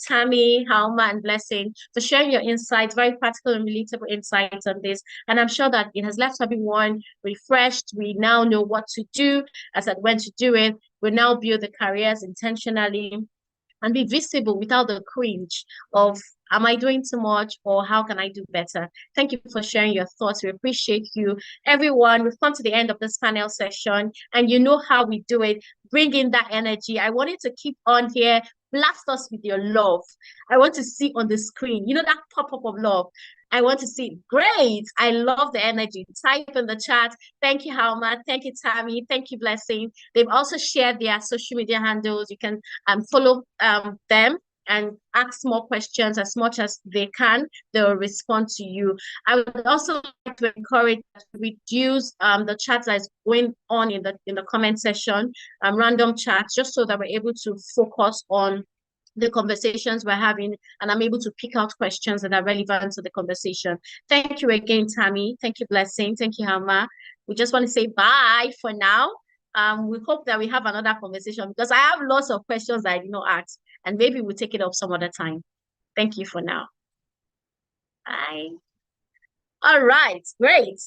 Tammy, Halma, and Blessing for sharing your insights, very practical and relatable insights on this. And I'm sure that it has left everyone refreshed. We now know what to do, as at when to do it. We now build the careers intentionally and be visible without the cringe of, am I doing too much or how can I do better? Thank you for sharing your thoughts. We appreciate you. Everyone, we've come to the end of this panel session and you know how we do it. Bring in that energy. I wanted to keep on here. Blast us with your love. I want to see on the screen, you know, that pop-up of love. I want to see, great. I love the energy. Type in the chat. Thank you, Halma. Thank you, Tammy. Thank you, Blessing. They've also shared their social media handles. You can follow them and ask more questions as much as they can. They'll respond to you. I would also like to encourage that we reduce the chats that is going on in the comment section, random chats, just so that we're able to focus on the conversations we're having, and I'm able to pick out questions that are relevant to the conversation. Thank you again, Tammy. Thank you, Blessing. Thank you, Halma. We just want to say bye for now. We hope that we have another conversation because I have lots of questions that I did not ask, and maybe we'll take it up some other time. Thank you for now. Bye. All right, great.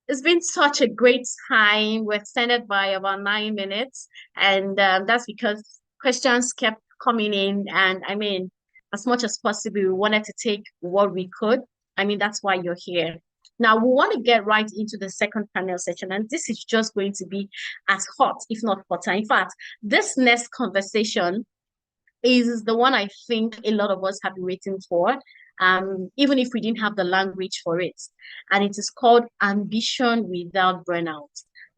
It's been such a great time. We're extended by about 9 minutes, and that's because questions kept coming in, and I mean, as much as possible, we wanted to take what we could. I mean, that's why you're here. Now, we want to get right into the second panel session, and this is just going to be as hot, if not hotter. In fact, this next conversation is the one I think a lot of us have been waiting for, even if we didn't have the language for it. And it is called Ambition Without Burnout.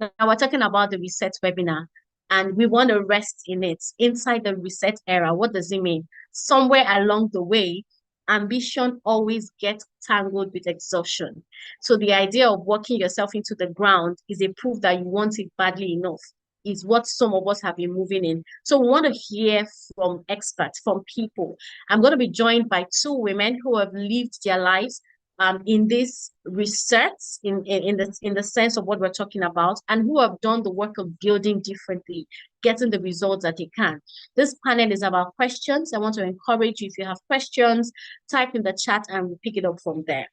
Now, we're talking about the Reset webinar, and we want to rest in it. Inside the Reset era, what does it mean? Somewhere along the way, ambition always gets tangled with exhaustion. So the idea of working yourself into the ground is a proof that you want it badly enough, is what some of us have been moving in. So we want to hear from experts, from people. I'm going to be joined by two women who have lived their lives in this research, in the sense of what we're talking about, and who have done the work of building differently, getting the results that they can. This panel is about questions. I want to encourage you, if you have questions, type in the chat and we'll pick it up from there.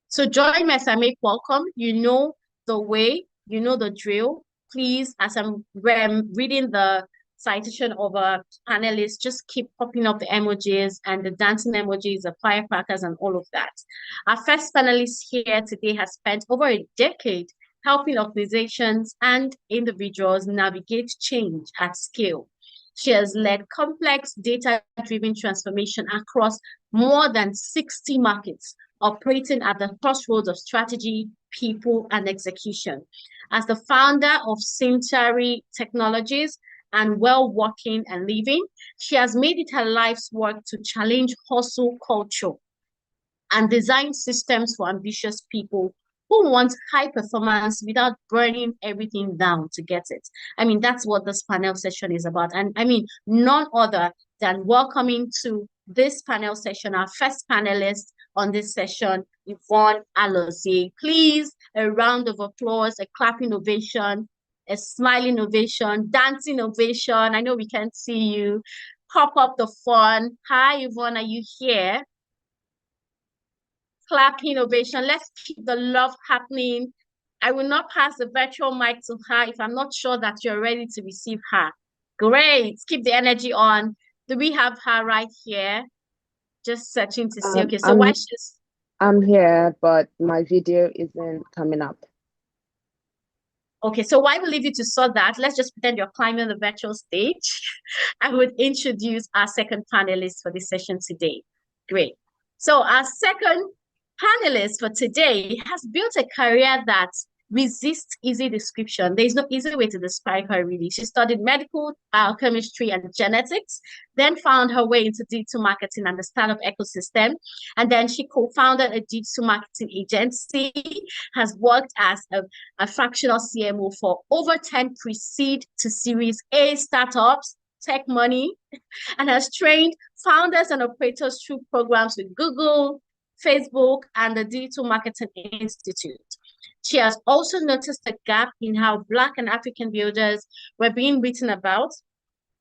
So join me as I make welcome. You know the way, you know the drill. Please, as I'm reading the citation of our panelists, just keep popping up the emojis and the dancing emojis, the firecrackers, and all of that. Our first panelist here today has spent over a decade helping organizations and individuals navigate change at scale. She has led complex data-driven transformation across more than 60 markets, operating at the crossroads of strategy, people, and execution. As the founder of Centauri Technologies and Well Working and Living, she has made it her life's work to challenge hustle culture and design systems for ambitious people who want high performance without burning everything down to get it. I mean, that's what this panel session is about. And I mean, none other than welcoming to this panel session, our first panelist on this session, Yvonne Alozie. Please, a round of applause, a clapping ovation, a smiling ovation, dancing ovation. I know we can't see you. Pop up the fun. Hi, Yvonne, are you here? Clapping ovation. Let's keep the love happening. I will not pass the virtual mic to her if I'm not sure that you're ready to receive her. Great. Keep the energy on. Do we have her right here? Just searching to see. Okay, so
I'm here, but my video isn't coming up.
Okay, so while we leave you to sort that, let's just pretend you're climbing the virtual stage. I would introduce our second panelist for this session today. Great. So our second panelist for today has built a career that resists easy description. There's no easy way to describe her, really. She studied medical biochemistry and genetics, then found her way into digital marketing and the startup ecosystem. And then she co-founded a digital marketing agency, has worked as a fractional CMO for over 10 pre-seed to Series A startups, tech money, and has trained founders and operators through programs with Google, Facebook, and the Digital Marketing Institute. She has also noticed a gap in how Black and African builders were being written about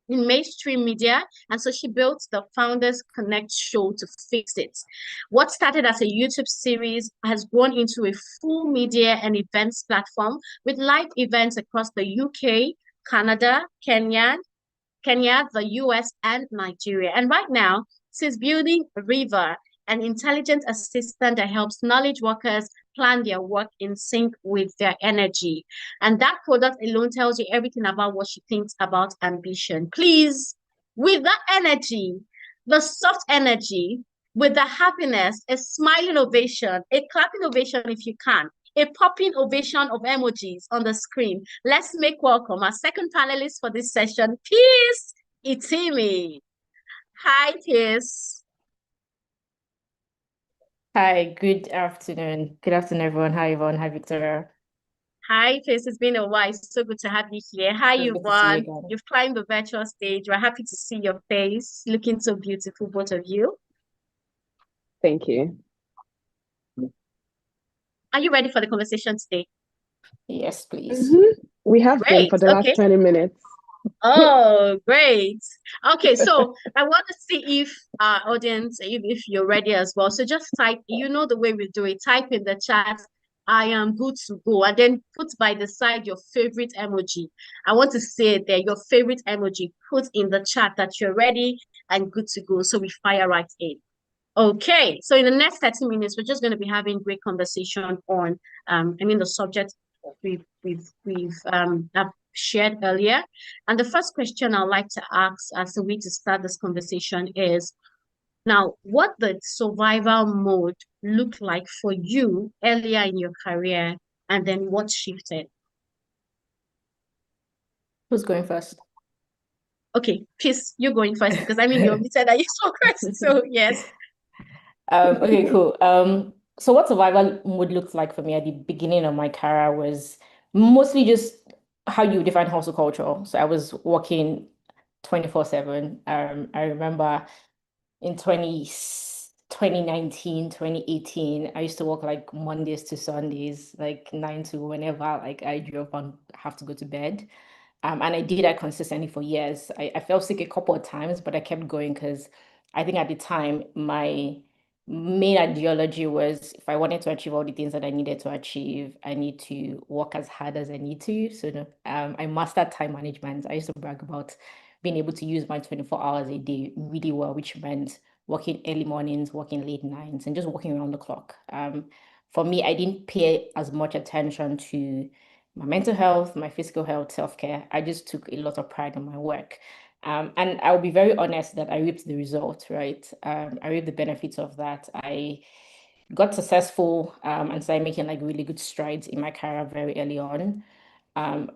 in mainstream media, and so she built the Founders Connect show to fix it. What started as a YouTube series has grown into a full media and events platform with live events across the UK, Canada, Kenya, the US, and Nigeria. And right now, she's building River, an intelligent assistant that helps knowledge workers plan their work in sync with their energy. And that product alone tells you everything about what she thinks about ambition. Please, with that energy, the soft energy, with the happiness, a smiling ovation, a clapping ovation if you can, a popping ovation of emojis on the screen. Let's make welcome our second panelist for this session, Peace Itimi. Hi, Peace.
Hi, good afternoon. Good afternoon, everyone. Hi, Yvonne. Hi, Victoria.
Hi, Peace. It's been a while. It's so good to have you here. Hi, Yvonne. You've climbed the virtual stage. We're happy to see your face. Looking so beautiful, both of you.
Thank you.
Are you ready for the conversation today?
Yes, please.
We have been for the last 20 minutes.
Oh, great. Okay, so I want to see if our audience, if you're ready as well. So just type, you know the way we do it, type in the chat, I am good to go, and then put by the side your favorite emoji. I want to say there, your favorite emoji, put in the chat that you're ready, and good to go. So we fire right in. Okay, so in the next 30 minutes, we're just going to be having great conversation on, the subject have shared earlier. And the first question I'd like to ask as a way to start this conversation is, now, what the survival mode looked like for you earlier in your career, and then what shifted?
Who's going first?
Okay, Peace, you're going first because you're muted and you spoke first. So yes.
Okay, cool. So what survival mode looked like for me at the beginning of my career was mostly just how you define hustle culture. So I was working 24/7. I remember in 2019, 2018, I used to work like Mondays to Sundays, like 9 to whenever like I drew up and have to go to bed. And I did that consistently for years. I fell sick a couple of times, but I kept going because I think at the time my main ideology was if I wanted to achieve all the things that I needed to achieve, I need to work as hard as I need to. So I mastered time management. I used to brag about being able to use my 24 hours a day really well, which meant working early mornings, working late nights, and just working around the clock. For me, I didn't pay as much attention to my mental health, my physical health, self-care. I just took a lot of pride in my work. And I'll be very honest that I reaped the result, right? I reaped the benefits of that. I got successful and started making like really good strides in my career very early on.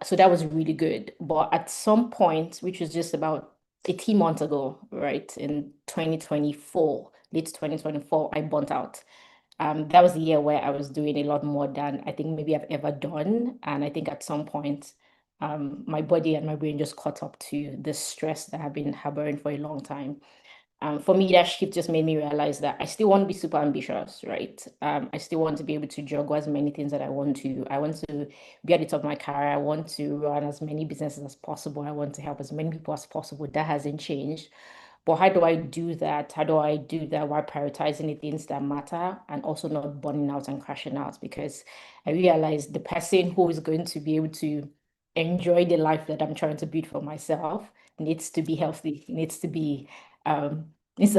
So that was really good. But at some point, which was just about 18 months ago, right, in 2024, late 2024, I burnt out. That was the year where I was doing a lot more than I think maybe I've ever done. And I think at some point, my body and my brain just caught up to the stress that I've been harboring for a long time. For me, that shift just made me realize that I still want to be super ambitious, right? I still want to be able to juggle as many things that I want to. I want to be at the top of my career. I want to run as many businesses as possible. I want to help as many people as possible. That hasn't changed. But how do I do that? How do I do that while prioritizing the things that matter and also not burning out and crashing out? Because I realized the person who is going to be able to enjoy the life that I'm trying to build for myself needs to be healthy, needs to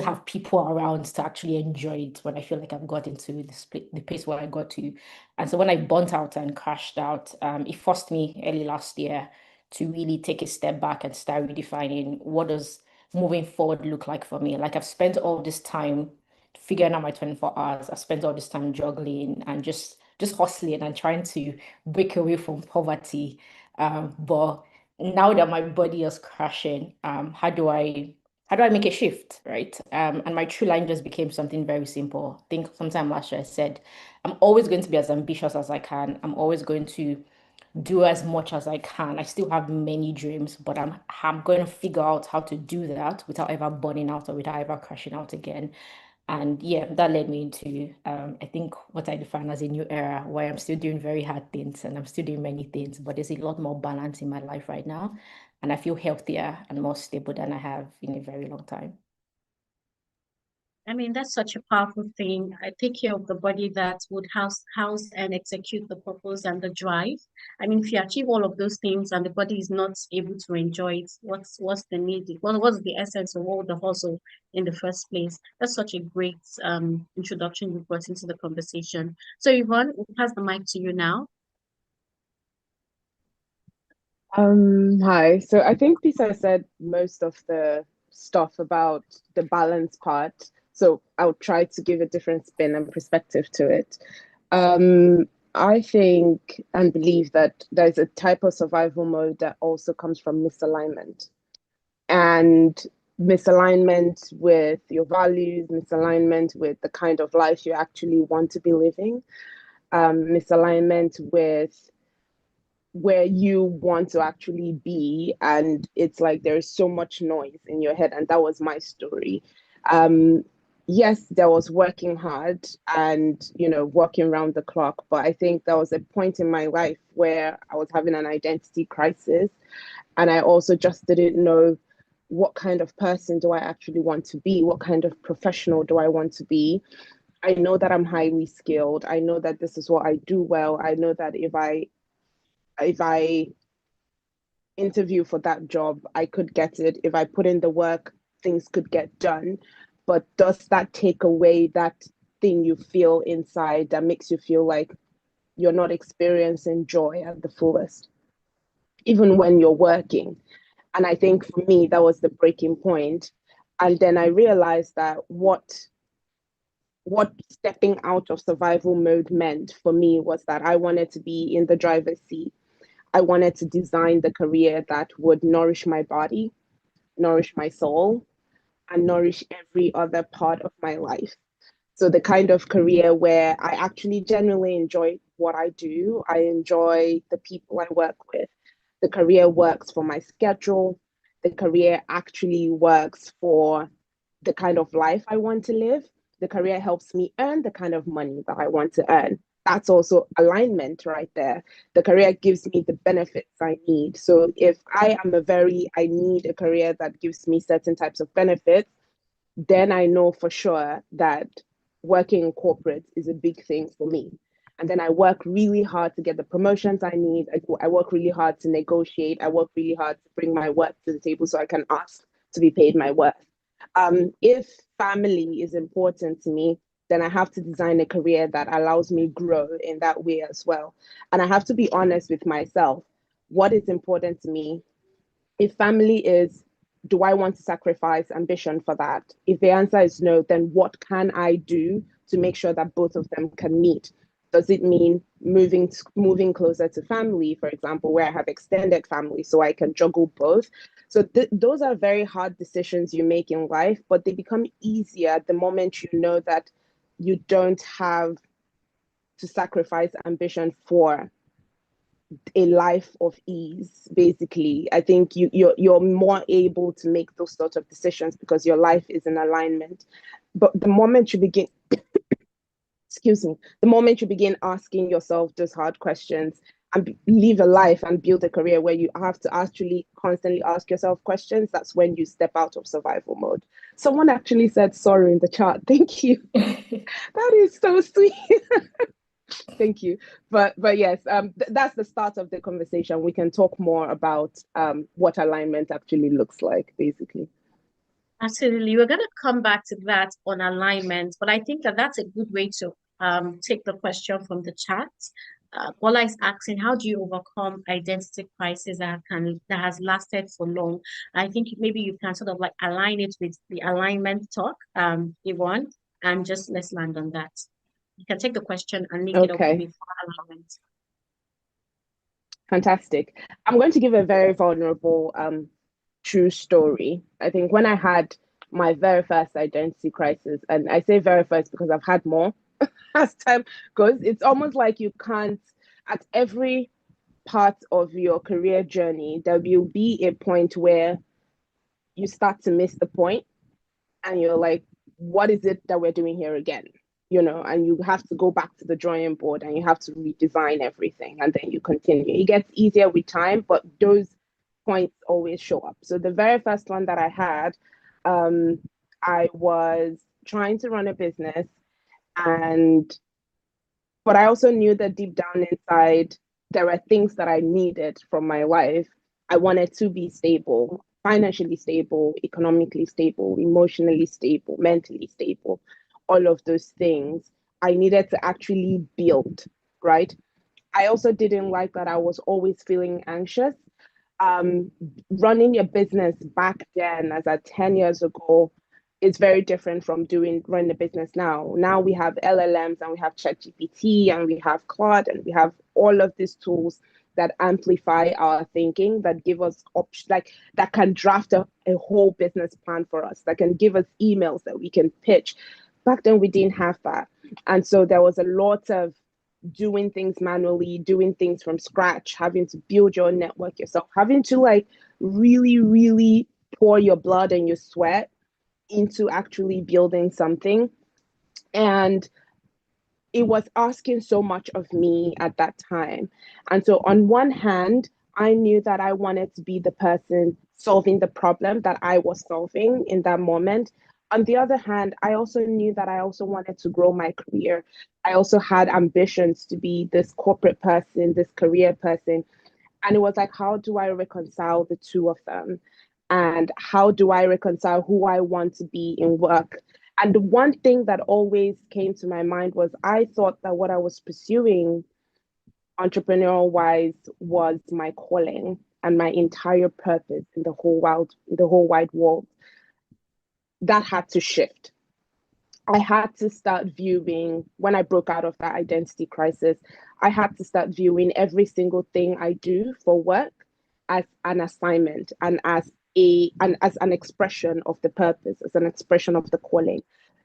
have people around to actually enjoy it when I feel like I've got into the place where I got to. And so when I burnt out and crashed out, it forced me early last year to really take a step back and start redefining what does moving forward look like for me. Like I've spent all this time figuring out my 24 hours. I've spent all this time juggling and just hustling and trying to break away from poverty. But now that my body is crashing, how do I make a shift, right? And my true line just became something very simple. I think sometime last year I said, I'm always going to be as ambitious as I can. I'm always going to do as much as I can. I still have many dreams, but I'm going to figure out how to do that without ever burning out or without ever crashing out again. And yeah, that led me into I think what I define as a new era where I'm still doing very hard things and I'm still doing many things, but there's a lot more balance in my life right now. And I feel healthier and more stable than I have in a very long time.
That's such a powerful thing. I take care of the body that would house and execute the purpose and the drive. If you achieve all of those things and the body is not able to enjoy it, what's the need? What's the essence of all the hustle in the first place? That's such a great introduction you brought into the conversation. So Yvonne, we'll pass the mic to you now.
Hi. So I think Pisa said most of the stuff about the balance part. So I'll try to give a different spin and perspective to it. I think and believe that there's a type of survival mode that also comes from misalignment. And misalignment with your values, misalignment with the kind of life you actually want to be living, misalignment with where you want to actually be, and it's like there's so much noise in your head, and that was my story. Yes, there was working hard and working around the clock, but I think there was a point in my life where I was having an identity crisis, and I also just didn't know what kind of person do I actually want to be, what kind of professional do I want to be. I know that I'm highly skilled, I know that this is what I do well, I know that if I interview for that job, I could get it. If I put in the work, things could get done, but does that take away that thing you feel inside that makes you feel like you're not experiencing joy at the fullest, even when you're working? And I think for me, that was the breaking point. And then I realized that what stepping out of survival mode meant for me was that I wanted to be in the driver's seat. I wanted to design the career that would nourish my body, nourish my soul, and nourish every other part of my life. So the kind of career where I actually genuinely enjoy what I do. I enjoy the people I work with. The career works for my schedule. The career actually works for the kind of life I want to live. The career helps me earn the kind of money that I want to earn. That's also alignment right there. The career gives me the benefits I need. So if I need a career that gives me certain types of benefits, then I know for sure that working in corporate is a big thing for me. And then I work really hard to get the promotions I need. I work really hard to negotiate. I work really hard to bring my work to the table so I can ask to be paid my worth. If family is important to me, then I have to design a career that allows me grow in that way as well. And I have to be honest with myself. What is important to me? If family is, do I want to sacrifice ambition for that? If the answer is no, then what can I do to make sure that both of them can meet? Does it mean moving closer to family, for example, where I have extended family so I can juggle both? So those are very hard decisions you make in life, but they become easier the moment you know that you don't have to sacrifice ambition for a life of ease. Basically, I think you're more able to make those sorts of decisions because your life is in alignment. But the moment you begin excuse me, the moment you begin asking yourself those hard questions and live a life and build a career where you have to actually constantly ask yourself questions, that's when you step out of survival mode. Someone actually said sorry in the chat. Thank you. That is so sweet. Thank you. But yes, that's the start of the conversation. We can talk more about what alignment actually looks like, basically.
Absolutely. We're going to come back to that on alignment, but I think that that's a good way to take the question from the chat. Bola is asking, how do you overcome identity crisis that has lasted for long? I think maybe you can sort of like align it with the alignment talk, Yvonne, and just let's land on that. You can take the question and link it up with alignment.
Fantastic. I'm going to give a very vulnerable true story. I think when I had my very first identity crisis, and I say very first because I've had more as time goes, it's almost like you can't, at every part of your career journey, there will be a point where you start to miss the point and you're like, what is it that we're doing here again? You know, and you have to go back to the drawing board and you have to redesign everything and then you continue. It gets easier with time, but those points always show up. So the very first one that I had, I was trying to run a business, but I also knew that deep down inside, there were things that I needed from my life. I wanted to be stable, financially stable, economically stable, emotionally stable, mentally stable, all of those things I needed to actually build, right? I also didn't like that I was always feeling anxious. Running a business back then, as at 10 years ago, is very different from running a business now. Now we have LLMs and we have ChatGPT and we have Claude and we have all of these tools that amplify our thinking, that give us that can draft a whole business plan for us, that can give us emails that we can pitch. Back then we didn't have that. And so there was a lot of doing things manually, doing things from scratch, having to build your network yourself, having to like really, really pour your blood and your sweat into actually building something. And it was asking so much of me at that time. And so on one hand, I knew that I wanted to be the person solving the problem that I was solving in that moment. On the other hand, I also knew that I also wanted to grow my career. I also had ambitions to be this corporate person, this career person. And it was like, how do I reconcile the two of them? and how do I reconcile who I want to be in work. And the one thing that always came to my mind was I thought that what I was pursuing entrepreneurial wise was my calling and my entire purpose in the whole wide world. That had to shift. I had to start viewing, when I broke out of that identity crisis, I had to start viewing every single thing I do for work as an assignment and as an expression of the purpose, as an expression of the calling.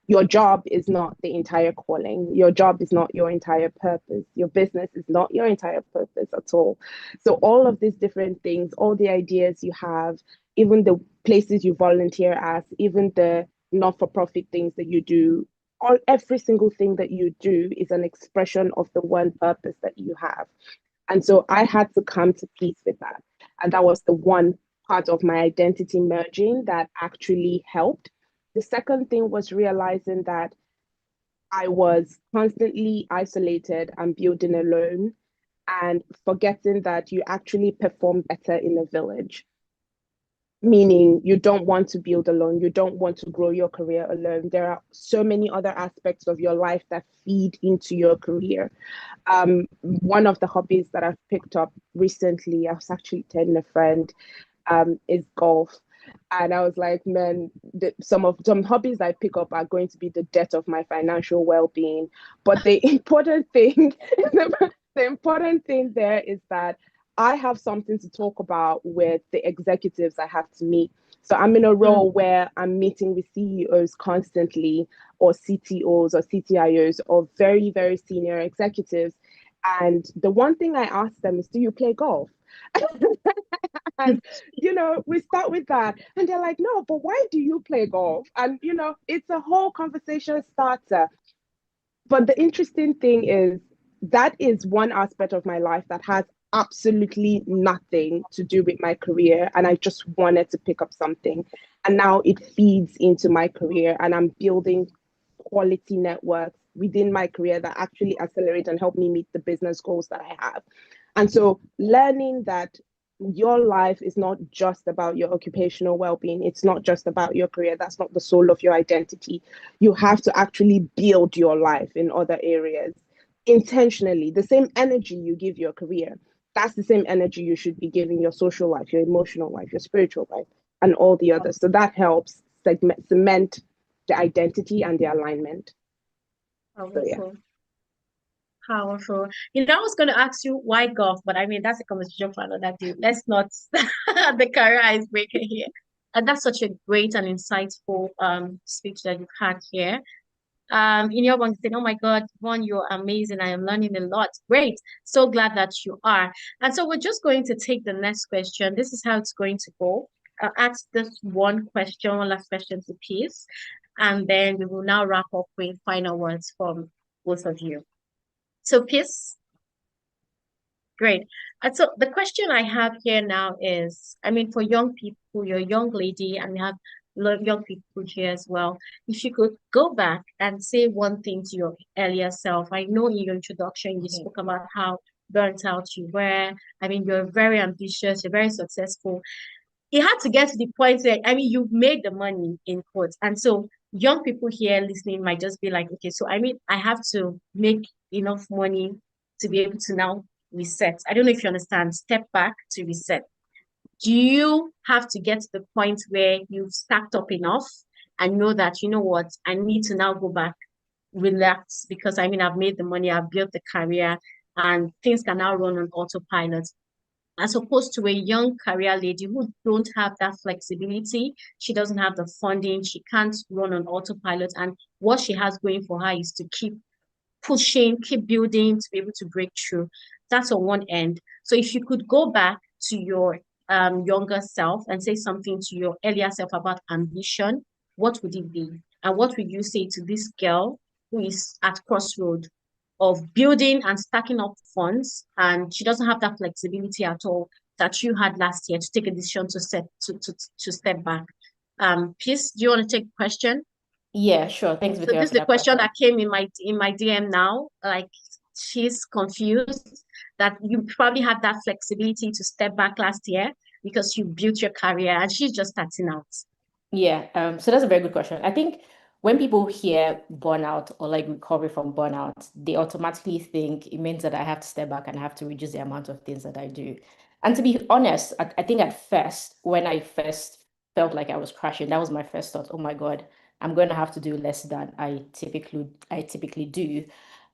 Your job is not the entire calling. Your job is not your entire purpose. Your business is not your entire purpose at all. So all of these different things, all the ideas you have, even the places you volunteer at, even the not-for-profit things that you do, every single thing that you do is an expression of the one purpose that you have. And so I had to come to peace with that. And that was the one part of my identity merging that actually helped. The second thing was realizing that I was constantly isolated and building alone, and forgetting that you actually perform better in a village. Meaning you don't want to build alone, you don't want to grow your career alone. There are so many other aspects of your life that feed into your career. One of the hobbies that I've picked up recently, I was actually telling a friend, is golf. And I was like, man, some hobbies I pick up are going to be the death of my financial well-being. But the important thing, the important thing there is that I have something to talk about with the executives I have to meet. So I'm in a role where I'm meeting with CEOs constantly, or CTOs or CTIOs, or very, very senior executives. And the one thing I ask them is, do you play golf? And, we start with that. And they're like, no, but why do you play golf? And, it's a whole conversation starter. But the interesting thing is, that is one aspect of my life that has absolutely nothing to do with my career. And I just wanted to pick up something. And now it feeds into my career, and I'm building quality networks within my career that actually accelerate and help me meet the business goals that I have. And so learning that your life is not just about your occupational well-being, it's not just about your career, that's not the soul of your identity. You have to actually build your life in other areas intentionally. The same energy you give your career, that's the same energy you should be giving your social life, your emotional life, your spiritual life, and all the others. So that helps cement the identity and the alignment.
Powerful. So, yeah. Powerful. I was going to ask you why golf, but I mean, that's a conversation for another day. Let's not the career icebreaker here. And that's such a great and insightful speech that you've had here. In your one, you said, oh my God, Yvonne, you're amazing. I am learning a lot. Great. So glad that you are. And so we're just going to take the next question. This is how it's going to go. I'll ask this one last question to Peace. And then we will now wrap up with final words from both of you. So Peace, great. And so the question I have here now is, I mean, for young people, you're a young lady, and we have young people here as well. If you could go back and say one thing to your earlier self. I know in your introduction, you spoke about how burnt out you were. I mean, you're very ambitious, you're very successful. It had to get to the point where, I mean, you've made the money in quotes. And so young people here listening might just be like, okay, so I mean, I have to make enough money to be able to now reset. I don't know if you understand, step back to reset. Do you have to get to the point where you've stacked up enough and know that, you know what, I need to now go back, relax, because I mean, I've made the money, I've built the career, and things can now run on autopilot, as opposed to a young career lady who don't have that flexibility. She doesn't have the funding. She can't run on autopilot. And what she has going for her is to keep pushing, keep building to be able to break through. That's on one end. So if you could go back to your younger self and say something to your earlier self about ambition, what would it be? And what would you say to this girl who is at crossroad of building and stacking up funds, and she doesn't have that flexibility at all that you had last year to take a decision to step back? Peace, do you want to take the question?
Yeah, sure. Thanks,
Victoria. So this is the question that came in my DM now. Like, she's confused that you probably had that flexibility to step back last year, because you built your career and she's just starting out?
Yeah, so that's a very good question. I think when people hear burnout or like recovery from burnout, they automatically think it means that I have to step back and I have to reduce the amount of things that I do. And to be honest, I think at first, when I first felt like I was crashing, that was my first thought, oh my God, I'm going to have to do less than I typically do.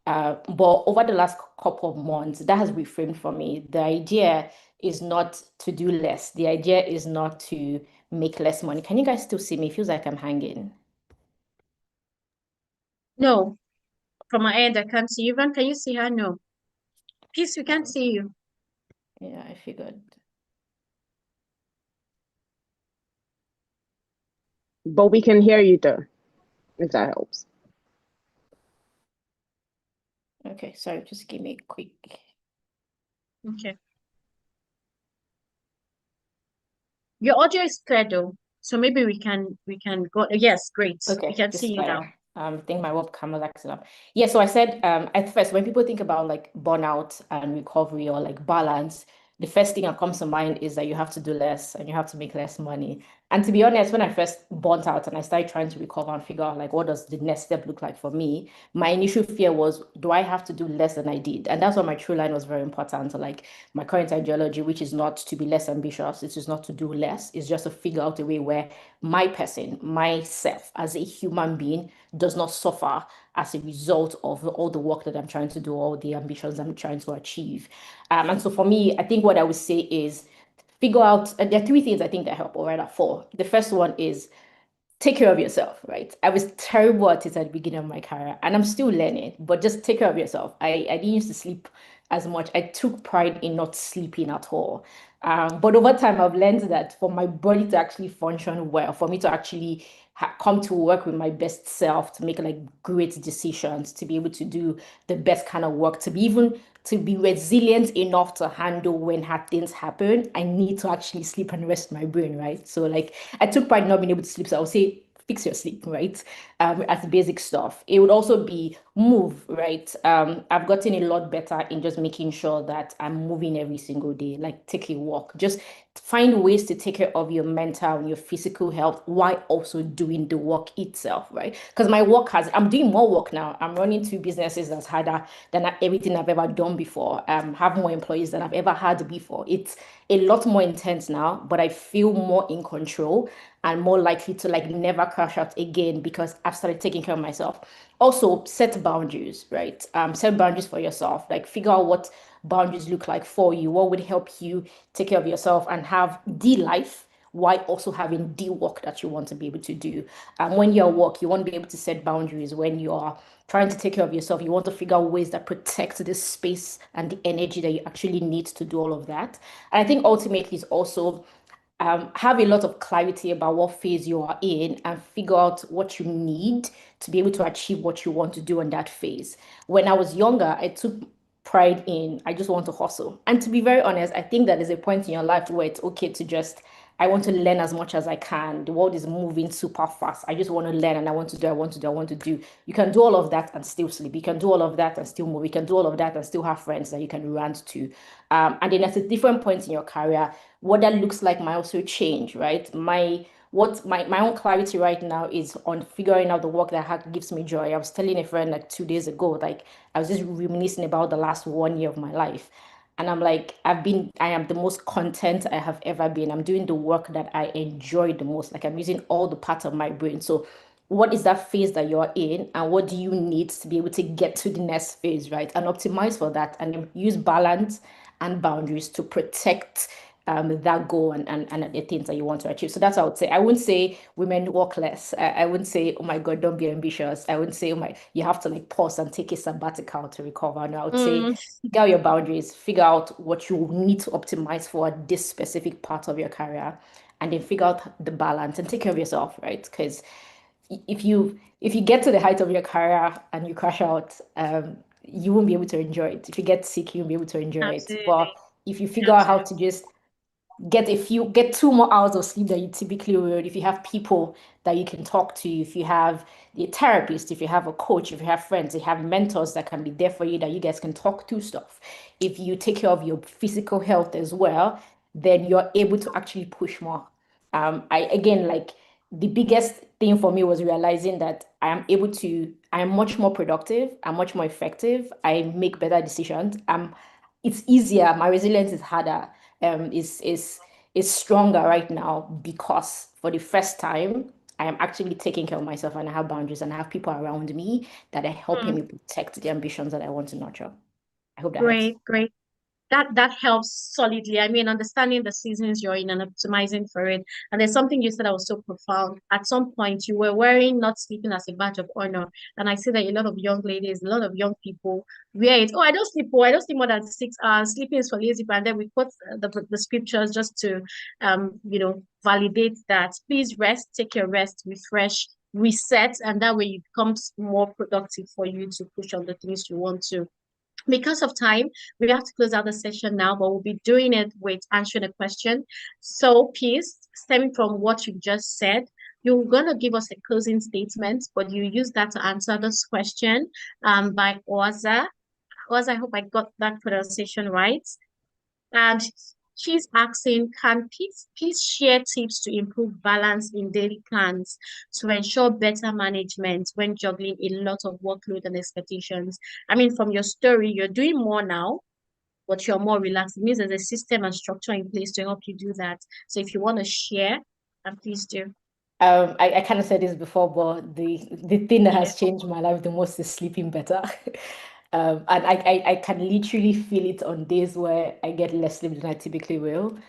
But over the last couple of months, that has reframed for me. The idea is not to do less. The idea is not to make less money. Can you guys still see me? It feels like I'm hanging.
No, from my end, I can't see you. Even can you see her? No. Peace, we can't see you.
Yeah, I figured.
But we can hear you though, if that helps.
Okay, sorry, just give me a quick.
Okay. Your audio is clear though, so maybe we can go. Yes, great. We
Okay,
can
this
see
is
you now.
better. I think my webcam was acting up. Yeah, so I said at first when people think about like burnout and recovery or like balance, the first thing that comes to mind is that you have to do less and you have to make less money. And to be honest, when I first burnt out and I started trying to recover and figure out like what does the next step look like for me, my initial fear was, do I have to do less than I did? And that's why my true line was very important. So like my current ideology, which is not to be less ambitious, it is not to do less, it's just to figure out a way where my person, myself as a human being does not suffer as a result of all the work that I'm trying to do, all the ambitions I'm trying to achieve. And so for me, I think what I would say is figure out, there are three things I think that help, or rather four. The first one is take care of yourself, right? I was terrible at it at the beginning of my career and I'm still learning, but just take care of yourself. I didn't used to sleep as much. I took pride in not sleeping at all. But over time, I've learned that for my body to actually function well, for me to actually come to work with my best self, to make like great decisions, to be able to do the best kind of work, to be even to be resilient enough to handle when hard things happen, I need to actually sleep and rest my brain, right? So like I took pride in not being able to sleep. So I would say fix your sleep, right? As the basic stuff. It would also be move, right? I've gotten a lot better in just making sure that I'm moving every single day, like take a walk. Just find ways to take care of your mental and your physical health while also doing the work itself, right? Because I'm doing more work now. I'm running two businesses that's harder than everything I've ever done before. Have more employees than I've ever had before. It's a lot more intense now, but I feel more in control and more likely to like never crash out again because I've started taking care of myself. Also, set boundaries, right? Set boundaries for yourself. Like figure out what boundaries look like for you, what would help you take care of yourself and have the life while also having the work that you want to be able to do. When you're at work, you want to be able to set boundaries. When you are trying to take care of yourself, you want to figure out ways that protect the space and the energy that you actually need to do all of that. And I think ultimately it's also have a lot of clarity about what phase you are in and figure out what you need to be able to achieve what you want to do in that phase. When I was younger, I took pride in I just want to hustle. And to be very honest, I think that there's a point in your life where it's okay to just I want to learn as much as I can. The world is moving super fast. I just want to learn and I want to do, I want to do, I want to do. You can do all of that and still sleep. You can do all of that and still move. You can do all of that and still have friends that you can rant to. And then at a different point in your career, what that looks like might also change, right? My own clarity right now is on figuring out the work that gives me joy. I was telling a friend like 2 days ago, like I was just reminiscing about the last 1 year of my life. And I'm like, I am the most content I have ever been. I'm doing the work that I enjoy the most. Like I'm using all the parts of my brain. So what is that phase that you're in and what do you need to be able to get to the next phase, right? And optimize for that and then use balance and boundaries to protect that goal and the things that you want to achieve. So that's what I would say. I wouldn't say women work less. I wouldn't say, oh my God, don't be ambitious. I wouldn't say, oh my, you have to like pause and take a sabbatical to recover. No, I would say, figure out your boundaries, figure out what you need to optimize for this specific part of your career, and then figure out the balance and take care of yourself, right? Because if you get to the height of your career and you crash out, you won't be able to enjoy it. If you get sick, you won't be able to enjoy it. But
Absolutely.
if you figure out how to just get 2 more hours of sleep that you typically would, if you have people that you can talk to, if you have a therapist, if you have a coach, if you have friends, you have mentors that can be there for you that you guys can talk to stuff. If you take care of your physical health as well, then you're able to actually push more. I again, like, the biggest thing for me was realizing that I am much more productive, I'm much more effective, I make better decisions. It's easier, my resilience is harder, is stronger right now, because for the first time I am actually taking care of myself, and I have boundaries, and I have people around me that are helping me protect the ambitions that I want to nurture. I hope that helps.
Great. That helps solidly. I mean, understanding the seasons you're in and optimizing for it. And there's something you said that was so profound. At some point, you were wearing not sleeping as a badge of honor. And I see that a lot of young ladies, a lot of young people wear it. Oh, I don't sleep. Oh, I don't sleep more than 6 hours. Sleeping is for lazy people. And then we quote the scriptures just to, validate that. Please rest, take your rest, refresh, reset, and that way it becomes more productive for you to push on the things you want to. Because of time, we have to close out the session now, but we'll be doing it with answering a question. So, Peace, stemming from what you just said, you're going to give us a closing statement, but you use that to answer this question by Oza. Oza, I hope I got that pronunciation right. And she's asking, can please share tips to improve balance in daily plans to ensure better management when juggling a lot of workload and expectations? I mean, from your story, you're doing more now, but you're more relaxed. It means there's a system and structure in place to help you do that. So if you want to share, please do.
I kind of said this before, but the thing that has changed my life the most is sleeping better. And I can literally feel it on days where I get less sleep than I typically will.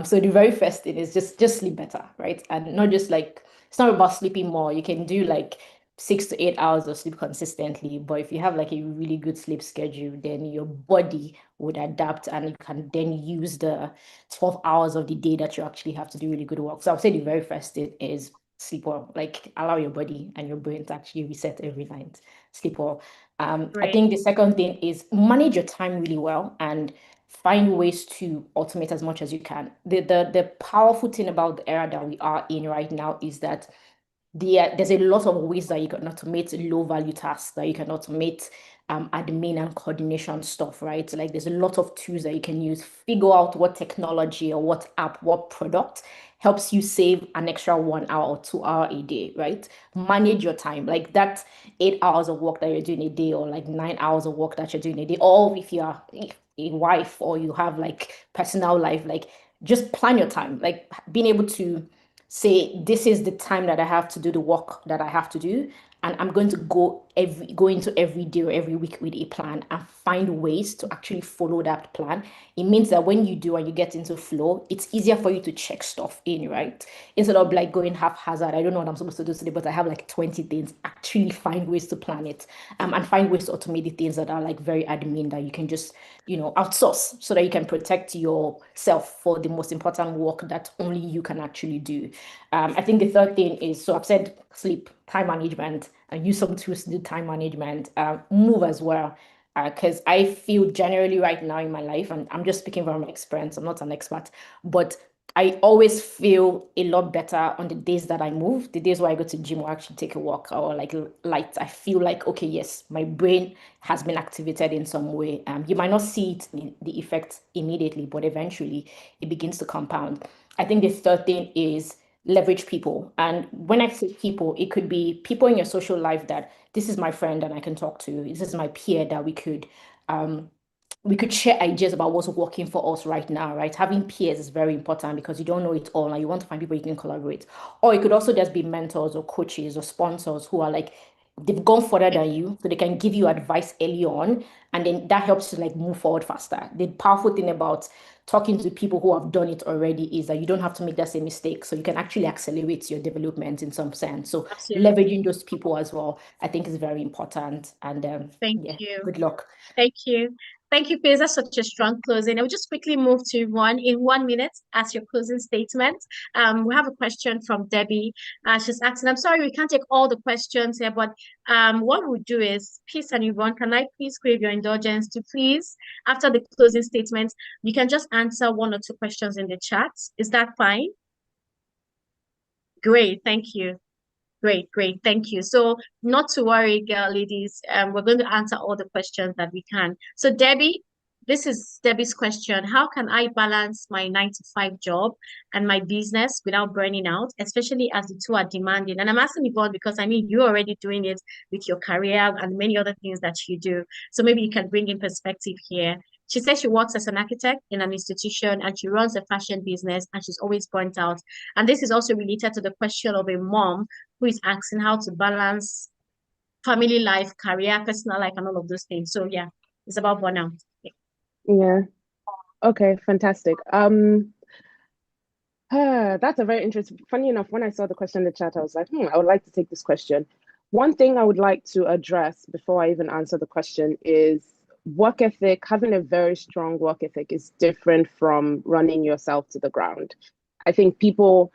So the very first thing is just sleep better, right? And not just like, it's not about sleeping more. You can do like 6 to 8 hours of sleep consistently, but if you have like a really good sleep schedule, then your body would adapt, and you can then use the 12 hours of the day that you actually have to do really good work. So I would say the very first thing is sleep well. Like, allow your body and your brain to actually reset every night. Sleep well. I think the second thing is manage your time really well and find ways to automate as much as you can. The powerful thing about the era that we are in right now is that there's a lot of ways that you can automate low value tasks, that you can automate admin and coordination stuff, right? Like, there's a lot of tools that you can use. Figure out what technology or what app, what product helps you save an extra 1 hour or 2 hour a day, right? Manage your time. Like, that 8 hours of work that you're doing a day, or like 9 hours of work that you're doing a day, or if you're a wife or you have like personal life, like, just plan your time. Like, being able to say, this is the time that I have to do the work that I have to do, and I'm going to go into every day or every week with a plan and find ways to actually follow that plan. It means that when you do and you get into flow, it's easier for you to check stuff in, right? Instead of like going haphazard, I don't know what I'm supposed to do today, but I have like 20 things. Actually find ways to plan it, and find ways to automate the things that are like very admin that you can just, outsource, so that you can protect yourself for the most important work that only you can actually do. I think the third thing is, so I've said sleep, time management, and use some tools to do time management, move as well. Because I feel generally right now in my life, and I'm just speaking from experience, I'm not an expert, but I always feel a lot better on the days that I move, the days where I go to the gym or actually take a walk or like light. I feel like, okay, yes, my brain has been activated in some way. You might not see it in the effect immediately, but eventually it begins to compound. I think the third thing is leverage people. And when I say people, it could be people in your social life that, this is my friend and I can talk to, this is my peer that we could share ideas about what's working for us right now, right? Having peers is very important, because you don't know it all and you want to find people you can collaborate. Or it could also just be mentors or coaches or sponsors who are like, they've gone further than you, so they can give you advice early on, and then that helps you like move forward faster. The powerful thing about talking to people who have done it already is that you don't have to make that same mistake, so you can actually accelerate your development in some sense. So
Absolutely.
leveraging those people as well, I think, is very important. And
Thank
yeah,
you.
good luck.
Thank you. Thank you, Piers. That's such a strong closing. I will just quickly move to in 1 minute as your closing statement. We have a question from Debbie. She's asking, I'm sorry, we can't take all the questions here, but what we'll do is, Peace and Yvonne, can I please crave your indulgence to please, after the closing statement, you can just answer 1 or 2 questions in the chat. Is that fine? Great, thank you. Great. Thank you. So not to worry, girl, ladies. We're going to answer all the questions that we can. So Debbie, this is Debbie's question. How can I balance my 9 to 5 job and my business without burning out, especially as the two are demanding? And I'm asking Yvonne because I mean, you're already doing it with your career and many other things that you do. So maybe you can bring in perspective here. She says she works as an architect in an institution and she runs a fashion business and she's always burnt out. And this is also related to the question of a mom who is asking how to balance family life, career, personal life, and all of those things. So yeah, it's about burnout.
Yeah. Okay, fantastic. That's a very interesting. Funny enough, when I saw the question in the chat, I was like, I would like to take this question. One thing I would like to address before I even answer the question is work ethic. Having a very strong work ethic is different from running yourself to the ground. I think people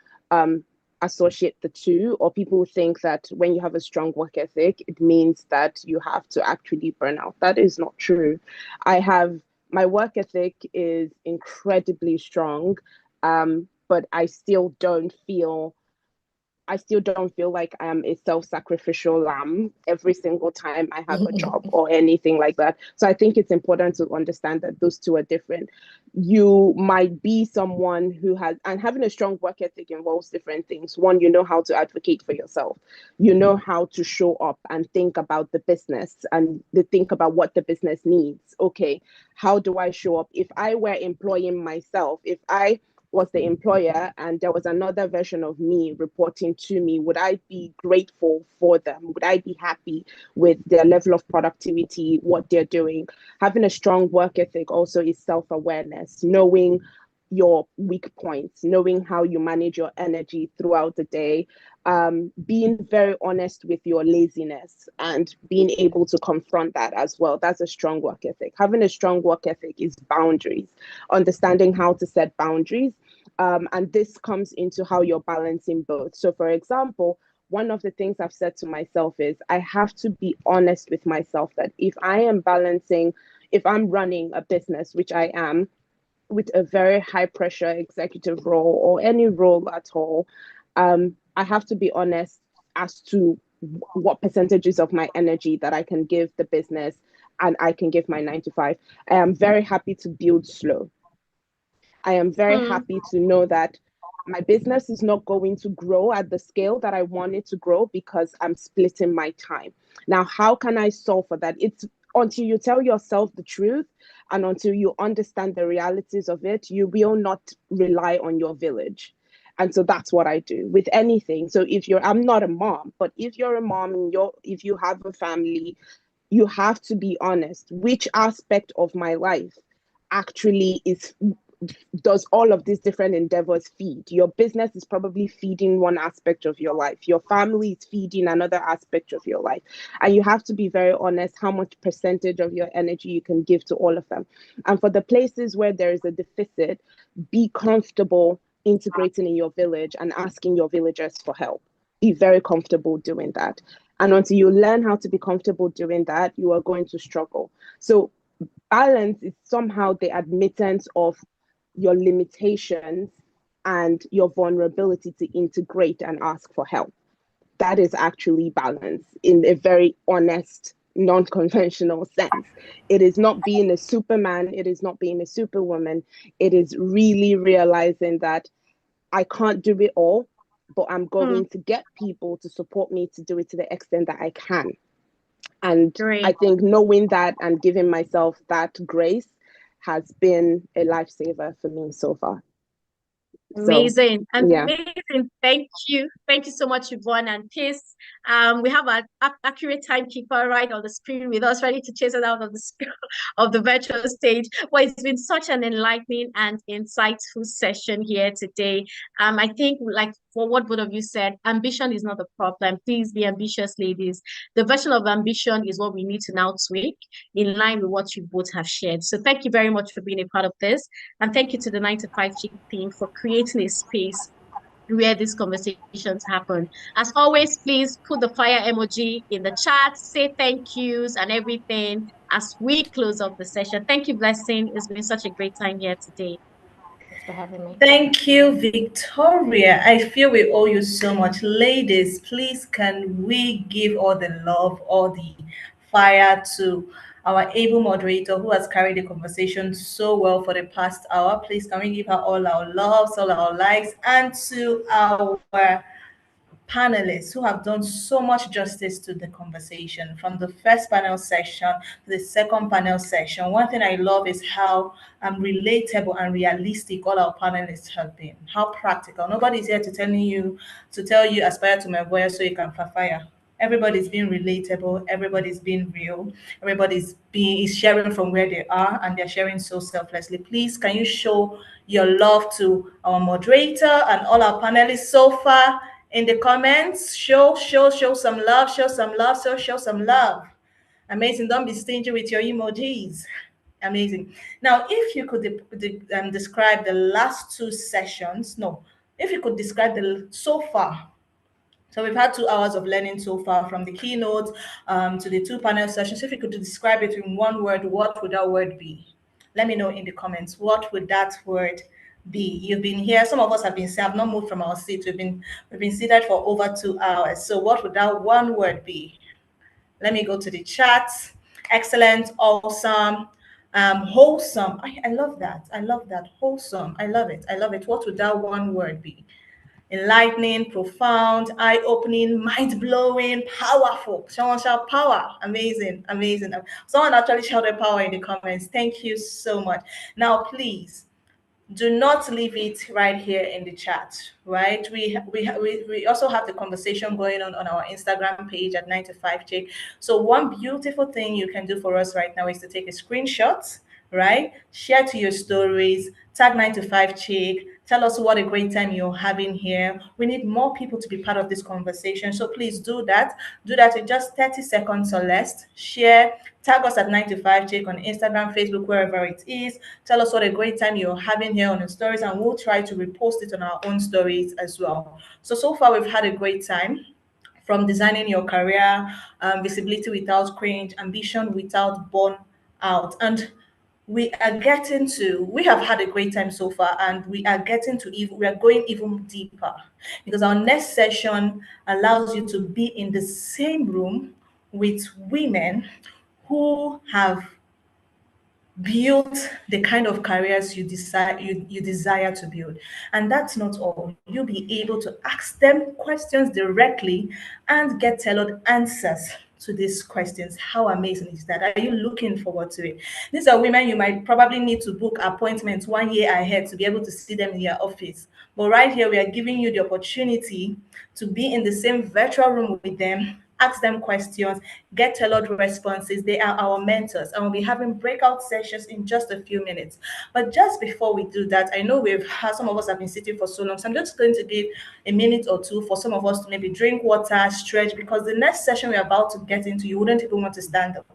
associate the two, or people think that when you have a strong work ethic, it means that you have to actually burn out. That is not true. My work ethic is incredibly strong, but I still don't feel like I am a self-sacrificial lamb every single time I have a job or anything like that. So I think it's important to understand that those two are different. You might be someone who has, and having a strong work ethic involves different things. One, you know how to advocate for yourself. You know how to show up and think about the business and think about what the business needs. Okay, how do I show up? If I were employing myself, if I was the employer and there was another version of me reporting to me, would I be grateful for them? Would I be happy with their level of productivity, what they're doing? Having a strong work ethic also is self-awareness, knowing your weak points, knowing how you manage your energy throughout the day, being very honest with your laziness and being able to confront that as well. That's a strong work ethic. Having a strong work ethic is boundaries, understanding how to set boundaries. And this comes into how you're balancing both. So, for example, one of the things I've said to myself is I have to be honest with myself that if I'm running a business, which I am, with a very high pressure executive role or any role at all, I have to be honest as to what percentages of my energy that I can give the business and I can give my 9 to 5. I am very happy to build slow. I am very happy to know that my business is not going to grow at the scale that I want it to grow because I'm splitting my time. Now, how can I solve for that? It's until you tell yourself the truth and until you understand the realities of it, you will not rely on your village. And so that's what I do with anything. So I'm not a mom, but if you're a mom and if you have a family, you have to be honest. Which aspect of my life actually does all of these different endeavors feed? Your business is probably feeding one aspect of your life. Your family is feeding another aspect of your life. And you have to be very honest how much percentage of your energy you can give to all of them. And for the places where there is a deficit, be comfortable integrating in your village and asking your villagers for help. Be very comfortable doing that. And until you learn how to be comfortable doing that, you are going to struggle. So balance is somehow the admittance of your limitations and your vulnerability to integrate and ask for help. That is actually balance in a very honest, non-conventional sense. It is not being a superman. It is not being a superwoman. It is really realizing that I can't do it all, but I'm going to get people to support me to do it to the extent that I can. And
Great.
I think knowing that and giving myself that grace has been a lifesaver for me so far.
Amazing.
So, yeah.
Amazing. Thank you. Thank you so much, Yvonne. And Kiss, we have an accurate timekeeper right on the screen with us, ready to chase us out of the of the virtual stage. Well, it's been such an enlightening and insightful session here today. I think, like for what both of you said, ambition is not the problem. Please be ambitious, ladies. The version of ambition is what we need to now tweak in line with what you both have shared. So thank you very much for being a part of this. And thank you to the 9 to 5 Chick team for creating a space where these conversations happen. As always, please put the fire emoji in the chat, say thank yous and everything as we close up the session. Thank you, Blessing. It's been such a great time here today.
Thanks for having me.
Thank you, Victoria. I feel we owe you so much. Ladies, please can we give all the love, all the fire to our able moderator who has carried the conversation so well for the past hour. Please, can we give her all our loves, all our likes, and to our panelists who have done so much justice to the conversation from the first panel session to the second panel session. One thing I love is how relatable and realistic all our panelists have been. How practical. Nobody's here to tell you aspire to my voice so you can fire. Everybody's being relatable, everybody's being real, everybody's being is sharing from where they are, and they're sharing so selflessly. Please, can you show your love to our moderator and all our panelists so far in the comments? Show some love, show some love, show some love. Amazing. Don't be stingy with your emojis. Amazing. Now, if you could describe the last two sessions, no, if you could describe the so far. So we've had 2 hours of learning so far, from the keynote to the two panel sessions. If you could describe it in one word, what would that word be? Let me know in the comments. What would that word be? You've been here. Some of us have not moved from our seat. We've been seated for over 2 hours. So what would that one word be? Let me go to the chat. Excellent, awesome, wholesome. I love that. I love that. Wholesome. I love it. I love it. What would that one word be? Enlightening, profound, eye-opening, mind-blowing, powerful. Someone shout power. Amazing, amazing. Someone actually shouted power in the comments. Thank you so much. Now, please, do not leave it right here in the chat, right? We also have the conversation going on our Instagram page at 9to5chick. So one beautiful thing you can do for us right now is to take a screenshot, right? Share to your stories, tag 9to5chick, tell us what a great time you're having here. We need more people to be part of this conversation. So please do that. Do that in just 30 seconds or less. Share, tag us at 9to5chick on Instagram, Facebook, wherever it is. Tell us what a great time you're having here on the stories, and we'll try to repost it on our own stories as well. So far we've had a great time, from designing your career, visibility without cringe, ambition without burnout. And we have had a great time so far, and we are going even deeper, because our next session allows you to be in the same room with women who have build the kind of careers you desire to build. And that's not all. You'll be able to ask them questions directly and get tailored answers to these questions. How amazing is that? Are you looking forward to it? These are women you might probably need to book appointments 1 year ahead to be able to see them in your office. But right here, we are giving you the opportunity to be in the same virtual room with them, ask them questions, get tailored responses. They are our mentors, and we'll be having breakout sessions in just a few minutes. But just before we do that, I know some of us have been sitting for so long, so I'm just going to give a minute or two for some of us to maybe drink water, stretch, because the next session we're about to get into, you wouldn't even want to stand up,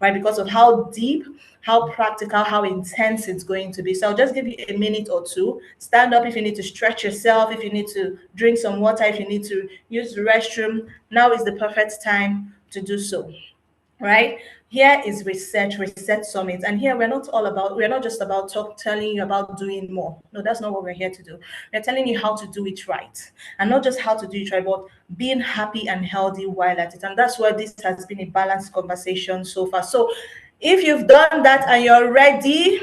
right? Because of how deep, how practical, how intense it's going to be. So I'll just give you a minute or two. Stand up if you need to stretch yourself, if you need to drink some water, if you need to use the restroom. Now is the perfect time to do so, right? Here is Reset Summit. And here we're not just about telling you about doing more. No, that's not what we're here to do. We're telling you how to do it right. And not just how to do it right, but being happy and healthy while at it. And that's why this has been a balanced conversation so far. So if you've done that and you're ready,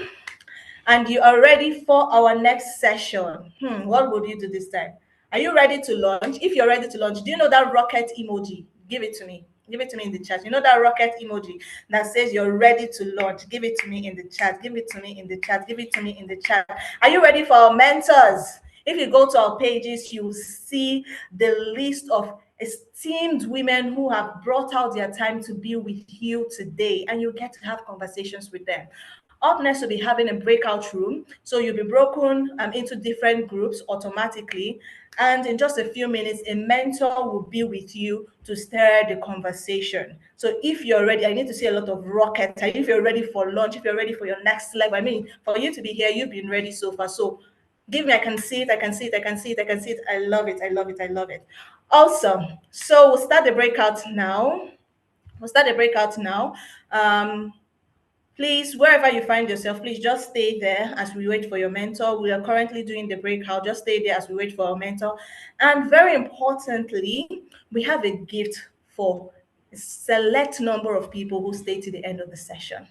for our next session, what would you do this time? Are you ready to launch? If you're ready to launch, do you know that rocket emoji? Give it to me. Give it to me in the chat. You know that rocket emoji that says you're ready to launch? Give it to me in the chat. Give it to me in the chat. Give it to me in the chat. Are you ready for our mentors? If you go to our pages, you will see the list of esteemed women who have brought out their time to be with you today, and you get to have conversations with them. Up next, we'll be having a breakout room. So you'll be broken into different groups automatically. And in just a few minutes, a mentor will be with you to stir the conversation. So if you're ready, I need to see a lot of rockets. If you're ready for lunch, if you're ready for your next level, I mean, for you to be here, you've been ready so far. So give me, I can see it, I can see it, I can see it, I can see it. I love it, I love it, I love it. Awesome. So we'll start the breakout now. Please, wherever you find yourself, please just stay there as we wait for your mentor. We are currently doing the breakout. Just stay there as we wait for our mentor. And very importantly, we have a gift for select number of people who stay to the end of the session.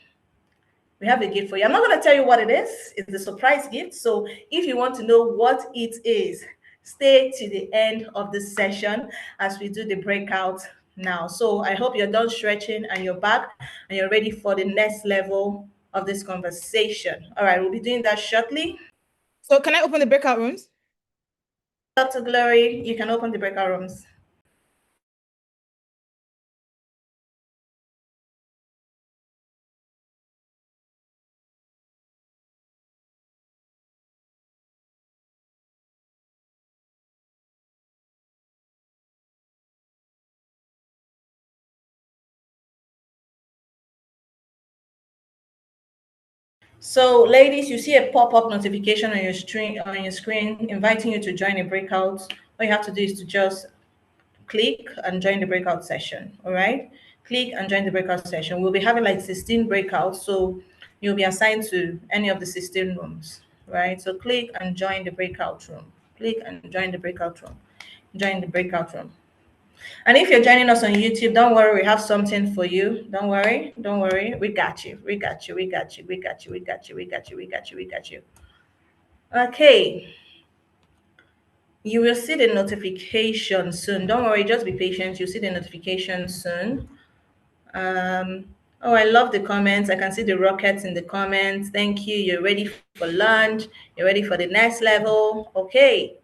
We have a gift for you. I'm not going to tell you what it is. It's a surprise gift. So if you want to know what it is, stay to the end of the session as we do the breakout now. So I hope you're done stretching and you're back and you're ready for the next level of this conversation. All right, we'll be doing that shortly.
So can I open the breakout rooms?
Dr. Glory, you can open the breakout rooms. So, ladies, you see a pop-up notification on your screen inviting you to join a breakout. All you have to do is to just click and join the breakout session. All right, click and join the breakout session. We'll be having like 16 breakouts, so you'll be assigned to any of the 16 rooms. Right, so click and join the breakout room. Click and join the breakout room. Join the breakout room. And if you're joining us on YouTube, don't worry, we have something for you. Don't worry, don't worry. We got you. We got you. We got you. We got you. We got you. We got you. We got you. We got you. Okay. You will see the notification soon. Don't worry, just be patient. You'll see the notification soon. Oh, I love the comments. I can see the rockets in the comments. Thank you. You're ready for lunch. You're ready for the next level. Okay.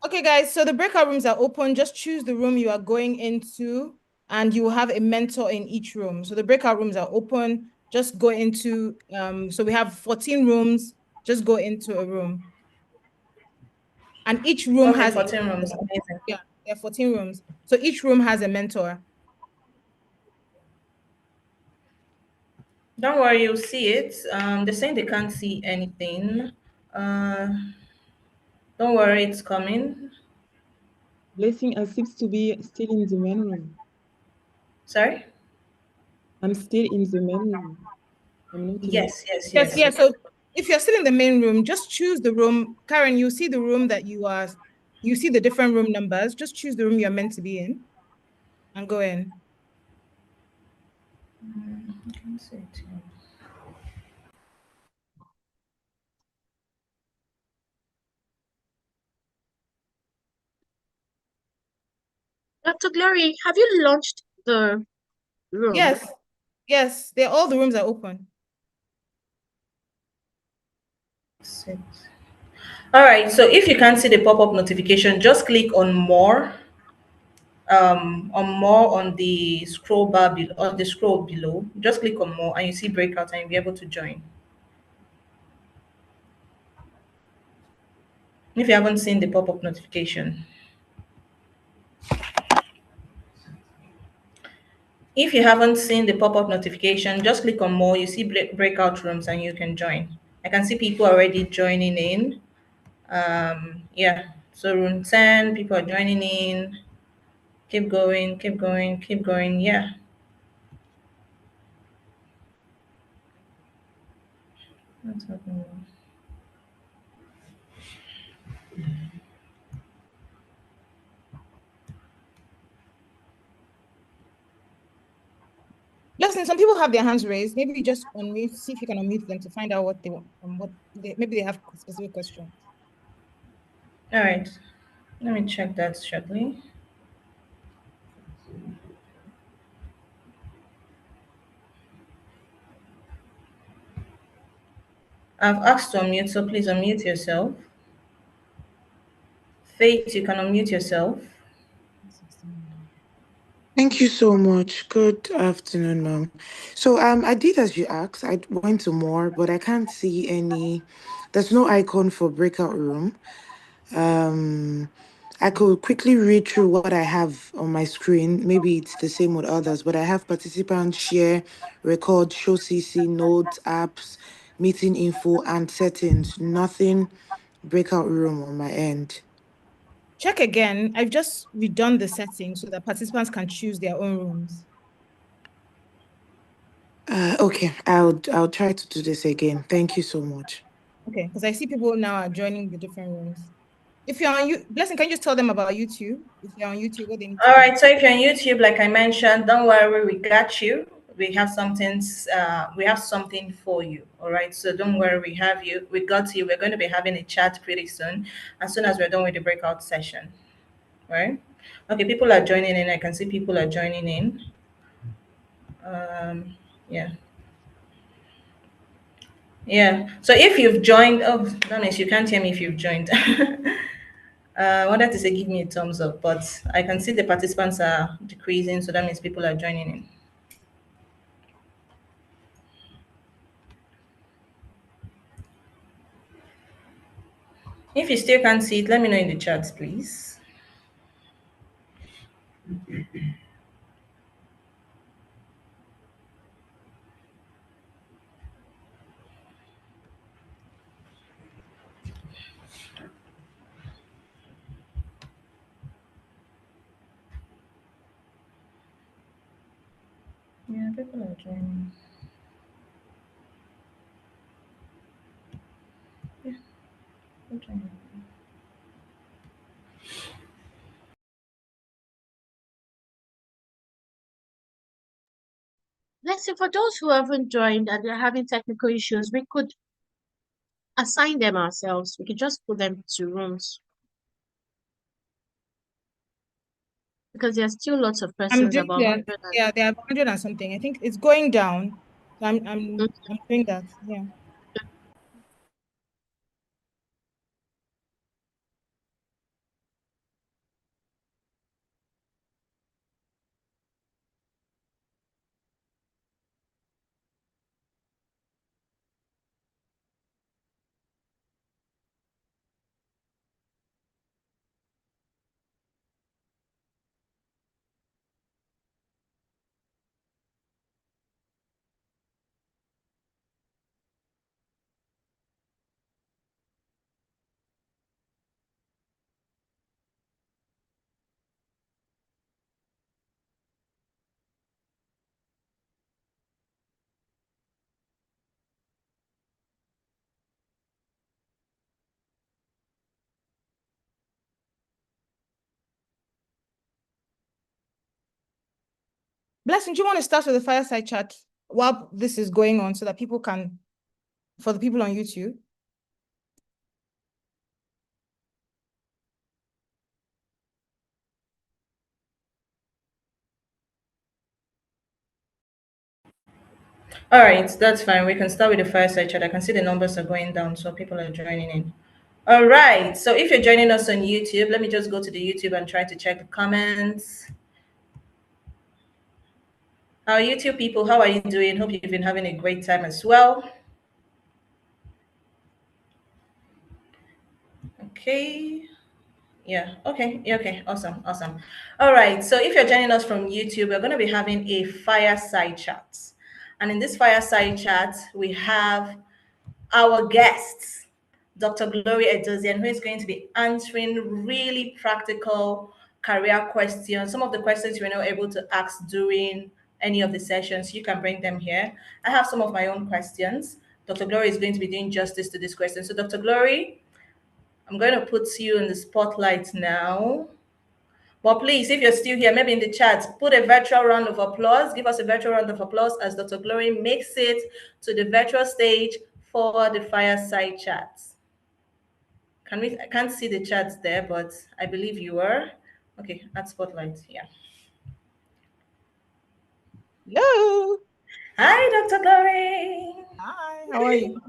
Okay, guys, so the breakout rooms are open. Just choose the room you are going into, and you will have a mentor in each room. So the breakout rooms are open. Just go into, so we have 14 rooms. Just go into a room. And each room
Okay,
has
14 rooms. Amazing.
Yeah, there are 14 rooms. So each room has a mentor.
Don't worry, you'll see it. They're saying they can't see anything. Uh, don't worry, it's coming.
Blessing, I seems to be still in the main room.
Sorry?
I'm still in the main room. I'm not in
Yes, yes, yes.
Yeah. So if you're still in the main room, just choose the room. Karen, you see the room that you see the different room numbers. Just choose the room you're meant to be in and go in.
I can see it.
Dr. Glory, have you launched the room?
Yes. Yes, all the rooms are open.
All right, so if you can't see the pop-up notification, just click on more. On the scroll bar below, on the scroll below. Just click on more and you see breakout and you'll be able to join. If you haven't seen the pop-up notification. If you haven't seen the pop-up notification, just click on more. You see breakout rooms and you can join. I can see people already joining in. Yeah, so room 10, people are joining in. Keep going, keep going, keep going. Yeah. What's happening?
Listen, some people have their hands raised. Maybe you just unmute, see if you can unmute them to find out what they want, maybe they have specific questions.
All right, let me check that shortly. I've asked to unmute, so please unmute yourself. Faith, you can unmute yourself.
Thank you so much. Good afternoon, ma'am. So I did as you asked. I went to more, but I can't see any. There's no icon for breakout room. I could quickly read through what I have on my screen. Maybe it's the same with others, but I have participants share, record, show CC, notes, apps, meeting info, and settings. Nothing breakout room on my end.
Check again. I've just redone the settings so that participants can choose their own rooms.
Okay, I'll try to do this again. Thank you so much.
Okay, because I see people now are joining the different rooms. If you're on Blessing, can you just tell them about YouTube? If you're on YouTube, what they need to
All
do?
right, so if you're on YouTube, like I mentioned, don't worry, we got you. We have something for you. All right, so don't worry, we have you. We got you. We're going to be having a chat pretty soon, as soon as we're done with the breakout session. Right? Okay, people are joining in. I can see people are joining in. Yeah. Yeah. So if you've joined, oh, that means you can't hear me if you've joined. I wanted to say give me a thumbs up, but I can see the participants are decreasing, so that means people are joining in. If you still can't see it, let me know in the chat, please. Yeah, people are joining. Yeah, they're joining.
Let's say for those who haven't joined and they're having technical issues, we could assign them ourselves. We could just put them to rooms because there's still lots of
I'm
persons,
doing
about
that.
100
Yeah, they have 100 and something. I think it's going down. So I'm doing that. Yeah. Blessing, do you want to start with the fireside chat while this is going on so that people can, for the people on YouTube?
All right, that's fine. We can start with the fireside chat. I can see the numbers are going down, so people are joining in. All right, so if you're joining us on YouTube, let me just go to the YouTube and try to check the comments. Our YouTube people, how are you doing? Hope you've been having a great time as well. Okay. Yeah. Okay. Yeah, okay. Awesome. Awesome. All right. So if you're joining us from YouTube, we're going to be having a fireside chat. And in this fireside chat, we have our guests, Dr. Gloria Edozian, who is going to be answering really practical career questions. Some of the questions you were not able to ask during any of the sessions, you can bring them here. I have some of my own questions. Dr. Glory is going to be doing justice to this question. So, Dr. Glory, I'm going to put you in the spotlight now. But please, if you're still here, maybe in the chat, put a virtual round of applause. Give us a virtual round of applause as Dr. Glory makes it to the virtual stage for the fireside chat. I can't see the chats there, but I believe you are. Okay, at spotlight, yeah.
Hello.
Hi, Dr. Glory.
Hi, how are you?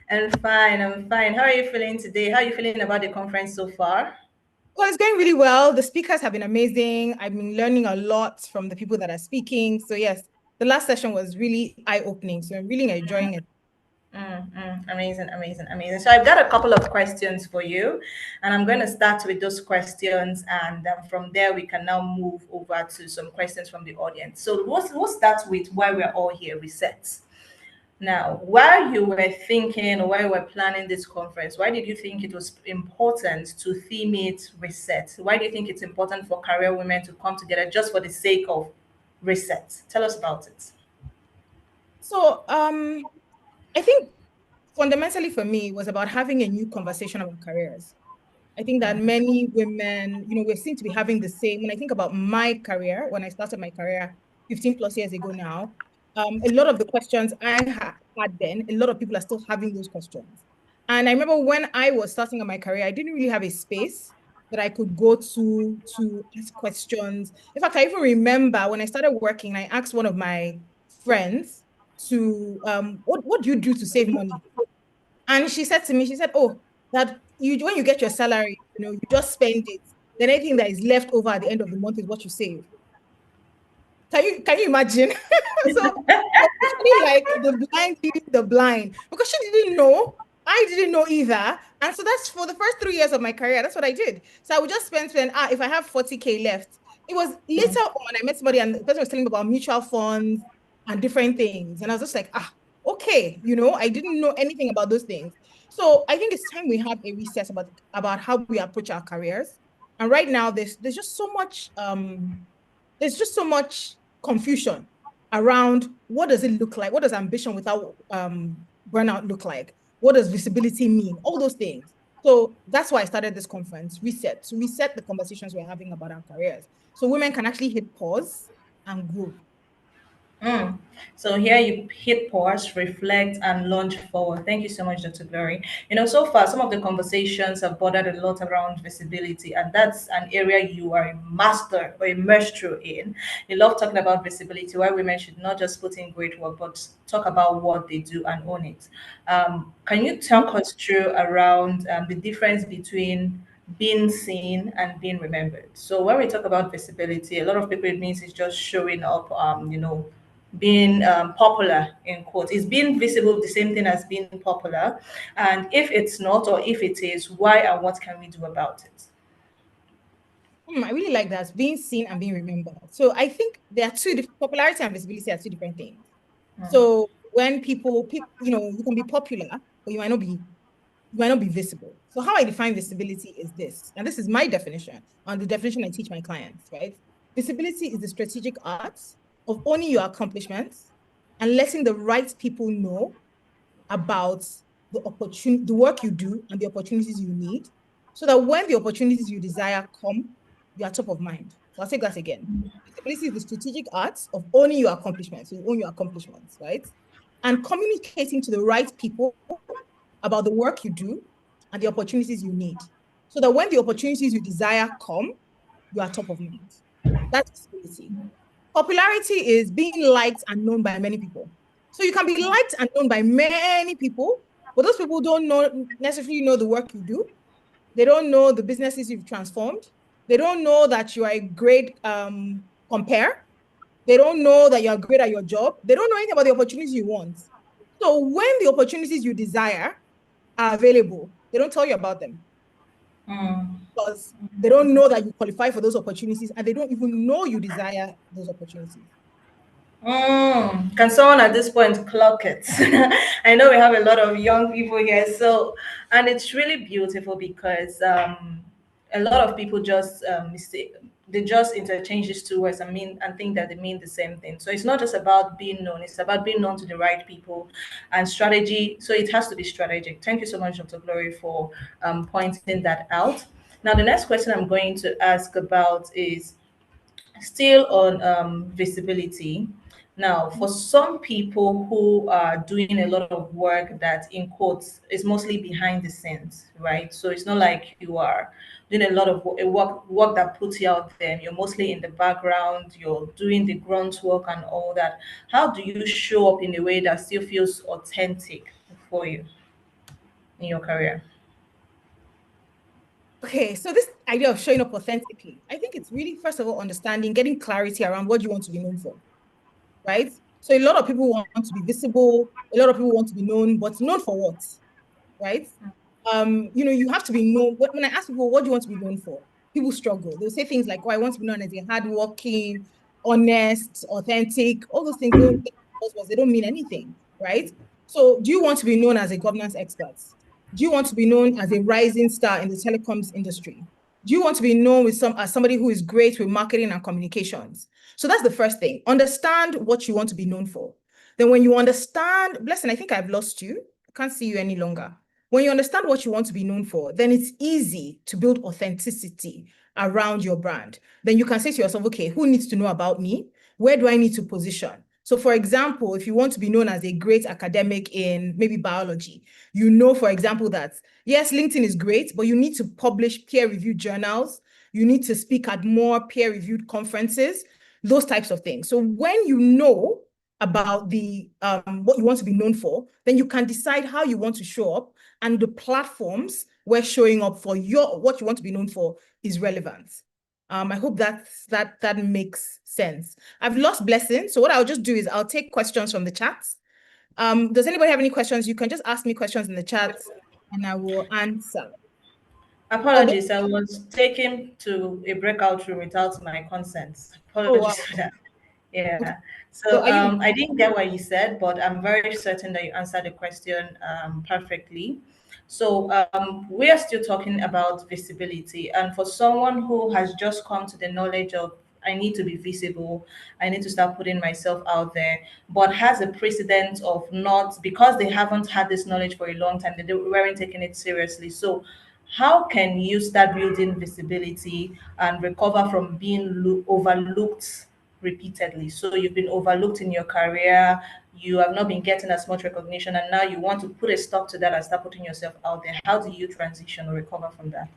I'm fine, I'm fine. How are you feeling today? How are you feeling about the conference so far?
Well, it's going really well. The speakers have been amazing. I've been learning a lot from the people that are speaking. So yes, the last session was really eye-opening. So I'm really enjoying it.
Amazing, amazing, amazing. So I've got a couple of questions for you, and I'm going to start with those questions, and from there we can now move over to some questions from the audience. So we'll start with why we're all here, reset. Now, while you were thinking or while you were planning this conference, why did you think it was important to theme it reset? Why do you think it's important for career women to come together just for the sake of reset? Tell us about it.
So I think fundamentally for me, it was about having a new conversation about careers. I think that many women, you know, we seem to be having the same. When I think about my career, when I started my career 15 plus years ago now, a lot of the questions I had then, a lot of people are still having those questions. And I remember when I was starting on my career, I didn't really have a space that I could go to ask questions. In fact, I even remember when I started working, I asked one of my friends to, what do you do to save money? And she said to me, she said, oh, that you when you get your salary, you know, you just spend it. Then anything that is left over at the end of the month is what you save. Can you imagine? So actually like the blind leading the blind because she didn't know. I didn't know either. And so that's for the first 3 years of my career. That's what I did. So I would just spend if I have 40K left. It was later on I met somebody and the person was telling me about mutual funds and different things. And I was just like, okay, you know, I didn't know anything about those things. So I think it's time we have a recess about how we approach our careers. And right now there's just so much confusion around what does it look like? What does ambition without burnout look like? What does visibility mean? All those things. So that's why I started this conference, to reset the conversations we're having about our careers. So women can actually hit pause and grow.
Mm. So here you hit pause, reflect, and launch forward. Thank you so much, Dr. Glory. You know, so far some of the conversations have bordered a lot around visibility, and that's an area you are a master or immersed through in. You love talking about visibility, why women should not just put in great work, but talk about what they do and own it. Can you talk us through around the difference between being seen and being remembered? So when we talk about visibility, a lot of people it means it's just showing up, being popular in quotes. Is being visible the same thing as being popular? And if it's not, or if it is, why and what can we do about it?
I really like that, being seen and being remembered. So I think there are popularity and visibility are two different things. So when people, you know, you can be popular, but you might not be visible. So how I define visibility is this, and this is my definition, and the definition I teach my clients, right? Visibility is the strategic art of owning your accomplishments and letting the right people know about the work you do and the opportunities you need, so that when the opportunities you desire come, you are top of mind. So I'll take that again. Visibility is the strategic art of owning your accomplishments. So you own your accomplishments, right? And communicating to the right people about the work you do and the opportunities you need, so that when the opportunities you desire come, you are top of mind. That's visibility. Popularity is being liked and known by many people. So you can be liked and known by many people, but those people don't necessarily know the work you do. They don't know the businesses you've transformed. They don't know that you are a great compare. They don't know that you're great at your job. They don't know anything about the opportunities you want. So when the opportunities you desire are available, they don't tell you about them because they don't know that you qualify for those opportunities and they don't even know you desire those opportunities.
Can someone at this point clock it? I know we have a lot of young people here, so and it's really beautiful because a lot of people just mistake. They just interchange these two words and mean and think that they mean the same thing. So it's not just about being known; it's about being known to the right people and strategy. So it has to be strategic. Thank you so much, Dr. Glory, for pointing that out. Now, the next question I'm going to ask about is still on visibility. Now, for some people who are doing a lot of work that, in quotes, is mostly behind the scenes, right? So it's not like you are doing a lot of work that puts you out there. You're mostly in the background. You're doing the grunt work and all that. How do you show up in a way that still feels authentic for you in your career?
Okay, so this idea of showing up authentically, I think it's really, first of all, understanding, getting clarity around what you want to be known for, right? So a lot of people want to be visible, a lot of people want to be known, but known for what, right? You have to be known. When I ask people, what do you want to be known for? People struggle. They'll say things like, oh, I want to be known as a hardworking, honest, authentic. All those things they don't mean anything, right? So do you want to be known as a governance expert? Do you want to be known as a rising star in the telecoms industry? Do you want to be known as somebody who is great with marketing and communications? So that's the first thing. Understand what you want to be known for. Then when you understand, Blessing, I think I've lost you. I can't see you any longer. When you understand what you want to be known for, then it's easy to build authenticity around your brand. Then you can say to yourself, okay, who needs to know about me? Where do I need to position? So for example, if you want to be known as a great academic in maybe biology, you know, for example, that yes, LinkedIn is great, but you need to publish peer-reviewed journals. You need to speak at more peer-reviewed conferences, those types of things. So when you know about the what you want to be known for, then you can decide how you want to show up, and the platforms where showing up for what you want to be known for is relevant. I hope that makes sense. I've lost Blessing, so what I'll just do is I'll take questions from the chat. Does anybody have any questions? You can just ask me questions in the chat and I will answer.
Apologies, I was taken to a breakout room without my consent.
Oh, wow.
Apologies for that.
Okay.
Yeah.
So
So
are you
I didn't get what you said, but I'm very certain that you answered the question perfectly. So we are still talking about visibility, and for someone who has just come to the knowledge of I need to be visible, I need to start putting myself out there, but has a precedent of not because they haven't had this knowledge for a long time, they weren't taking it seriously. So how can you start building visibility and recover from being overlooked repeatedly? So you've been overlooked in your career, you have not been getting as much recognition, and now you want to put a stop to that and start putting yourself out there. How do you transition or recover from that?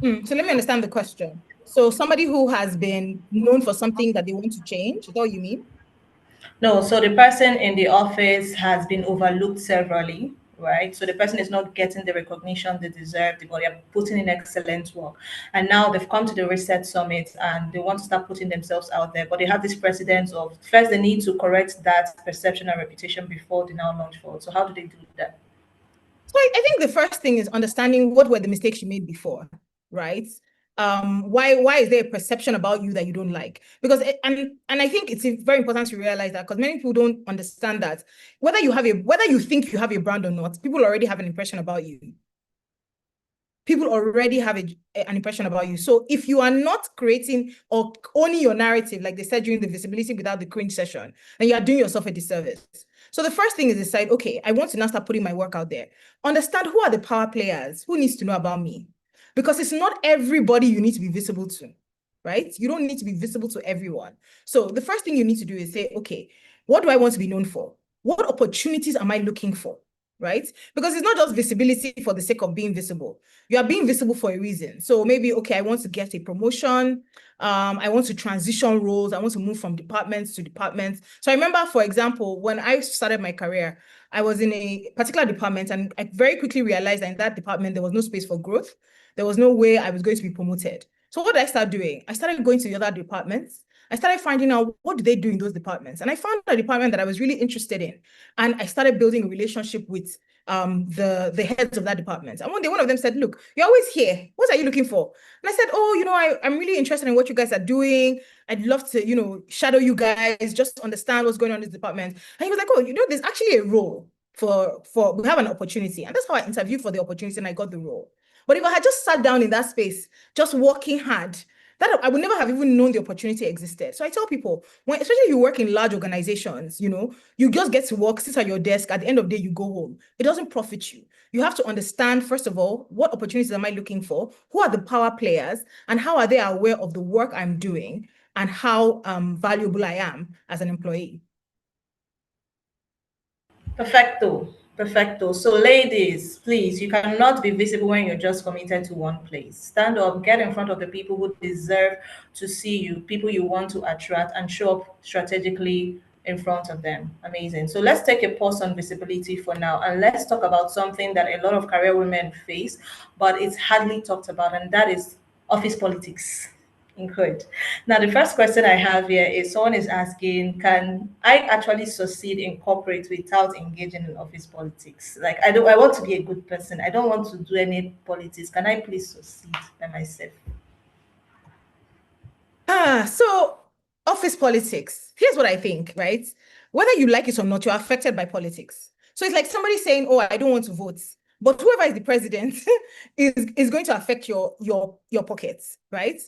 So let me understand the question. So somebody who has been known for something that they want to change, is that what you mean?
No, so the person in the office has been overlooked severally, right? So the person is not getting the recognition they deserve, but they are putting in excellent work. And now they've come to the Reset Summit and they want to start putting themselves out there, but they have this precedent of first they need to correct that perception and reputation before they now launch forward. So how do they do that?
So I think the first thing is understanding what were the mistakes you made before, right? Why is there a perception about you that you don't like? Because and I think it's very important to realize that because many people don't understand that whether you think you have a brand or not, people already have an impression about you. People already have an impression about you. So if you are not creating or owning your narrative, like they said during the visibility without the cringe session, then you are doing yourself a disservice. So the first thing is decide, okay, I want to now start putting my work out there. Understand who are the power players, who needs to know about me. Because it's not everybody you need to be visible to, right? You don't need to be visible to everyone. So the first thing you need to do is say, okay, what do I want to be known for? What opportunities am I looking for? Right? Because it's not just visibility for the sake of being visible. You are being visible for a reason. So maybe, okay, I want to get a promotion. I want to transition roles. I want to move from departments to departments. So I remember, for example, when I started my career, I was in a particular department and I very quickly realized that in that department, there was no space for growth. There was no way I was going to be promoted. So what did I start doing? I started going to the other departments. I started finding out what do they do in those departments. And I found a department that I was really interested in. And I started building a relationship with the heads of that department. And one day, one of them said, look, you're always here. What are you looking for? And I said, oh, I'm really interested in what you guys are doing. I'd love to, shadow you guys, just understand what's going on in this department. And he was like, oh, there's actually a role we have an opportunity. And that's how I interviewed for the opportunity and I got the role. But if I had just sat down in that space, just working hard, that I would never have even known the opportunity existed. So I tell people, especially if you work in large organizations, you just get to work, sit at your desk. At the end of the day, you go home. It doesn't profit you. You have to understand, first of all, what opportunities am I looking for? Who are the power players? And how are they aware of the work I'm doing and how valuable I am as an employee?
Perfecto. Perfecto. So, ladies, please, you cannot be visible when you're just committed to one place. Stand up, get in front of the people who deserve to see you, people you want to attract, and show up strategically in front of them. Amazing. So, let's take a pause on visibility for now and let's talk about something that a lot of career women face, but it's hardly talked about, and that is office politics. Good. Now, the first question I have here is someone is asking, can I actually succeed in corporate without engaging in office politics? Like, I want to be a good person. I don't want to do any politics. Can I please succeed by myself?
So office politics. Here's what I think, right? Whether you like it or not, you're affected by politics. So it's like somebody saying, "Oh, I don't want to vote," but whoever is the president is going to affect your pockets, right?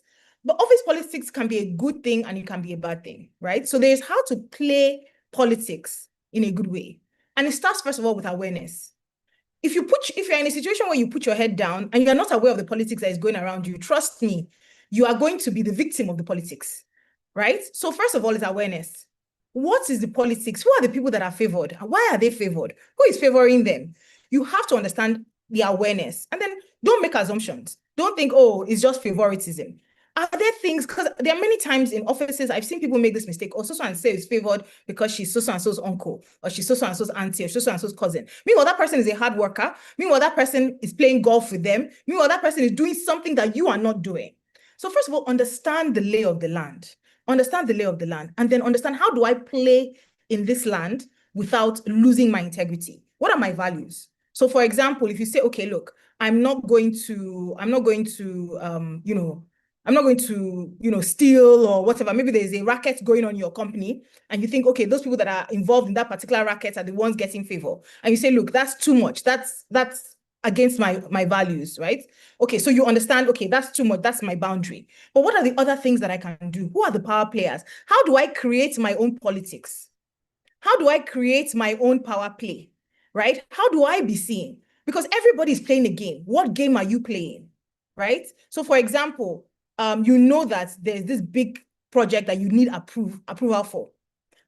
But office politics can be a good thing and it can be a bad thing, right? So there's how to play politics in a good way, and it starts first of all with awareness. if you're in a situation where you put your head down and you're not aware of the politics that is going around you, trust me, you are going to be the victim of the politics, right? So first of all is awareness. What is the politics? Who are the people that are favored? Why are they favored? Who is favoring them? You have to understand the awareness, and then don't make assumptions. Don't think, oh, it's just favoritism. Are there things, because there are many times in offices, I've seen people make this mistake, or so and so is favored because she's so and so's uncle, or she's so and so's auntie, or so and so's cousin. Meanwhile, that person is a hard worker. Meanwhile, that person is playing golf with them. Meanwhile, that person is doing something that you are not doing. So first of all, understand the lay of the land. Understand the lay of the land, and then understand, how do I play in this land without losing my integrity? What are my values? So for example, if you say, okay, look, I'm not going to, steal or whatever. Maybe there's a racket going on in your company and you think, okay, those people that are involved in that particular racket are the ones getting favor. And you say, look, that's too much. That's against my values, right? Okay, so you understand, okay, that's too much. That's my boundary. But what are the other things that I can do? Who are the power players? How do I create my own politics? How do I create my own power play, right? How do I be seen? Because everybody's playing a game. What game are you playing, right? So for example, you know that there's this big project that you need approval for,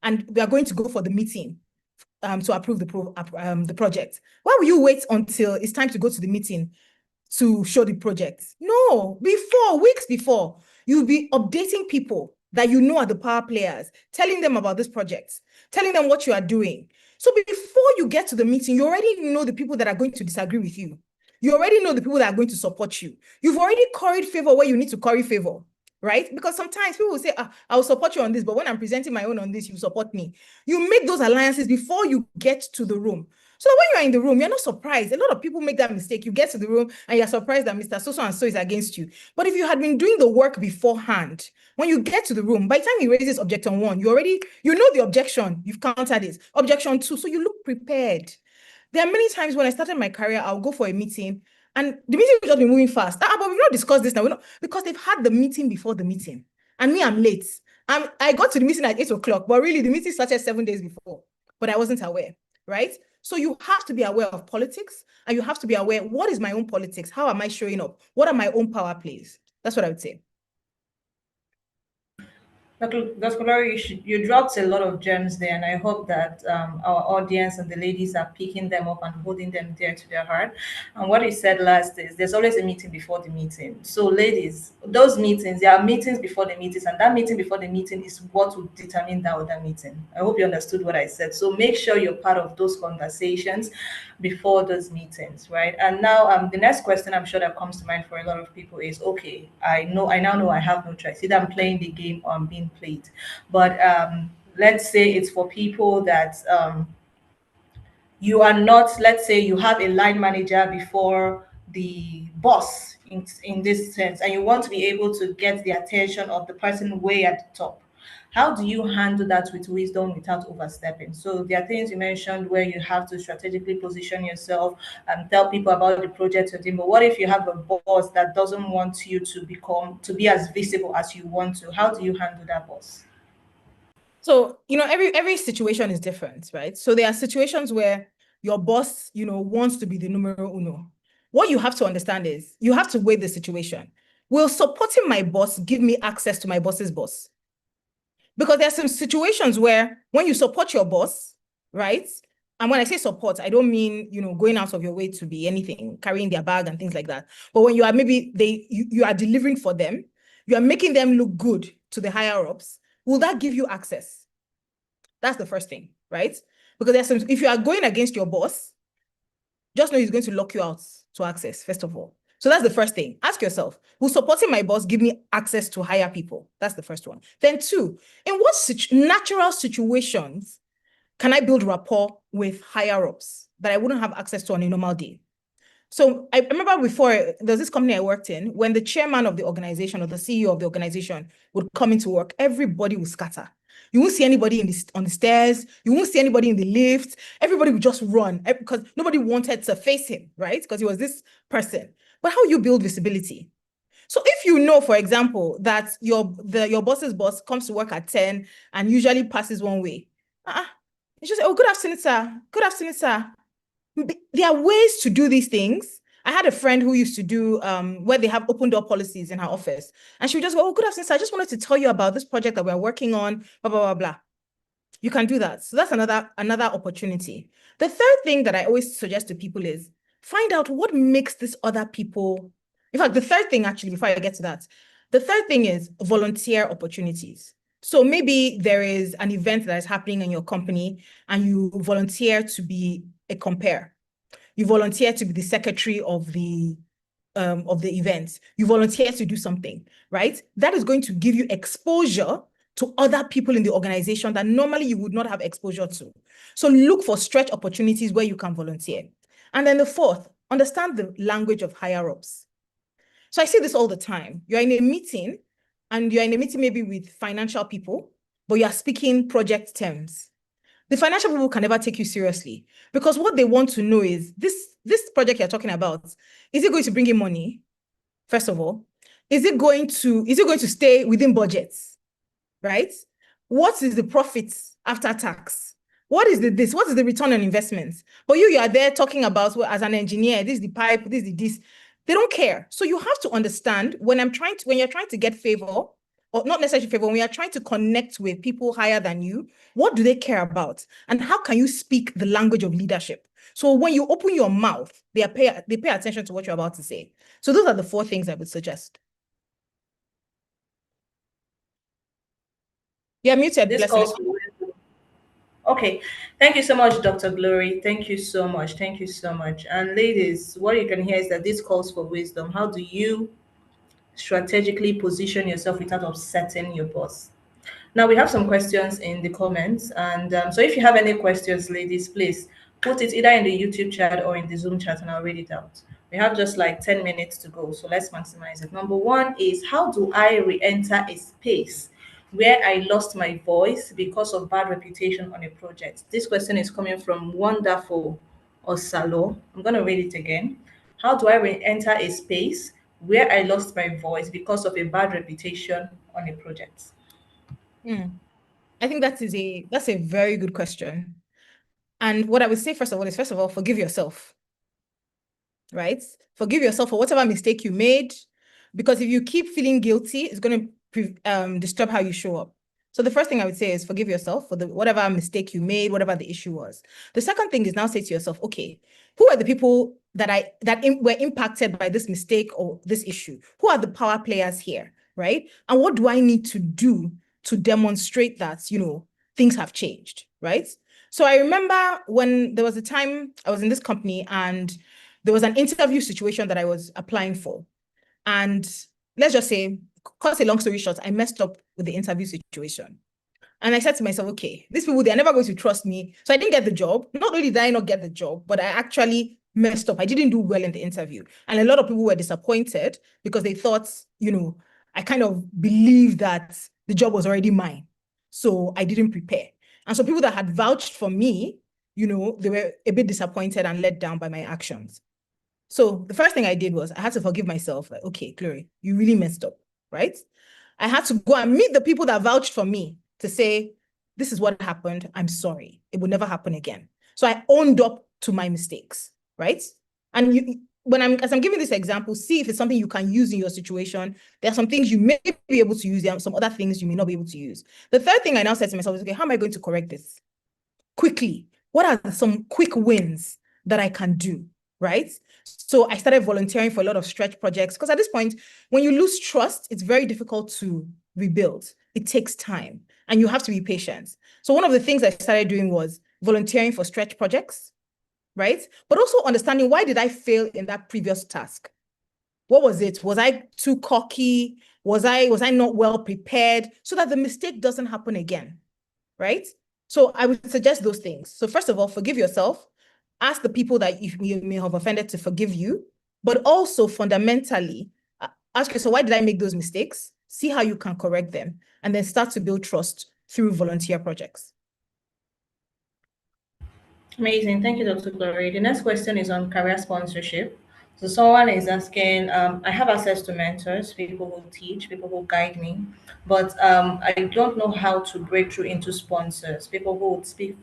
and we are going to go for the meeting to approve the project. Why will you wait until it's time to go to the meeting to show the project? No, weeks before, you'll be updating people that you know are the power players, telling them about this project, telling them what you are doing. So before you get to the meeting, you already know the people that are going to disagree with you. You already know the people that are going to support you. You've already curried favor where you need to curry favor, right? Because sometimes people will say, I'll support you on this, but when I'm presenting my own on this, you support me. You make those alliances before you get to the room. So when you're in the room, you're not surprised. A lot of people make that mistake. You get to the room and you're surprised that Mr. So-and-so is against you. But if you had been doing the work beforehand, when you get to the room, by the time he raises objection 1, you know the objection, you've countered it. Objection 2, so you look prepared. There are many times when I started my career, I'll go for a meeting and the meeting will just be moving fast. But we've not discussed this now, because they've had the meeting before the meeting. And me, I'm late. I got to the meeting at 8 o'clock, but really the meeting started 7 days before, but I wasn't aware, right? So you have to be aware of politics, and you have to be aware, what is my own politics? How am I showing up? What are my own power plays? That's what I would say.
Dr. Lori, you dropped a lot of gems there, and I hope that our audience and the ladies are picking them up and holding them dear to their heart. And what you said last is there's always a meeting before the meeting. So, ladies, those meetings, there are meetings before the meetings, and that meeting before the meeting is what will determine that other meeting. I hope you understood what I said. So, make sure you're part of those conversations before those meetings, right? And now, the next question I'm sure that comes to mind for a lot of people is, okay, I now know I have no choice. Either I'm playing the game or I'm being played. But let's say it's for people that you are not, let's say you have a line manager before the boss in this sense, and you want to be able to get the attention of the person way at the top. How do you handle that with wisdom without overstepping? So there are things you mentioned where you have to strategically position yourself and tell people about the project you're doing. But what if you have a boss that doesn't want you to be as visible as you want to? How do you handle that boss?
So, every situation is different, right? So there are situations where your boss, wants to be the numero uno. What you have to understand is you have to weigh the situation. Will supporting my boss give me access to my boss's boss? Because there are some situations where when you support your boss, right? And when I say support, I don't mean, going out of your way to be anything, carrying their bag and things like that. But when you are you are delivering for them, you are making them look good to the higher ups, will that give you access? That's the first thing, right? Because if you are going against your boss, just know he's going to lock you out to access, first of all. So that's the first thing. Ask yourself, will supporting my boss give me access to higher people? That's the first one. Then 2, in what natural situations can I build rapport with higher ups that I wouldn't have access to on a normal day? So I remember before, there's this company I worked in, when the chairman of the organization or the CEO of the organization would come into work, everybody would scatter. You won't see anybody on the stairs. You won't see anybody in the lift. Everybody would just run because nobody wanted to face him, right? Because he was this person. But how you build visibility? So if you know, for example, that your boss's boss comes to work at 10 and usually passes one way, you just say, oh, good afternoon, sir. Good afternoon, sir. There are ways to do these things. I had a friend who used to do where they have open door policies in her office. And she would just go, oh, good afternoon, sir. I just wanted to tell you about this project that we're working on, blah, blah, blah, blah. You can do that. So that's another opportunity. The third thing that I always suggest to people is find out what makes these other people. In fact, the third thing, actually, before I get to that, the third thing is volunteer opportunities. So maybe there is an event that is happening in your company and you volunteer to be a compare. You volunteer to be the secretary of the event. You volunteer to do something, right? That is going to give you exposure to other people in the organization that normally you would not have exposure to. So look for stretch opportunities where you can volunteer. And then the fourth, understand the language of higher ups. So I see this all the time. You're in a meeting and you're in a meeting maybe with financial people, but you're speaking project terms. The financial people can never take you seriously because what they want to know is this project you're talking about, is it going to bring in money? First of all, is it going to stay within budgets? Right? What is the profits after tax? What is the return on investment? But you are there talking about, well, as an engineer, this is the pipe, this is this. They don't care. So you have to understand when you're trying to get favor, or not necessarily favor, when you're trying to connect with people higher than you, what do they care about? And how can you speak the language of leadership? So when you open your mouth, they pay attention to what you're about to say. So those are the four things I would suggest. Yeah, muted.
This calls for wisdom. Okay. Thank you so much, Dr. Glory. Thank you so much. Thank you so much. And ladies, what you can hear is that this calls for wisdom. How do you strategically position yourself without upsetting your boss? Now we have some questions in the comments, and so if you have any questions, ladies, please put it either in the YouTube chat or in the Zoom chat, and I'll read it out. We have just like 10 minutes to go, so let's maximize it. Number one is, how do I re-enter a space where I lost my voice because of bad reputation on a project? This question is coming from Wonderful Osalo. I'm going to read it again. How do I re-enter a space where I lost my voice because of a bad reputation on a project?
I think that's a very good question. And what I would say, first of all, forgive yourself, right? Forgive yourself for whatever mistake you made, because if you keep feeling guilty, it's going to disturb how you show up. So the first thing I would say is forgive yourself for whatever mistake you made, whatever the issue was. The second thing is now say to yourself, okay, who are the people that were impacted by this mistake or this issue? Who are the power players here, right? And what do I need to do to demonstrate that, things have changed, right? So I remember when there was a time I was in this company and there was an interview situation that I was applying for. And let's just say, cut a long story short, I messed up with the interview situation. And I said to myself, okay, these people, they're never going to trust me. So I didn't get the job. Not only did I not get the job, but I actually messed up. I didn't do well in the interview. And a lot of people were disappointed because they thought, I kind of believed that the job was already mine. So I didn't prepare. And so people that had vouched for me, they were a bit disappointed and let down by my actions. So the first thing I did was I had to forgive myself. Like, okay, Glory, you really messed up, right? I had to go and meet the people that vouched for me to say, this is what happened. I'm sorry. It will never happen again. So I owned up to my mistakes, right? And as I'm giving this example, see if it's something you can use in your situation. There are some things you may be able to use. There are some other things you may not be able to use. The third thing I now said to myself is, okay, how am I going to correct this quickly? What are some quick wins that I can do, right? So I started volunteering for a lot of stretch projects because at this point, when you lose trust, it's very difficult to rebuild. It takes time and you have to be patient. So one of the things I started doing was volunteering for stretch projects, right? But also understanding, why did I fail in that previous task? What was it? Was I too cocky? Was I not well prepared? So that the mistake doesn't happen again, right? So I would suggest those things. So first of all, forgive yourself. Ask the people that you may have offended to forgive you, but also fundamentally ask yourself, why did I make those mistakes? See how you can correct them, and then start to build trust through volunteer projects.
Amazing. Thank you, Dr. Glory. The next question is on career sponsorship. So someone is asking, I have access to mentors, people who teach, people who guide me, but I don't know how to break through into sponsors, people who would speak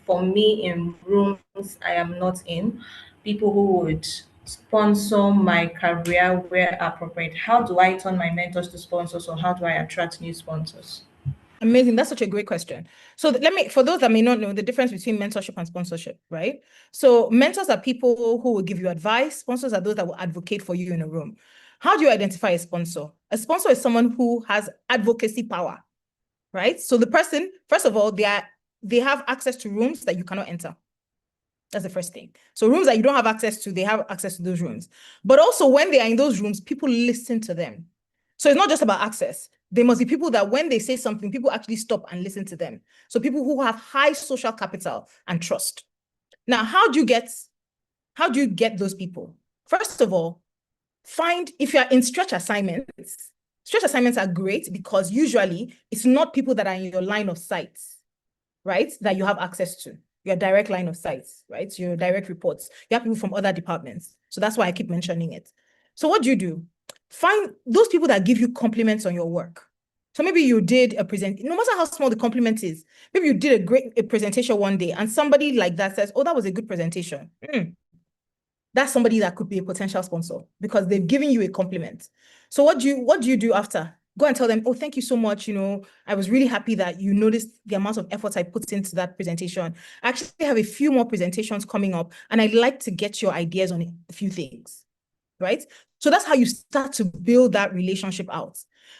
for me in rooms I am not in, people who would sponsor my career where appropriate. How do I turn my mentors to sponsors, or how do I attract new sponsors?
Amazing. That's such a great question. So let me, for those that may not know the difference between mentorship and sponsorship, right? So mentors are people who will give you advice. Sponsors are those that will advocate for you in a room. How do you identify a sponsor? A sponsor is someone who has advocacy power, right? So the person, first of all, they have access to rooms that you cannot enter. That's the first thing. So rooms that you don't have access to, they have access to those rooms. But also when they are in those rooms, people listen to them. So it's not just about access. There must be people that when they say something, people actually stop and listen to them. So people who have high social capital and trust. Now, how do you get those people? First of all, find, if you're in stretch assignments are great because usually it's not people that are in your line of sight, right? That you have access to. Your direct line of sight, right? Your direct reports. You have people from other departments. So that's why I keep mentioning it. So what do? Find those people that give you compliments on your work. So maybe you did a no matter how small the compliment is, maybe you did a presentation one day and somebody like that says, oh, that was a good presentation. That's somebody that could be a potential sponsor because they've given you a compliment. So what do you do after? Go and tell them, oh, thank you so much. I was really happy that you noticed the amount of effort I put into that presentation. I actually have a few more presentations coming up, and I'd like to get your ideas on a few things, right? So that's how you start to build that relationship out.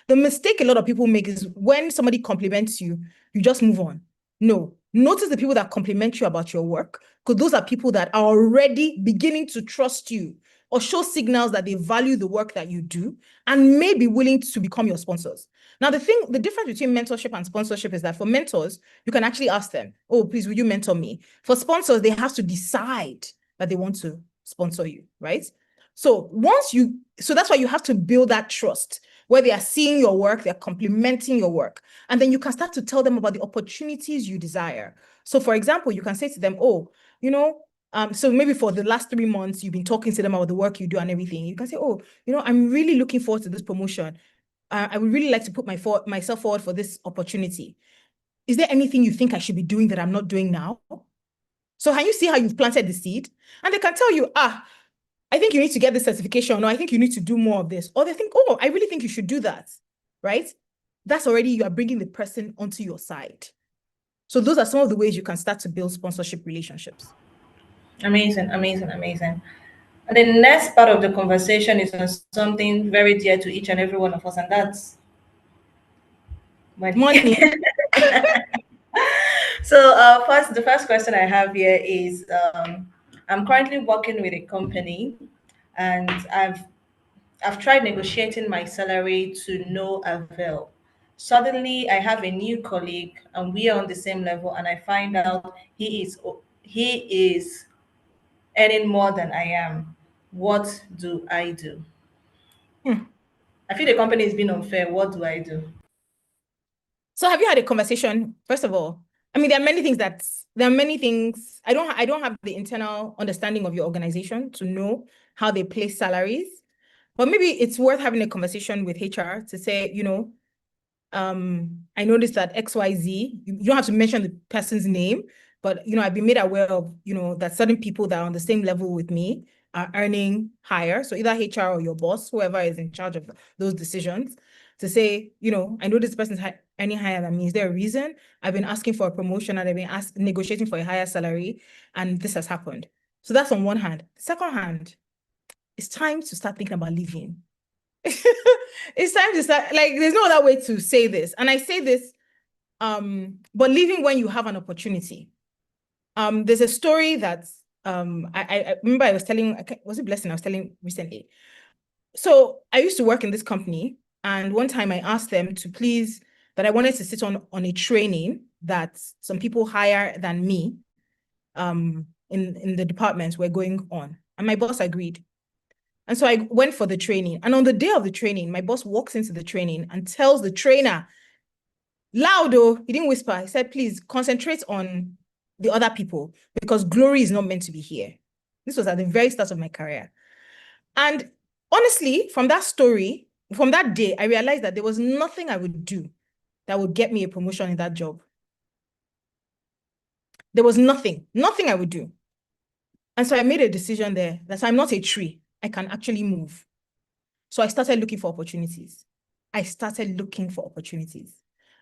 The mistake a lot of people make is when somebody compliments you, you just move on. No, notice the people that compliment you about your work, because those are people that are already beginning to trust you or show signals that they value the work that you do and may be willing to become your sponsors. Now, the difference between mentorship and sponsorship is that for mentors, you can actually ask them, oh, please, will you mentor me? For sponsors, they have to decide that they want to sponsor you, right? So that's why you have to build that trust where they are seeing your work, they're complimenting your work. And then you can start to tell them about the opportunities you desire. So for example, you can say to them, oh, so maybe for the last 3 months, you've been talking to them about the work you do and everything. You can say, oh, I'm really looking forward to this promotion. I would really like to put myself forward for this opportunity. Is there anything you think I should be doing that I'm not doing now? So can you see how you've planted the seed? And they can tell you, I think you need to get this certification, or I think you need to do more of this. Or they think, oh, I really think you should do that, right? That's already, you are bringing the person onto your side. So those are some of the ways you can start to build sponsorship relationships.
Amazing, amazing, amazing. And the next part of the conversation is on something very dear to each and every one of us, and that's money. So the first question I have here is, I'm currently working with a company, and I've tried negotiating my salary to no avail. Suddenly, I have a new colleague, and we are on the same level, and I find out he is earning more than I am. What do I do? I feel the company is being unfair. What do I do?
So have you had a conversation? First of all, I mean, there are many things. I don't have the internal understanding of your organization to know how they place salaries, but maybe it's worth having a conversation with HR to say, I noticed that XYZ, you don't have to mention the person's name, but I've been made aware of, that certain people that are on the same level with me are earning higher. So either HR or your boss, whoever is in charge of those decisions, to say, I know this person's earning higher than me. Is there a reason? I've been asking for a promotion and I've been negotiating for a higher salary, and this has happened. So that's on one hand. Second hand, it's time to start thinking about leaving. It's time to start, there's no other way to say this. And I say this, but leaving when you have an opportunity. There's a story that I remember I was telling, was it Blessing I was telling recently? So I used to work in this company, and one time I asked them that I wanted to sit on a training that some people higher than me in the departments were going on. And my boss agreed. And so I went for the training. And on the day of the training, my boss walks into the training and tells the trainer, loud though, he didn't whisper, he said, please concentrate on the other people because glory is not meant to be here. This was at the very start of my career. And honestly, from that day, I realized that there was nothing I would do that would get me a promotion in that job. There was nothing I would do. And so I made a decision there that I'm not a tree. I can actually move. So I started looking for opportunities.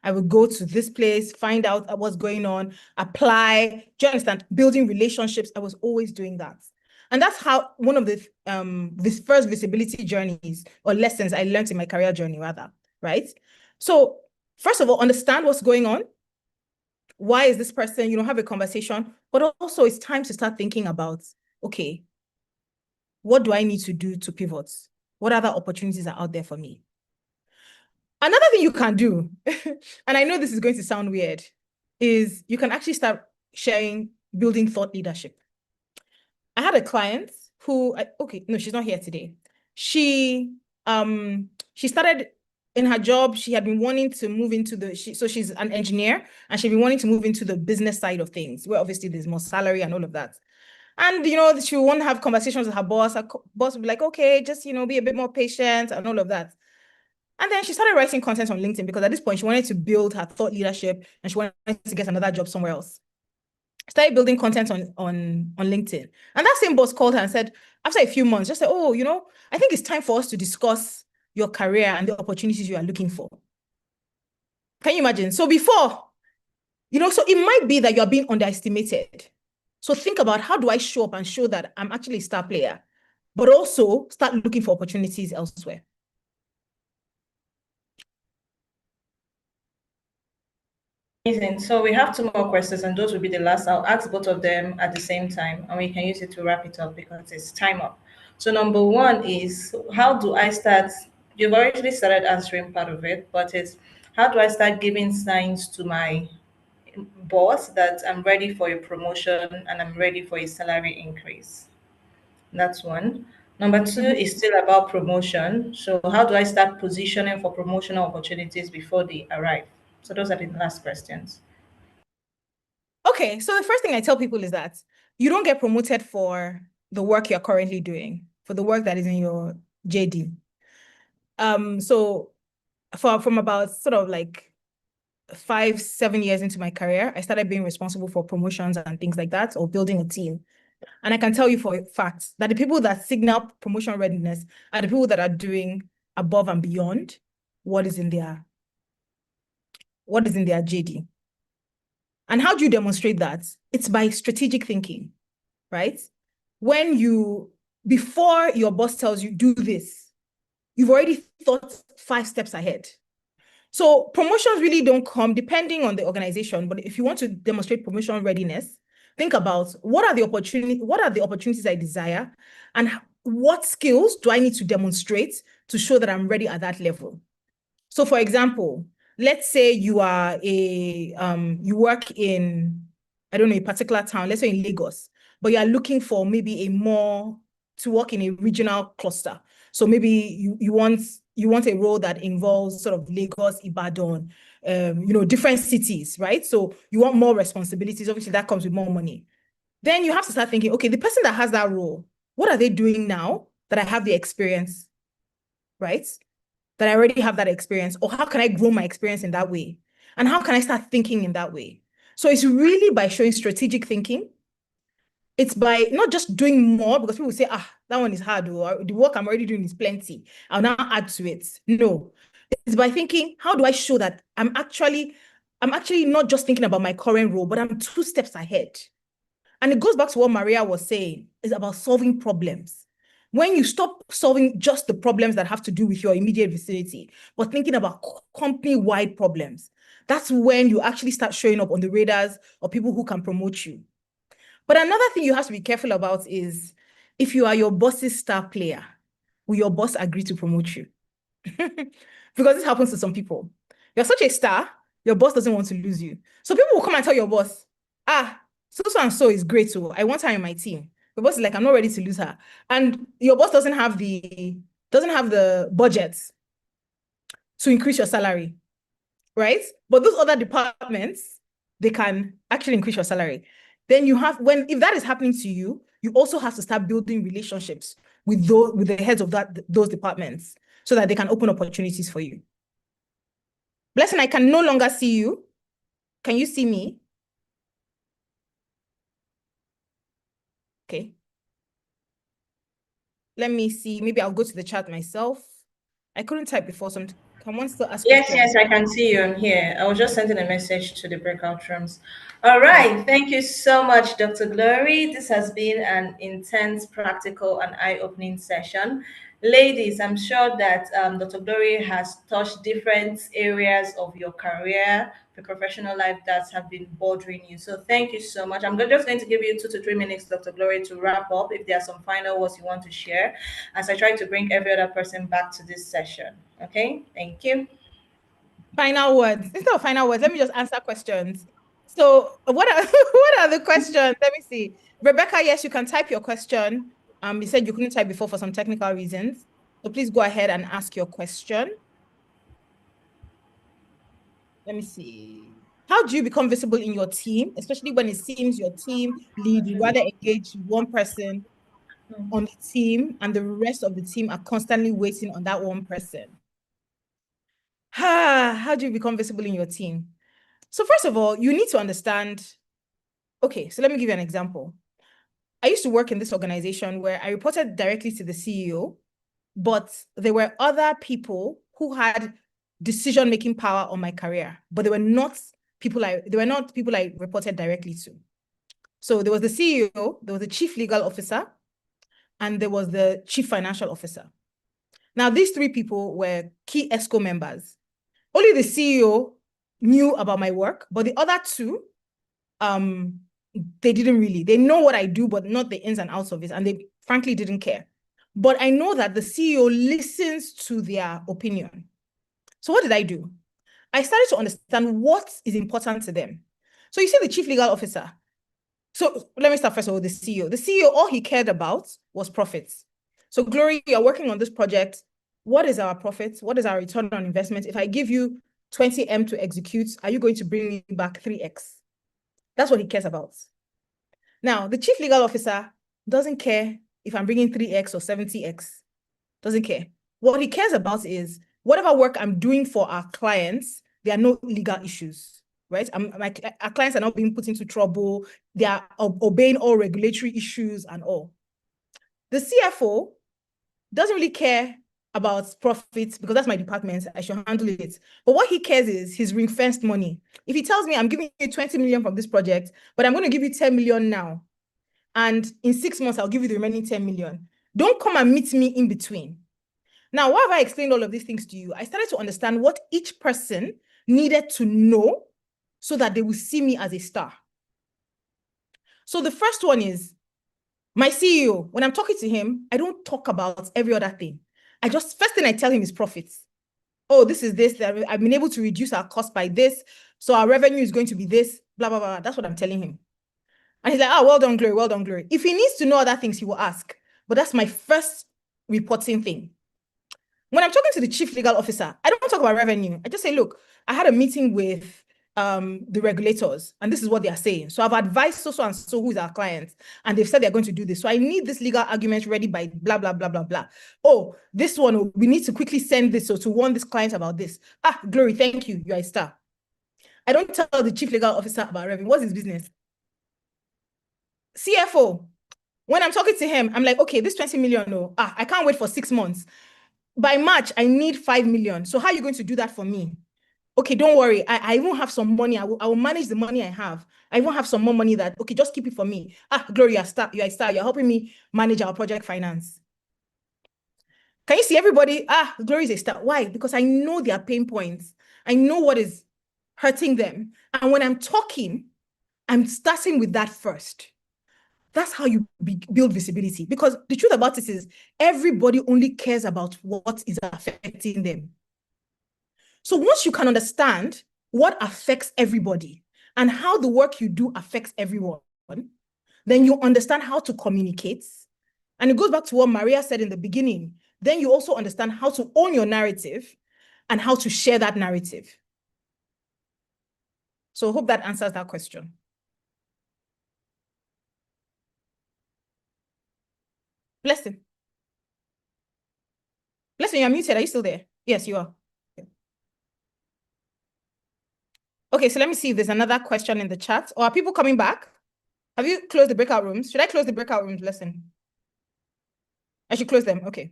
I would go to this place, find out what's going on, apply. Do you understand? Building relationships. I was always doing that. And that's how one of the this first visibility journeys or lessons I learned in my career journey, rather, right? So first of all, understand what's going on. Why is this person, have a conversation, but also it's time to start thinking about, okay, what do I need to do to pivot? What other opportunities are out there for me? Another thing you can do, and I know this is going to sound weird, is you can actually start building thought leadership. I had a client who, no, she's not here today. She started in her job. She had been wanting to move into so she's an engineer, and she'd been wanting to move into the business side of things, where obviously there's more salary and all of that. And, she would want to have conversations with her boss. Her boss would be like, okay, just, be a bit more patient and all of that. And then she started writing content on LinkedIn because at this point she wanted to build her thought leadership and she wanted to get another job somewhere else. Started building content on LinkedIn. And that same boss called her and said, after a few months, just said, oh, I think it's time for us to discuss your career and the opportunities you are looking for. Can you imagine? So before, so it might be that you're being underestimated. So think about, how do I show up and show that I'm actually a star player, but also start looking for opportunities elsewhere.
Amazing. So we have 2 more questions, and those will be the last. I'll ask both of them at the same time, and we can use it to wrap it up because it's time up. So number 1 is, how do I start? You've already started answering part of it, but it's, how do I start giving signs to my boss that I'm ready for a promotion and I'm ready for a salary increase? That's one. Number 2 is still about promotion. So how do I start positioning for promotional opportunities before they arrive? So those are the last questions.
Okay, so the first thing I tell people is that you don't get promoted for the work you're currently doing, for the work that is in your JD. So from about sort of like 5-7 years into my career, I started being responsible for promotions and things like that, or building a team. And I can tell you for a fact that the people that signal promotion readiness are the people that are doing above and beyond what is in their JD. And how do you demonstrate that? It's by strategic thinking, right? Before your boss tells you, do this, you've already thought 5 steps ahead. So promotions really don't come depending on the organization, but if you want to demonstrate promotion readiness, think about what are the opportunities I desire, and what skills do I need to demonstrate to show that I'm ready at that level. So for example, let's say you are you work in, I don't know, a particular town, let's say in Lagos, but you are looking for maybe to work in a regional cluster. So maybe you want a role that involves sort of Lagos, Ibadan, different cities, right? So you want more responsibilities. Obviously, that comes with more money. Then you have to start thinking, okay, the person that has that role, what are they doing now that I have the experience, right? That I already have that experience, or how can I grow my experience in that way? And how can I start thinking in that way? So it's really by showing strategic thinking. It's by not just doing more, because people say, that one is hard, or the work I'm already doing is plenty, I'll now add to it. No, it's by thinking, how do I show that I'm actually not just thinking about my current role, but I'm 2 steps ahead. And it goes back to what Maria was saying, is about solving problems. When you stop solving just the problems that have to do with your immediate vicinity, but thinking about company-wide problems, that's when you actually start showing up on the radars of people who can promote you. But another thing you have to be careful about is, if you are your boss's star player, will your boss agree to promote you? Because this happens to some people. You're such a star, your boss doesn't want to lose you. So people will come and tell your boss, so and so is great, so I want her in my team. The boss is like, I'm not ready to lose her. And your boss doesn't have the budget to increase your salary, right? But those other departments, they can actually increase your salary. Then if that is happening to you, you also have to start building relationships with the heads of those departments, so that they can open opportunities for you. Blessing, I can no longer see you. Can you see me? Okay. Let me see. Maybe I'll go to the chat myself. I couldn't type before, so someone still ask
Yes,
questions.
yes, I can see you. I'm here. I was just sending a message to the breakout rooms. All right. Thank you so much, Dr. Glory. This has been an intense, practical, and eye-opening session. Ladies, I'm sure that Dr. Glory has touched different areas of your career, the professional life that have been bothering you. So thank you so much. Just going to give you 2 to 3 minutes, Dr. Glory, to wrap up if there are some final words you want to share as I try to bring every other person back to this session. Okay, thank you.
Final words. Instead of final words, let me just answer questions. So what are what are the questions? Let me see. Rebecca, yes, you can type your question. You said you couldn't type before for some technical reasons. So please go ahead and ask your question. Let me see. How do you become visible in your team, especially when it seems your team lead, you rather engage one person on the team and the rest of the team are constantly waiting on that one person? How do you become visible in your team? So first of all, you need to understand, okay, so let me give you an example. I used to work in this organization where I reported directly to the CEO, but there were other people who had decision-making power on my career, but they were not people I reported directly to. So there was the CEO, there was the chief legal officer, and there was the chief financial officer. Now, these three people were key ESCO members. Only the CEO knew about my work, but the other two, they didn't really. They know what I do, but not the ins and outs of it, and they frankly didn't care. But I know that the CEO listens to their opinion. So what did I do? I started to understand what is important to them. So you see the chief legal officer. So let me start first of all with the CEO. The CEO, all he cared about was profits. So Glory, you're working on this project. What is our profit? What is our return on investment? If I give you 20M to execute, are you going to bring me back 3X? That's what he cares about. Now, the chief legal officer doesn't care if I'm bringing 3X or 70X. Doesn't care. What he cares about is whatever work I'm doing for our clients, there are no legal issues, right? Our clients are not being put into trouble. They are obeying all regulatory issues and all. The CFO doesn't really care about profits because that's my department. I should handle it. But what he cares is his ring-fenced money. If he tells me I'm giving you 20 million from this project, but I'm going to give you 10 million now, and in 6 months, I'll give you the remaining 10 million. Don't come and meet me in between. Now, why have I explained all of these things to you? I started to understand what each person needed to know so that they will see me as a star. So the first one is my CEO. When I'm talking to him, I don't talk about every other thing. First thing I tell him is profits. Oh, this is this. I've been able to reduce our cost by this. So our revenue is going to be this, blah, blah, blah. That's what I'm telling him. And he's like, oh, well done, Glory, well done, Glory. If he needs to know other things, he will ask. But that's my first reporting thing. When I'm talking to the chief legal officer, I don't talk about revenue. I just say, look, I had a meeting with the regulators, and this is what they are saying. So I've advised so and so who is our client, and they've said they're going to do this. So I need this legal argument ready by blah, blah, blah, blah, blah. Oh, this one, we need to quickly send this so to warn this client about this. Ah, Glory, thank you. You're a star. I don't tell the chief legal officer about revenue. What's his business? CFO, when I'm talking to him, I'm like, okay, this 20 million, no, I can't wait for 6 months. By March, I need 5 million. So how are you going to do that for me? Okay, don't worry. I even have some money. I will manage the money I have. I even have some more money that, okay, just keep it for me. Glory, you're a star. You're a star. You're helping me manage our project finance. Can you see everybody? Glory is a star. Why? Because I know their pain points. I know what is hurting them. And when I'm talking, I'm starting with that first. That's how you build visibility. Because the truth about it is everybody only cares about what is affecting them. So once you can understand what affects everybody and how the work you do affects everyone, then you understand how to communicate. And it goes back to what Maria said in the beginning. Then you also understand how to own your narrative and how to share that narrative. So I hope that answers that question. Blessing. Blessing, you're muted. Are you still there? Yes, you are. Okay, so let me see if there's another question in the chat. Or are people coming back? Have you closed the breakout rooms? Should I close the breakout rooms? Listen. I should close them. Okay.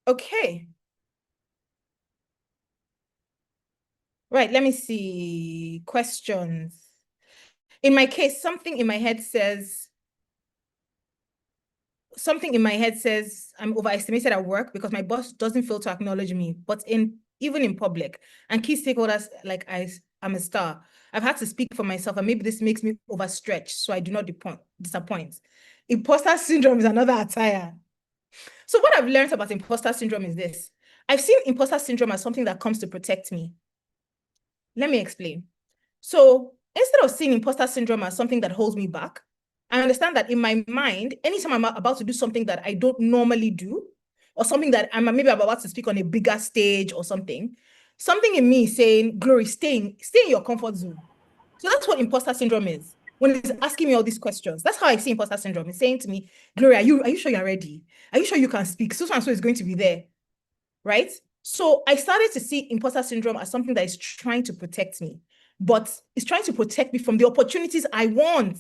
Okay. Right, let me see. Questions. In my case, something in my head says I'm overestimated at work because my boss doesn't fail to acknowledge me, but even in public and key stakeholders, like I'm a star. I've had to speak for myself, and maybe this makes me overstretch, so I do not disappoint. Imposter syndrome is another attire. So what I've learned about imposter syndrome is this. I've seen imposter syndrome as something that comes to protect me. Let me explain. So instead of seeing imposter syndrome as something that holds me back, I understand that in my mind, anytime I'm about to do something that I don't normally do, or something that maybe I'm about to speak on a bigger stage or something in me is saying, Glory, stay in your comfort zone. So that's what imposter syndrome is. When it's asking me all these questions, that's how I see imposter syndrome. It's saying to me, Glory, are you sure you're ready? Are you sure you can speak? So and so is going to be there, right? So I started to see imposter syndrome as something that is trying to protect me, but it's trying to protect me from the opportunities I want.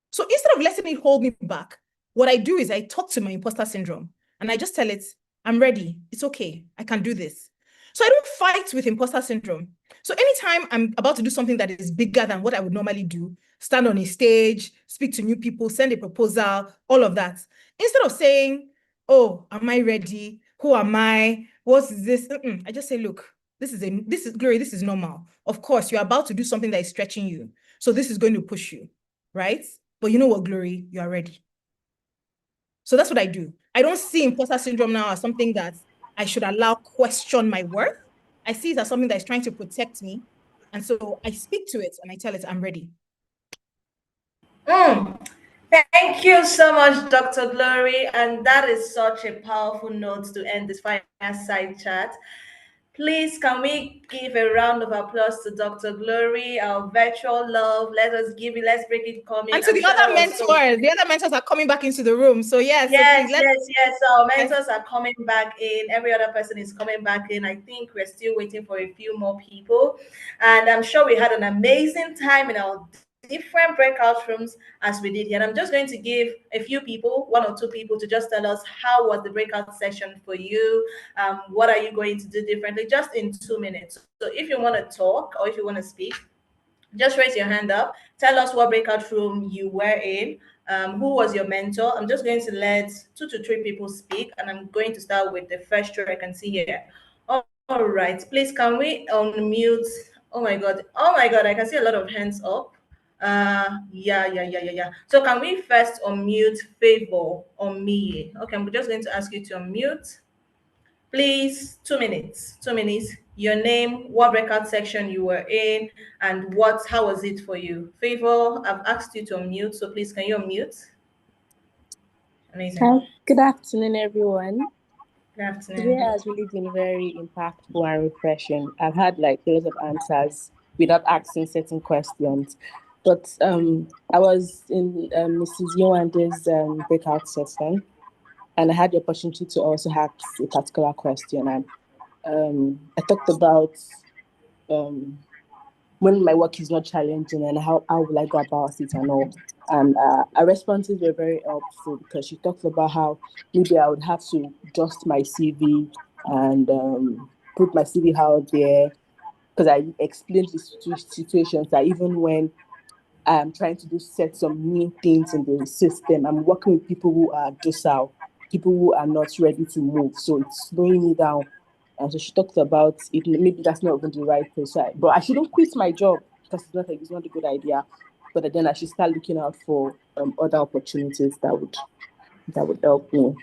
So instead of letting it hold me back, what I do is I talk to my imposter syndrome and I just tell it, I'm ready. It's okay. I can do this. So I don't fight with imposter syndrome. So anytime I'm about to do something that is bigger than what I would normally do, stand on a stage, speak to new people, send a proposal, all of that, instead of saying, oh, am I ready? Who am I? What's this? I just say, look, this is Glory, this is normal. Of course, you're about to do something that is stretching you. So this is going to push you, right? But you know what, Glory, you are ready. So that's what I do. I don't see imposter syndrome now as something that I should allow question my worth. I see it as something that is trying to protect me. And so I speak to it and I tell it, I'm ready.
Thank you so much, Dr. Glory. And that is such a powerful note to end this fireside chat. Please, can we give a round of applause to Dr. Glory, our virtual love? Let's break it coming.
And to
I'm
the
sure that
other
was so.
the other mentors are coming back into the room. So yes, so
Yes,
please
yes. Our mentors are coming back in. Every other person is coming back in. I think we're still waiting for a few more people. And I'm sure we had an amazing time in our different breakout rooms as we did here. And I'm just going to give a few people, one or two people, to just tell us how was the breakout session for you. What are you going to do differently? Just in 2 minutes. So if you want to talk or if you want to speak, just raise your hand up. Tell us what breakout room you were in. Who was your mentor? I'm just going to let 2 to 3 people speak, and I'm going to start with the first row I can see here. All right, please, can we unmute? Oh my God, I can see a lot of hands up. Yeah. So can we first unmute Favor on me? Okay, I'm just going to ask you to unmute. Please, 2 minutes. 2 minutes. Your name, what breakout section you were in, and how was it for you? Favor, I've asked you to unmute, so please can you unmute? Amazing.
Good afternoon, everyone.
Good afternoon.
Today has really been very impactful and refreshing. I've had like lots of answers without asking certain questions. But I was in Mrs. Yowande's breakout session, and I had the opportunity to also ask a particular question. And I talked about when my work is not challenging and how will I go about it and all. And our responses were very helpful because she talked about how maybe I would have to adjust my CV and put my CV out there, because I explained the situations that even when I'm trying to set some new things in the system, I'm working with people who are docile, people who are not ready to move. So it's slowing me down. And so she talked about it. Maybe that's not even the right place, but I shouldn't quit my job because it's not a good idea. But then I should start looking out for other opportunities that would help me.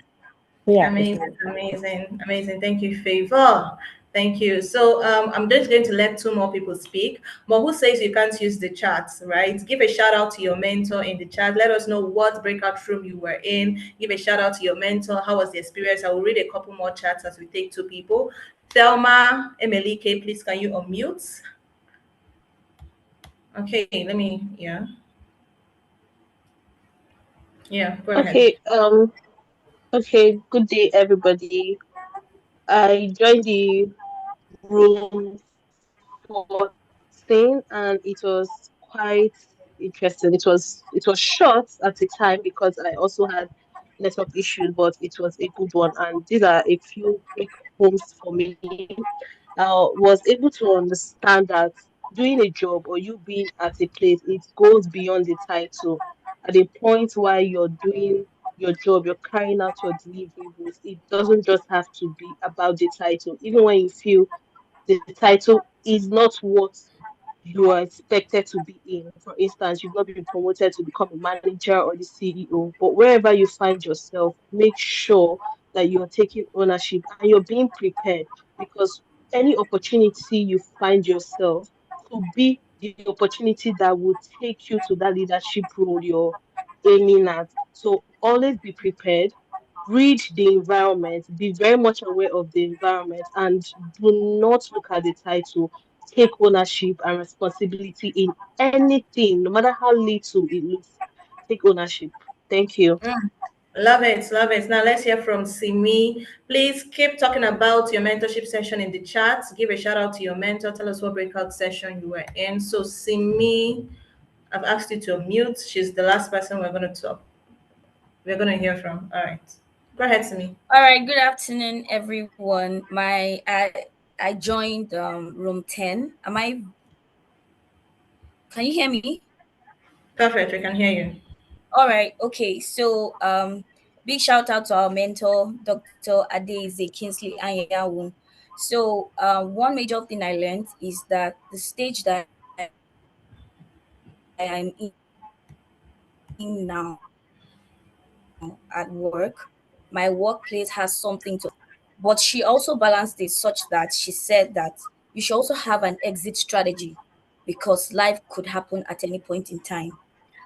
So yeah,
Amazing. Thank you, Favor. Thank you. So I'm just going to let 2 more people speak. But who says you can't use the chat, right? Give a shout out to your mentor in the chat. Let us know what breakout room you were in. Give a shout out to your mentor. How was the experience? I will read a couple more chats as we take 2 people. Thelma Emelike, please can you unmute? Okay, go ahead.
Okay, good day, everybody. I joined the room for interesting and it was quite interesting. It was short at the time because I also had network issues, but it was a good one. And these are a few quick homes for me. I was able to understand that doing a job or you being at a place, it goes beyond the title. At the point while you're doing your job, you're carrying out your deliverables. It doesn't just have to be about the title. Even when you feel the title is not what you are expected to be in. For instance, you've not been promoted to become a manager or the CEO, but wherever you find yourself, make sure that you're taking ownership and you're being prepared because any opportunity you find yourself could be the opportunity that will take you to that leadership role you're aiming at. So always be prepared, read the environment, be very much aware of the environment, and do not look at the title. Take ownership and responsibility in anything, no matter how little it looks. Take ownership. Thank you.
Love it, love it. Now let's hear from Simi. Please keep talking about your mentorship session in the chat. Give a shout out to your mentor. Tell us what breakout session you were in. So Simi, I've asked you to mute. She's the last person we're going to talk. We're going to hear from. All right. Go ahead, Simi.
All right, good afternoon, everyone. I joined room 10. Can you hear me?
Perfect, we can hear you.
All right, okay. So big shout out to our mentor, Dr. Adeze Kingsley Anyanwu. So one major thing I learned is that the stage that I'm in now at work, my workplace has something to, but she also balanced it such that she said that you should also have an exit strategy because life could happen at any point in time.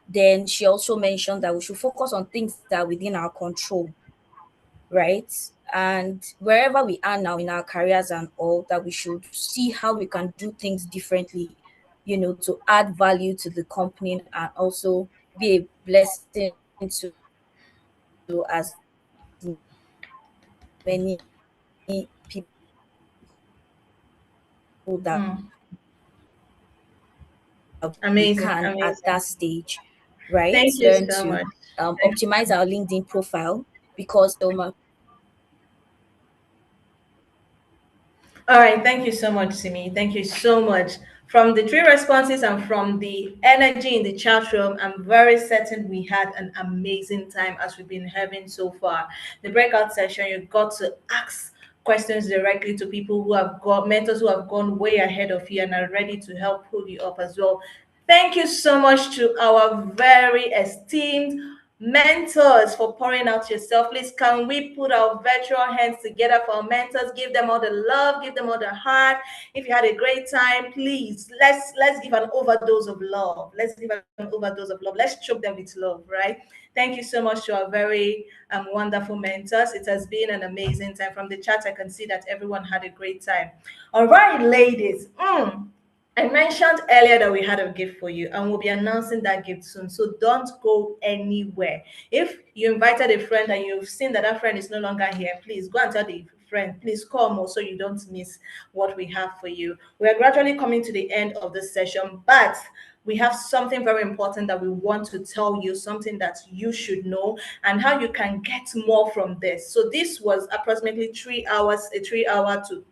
Then she also mentioned that we should focus on things that are within our control, right? And wherever we are now in our careers and all, that we should see how we can do things differently, to add value to the company and also be a blessing to as many people that we
Amazing,
can at
amazing.
that stage, right?
Thank you
Learn
so
to
much.
optimize our LinkedIn profile because
All right, thank you so much, Simi. Thank you so much. From the three responses and from the energy in the chat room, I'm very certain we had an amazing time as we've been having so far. The breakout session, you got to ask questions directly to people who have got mentors who have gone way ahead of you and are ready to help pull you up as well. Thank you so much to our very esteemed mentors for pouring out yourself. Please, can we put our virtual hands together for our mentors? Give them all the love, give them all the heart. If you had a great time, please let's give an overdose of love. Let's give an overdose of love. Let's choke them with love, right? Thank you so much to our very wonderful mentors. It has been an amazing time. From the chat, I can see that everyone had a great time. All right, ladies. I mentioned earlier that we had a gift for you and we'll be announcing that gift soon. So don't go anywhere. If you invited a friend and you've seen that that friend is no longer here, please go and tell the friend, please call more so you don't miss what we have for you. We are gradually coming to the end of this session, but we have something very important that we want to tell you, something that you should know, and how you can get more from this. So this was approximately 3 hours, a 3 hour to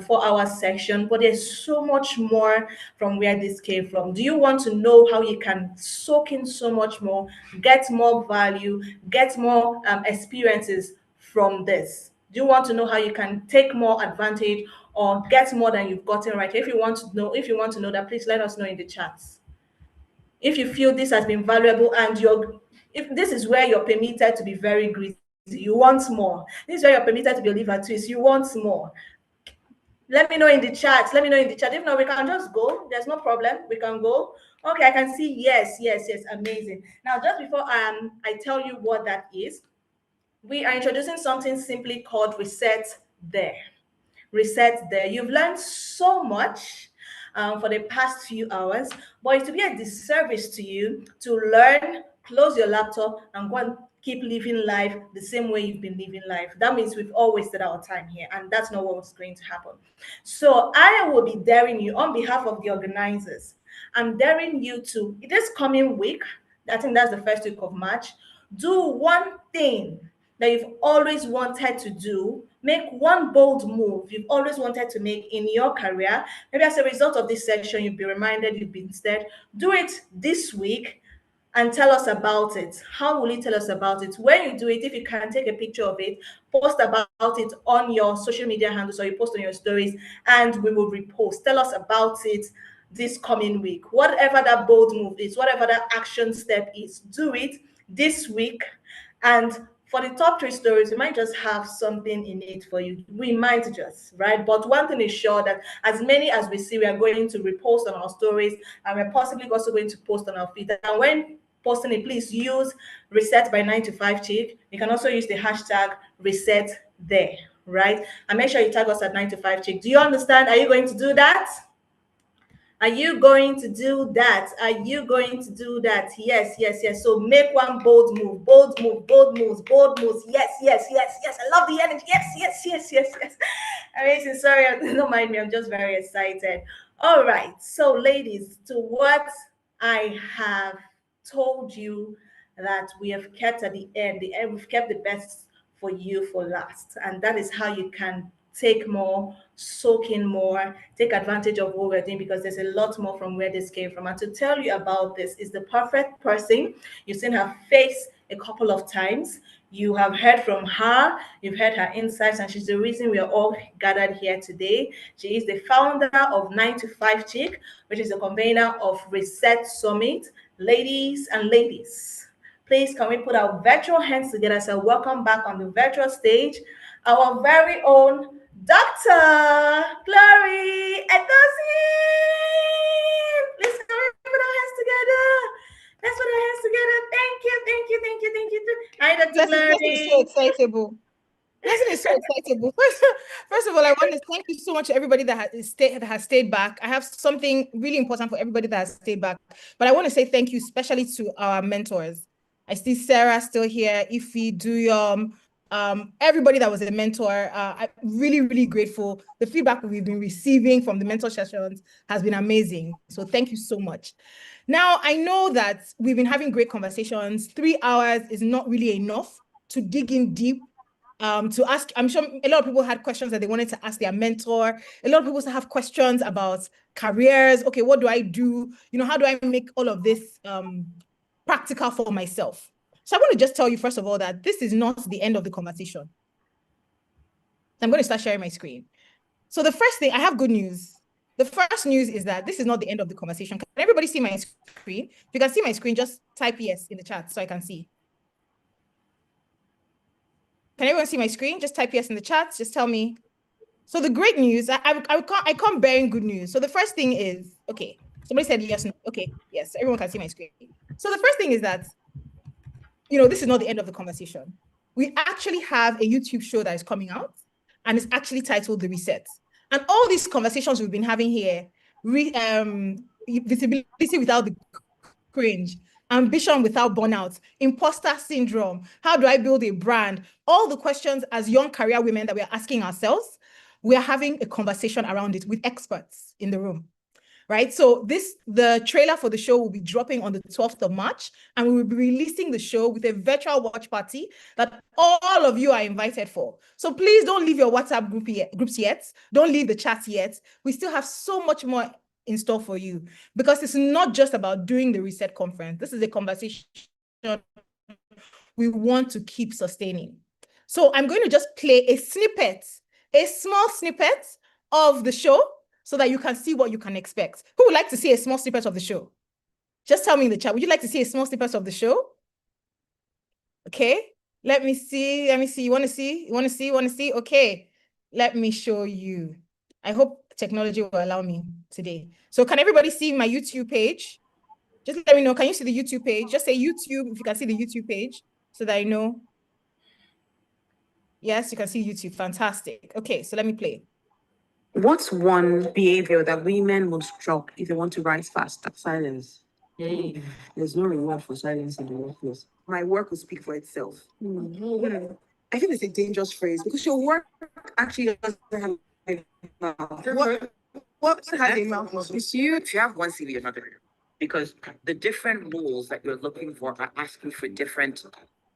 4 hour section, but there's so much more from where this came from. Do you want to know how you can soak in so much more, get more value, get more experiences from this? Do you want to know how you can take more advantage or get more than you've gotten right? If you want to know that, please let us know in the chats. If you feel this has been valuable and if this is where you're permitted to be very greedy, you want more. This is where you're permitted to be a liver twist, you want more. Let me know in the chat. Let me know in the chat. If not, we can just go. There's no problem. We can go. Okay, I can see yes, yes, yes. Amazing. Now, just before I tell you what that is, we are introducing something simply called Reset There. Reset There. You've learned so much for the past few hours, but it will be a disservice to you to learn, close your laptop, and go and keep living life the same way you've been living life. That means we've all wasted our time here, and that's not what's going to happen. So I will be daring you on behalf of the organizers. I'm daring you to this coming week, I think that's the first week of March, do one thing that you've always wanted to do. Make one bold move you've always wanted to make in your career. Maybe as a result of this session, you'll be reminded, you'll be instead. Do it this week and tell us about it. How will you tell us about it? When you do it, if you can take a picture of it, post about it on your social media handles, or you post on your stories, and we will repost. Tell us about it this coming week. Whatever that bold move is, whatever that action step is, do it this week. And for the top 3 stories, we might just have something in it for you. We might just, right? But one thing is sure, that as many as we see, we are going to repost on our stories, and we're possibly also going to post on our feed. And when posting it, please use reset by 9to5chick. You can also use the hashtag reset there, right? And make sure you tag us at 9to5chick. Do you understand? Are you going to do that? Are you going to do that? Are you going to do that? Yes, yes, yes. So make one bold move, bold move, bold moves, bold moves. Yes, yes, yes, yes. I love the energy. Yes, yes, yes, yes, yes. Amazing. Sorry, don't mind me. I'm just very excited. All right. So, ladies, to what I have told you that we have kept at the end, we've kept the best for you for last. And that is how you can take more, soak in more, take advantage of what we're doing, because there's a lot more from where this came from. And to tell you about this is the perfect person. You've seen her face a couple of times. You have heard from her, you've heard her insights, and she's the reason we are all gathered here today. She is the founder of 9to5CHICK, which is a convener of Reset Summit. Ladies and ladies, please can we put our virtual hands together? So welcome back on the virtual stage, our very own Dr. Glory Edozie. Please can we put our hands together? Let's put our hands together. Thank you, thank you, thank you, thank you. Hi, Dr. Glory.
Blessing is so excitable. Blessing is so excitable. First of all, I want to thank you so much to everybody that has stayed back. I have something really important for everybody that has stayed back. But I want to say thank you especially to our mentors. I see Sarah still here, Ify, Duyom, everybody that was a mentor. I'm really, really grateful. The feedback we've been receiving from the mentor sessions has been amazing. So thank you so much. Now, I know that we've been having great conversations. 3 hours is not really enough to dig in deep, to ask. I'm sure a lot of people had questions that they wanted to ask their mentor. A lot of people have questions about careers. Okay, what do I do? You know, how do I make all of this practical for myself? So I want to just tell you, first of all, that this is not the end of the conversation. I'm going to start sharing my screen. So the first thing, I have good news. The first news is that this is not the end of the conversation. Can everybody see my screen? If you can see my screen, just type yes in the chat so I can see. Can everyone see my screen? Just type yes in the chat. Just tell me. So the great news, I come bearing good news. So the first thing is, okay, somebody said yes. Okay, yes, everyone can see my screen. So the first thing is that, you know, this is not the end of the conversation. We actually have a YouTube show that is coming out, and it's actually titled The Reset. And all these conversations we've been having here, visibility without the cringe, ambition without burnout, imposter syndrome, how do I build a brand? All the questions as young career women that we are asking ourselves, we are having a conversation around it with experts in the room, right? So the trailer for the show will be dropping on the 12th of March, and we will be releasing the show with a virtual watch party that all of you are invited for. So please don't leave your WhatsApp groups yet. Don't leave the chat yet. We still have so much more in store for you, because it's not just about doing the Reset conference. This is a conversation we want to keep sustaining. So I'm going to just play a small snippet of the show so that you can see what you can expect. Who would like to see a small snippet of the show? Just tell me in the chat. Would you like to see a small snippet of the show? Okay, let me see. You want to see? Okay, let me show you. I hope technology will allow me today. So can everybody see my YouTube page? Just let me know. Can you see the YouTube page? Just say YouTube if you can see the YouTube page so that I know. Yes, you can see YouTube. Fantastic. Okay, so let me play.
What's one behavior that women must drop if they want to rise fast? Silence.
Hey, there's no reward for silence in the workplace. My work will speak for itself. I feel it's a dangerous phrase because your work actually doesn't have a mouth. What has a mouth? If you have one CV, you're not doing it. Because the different roles that you're looking for are asking for different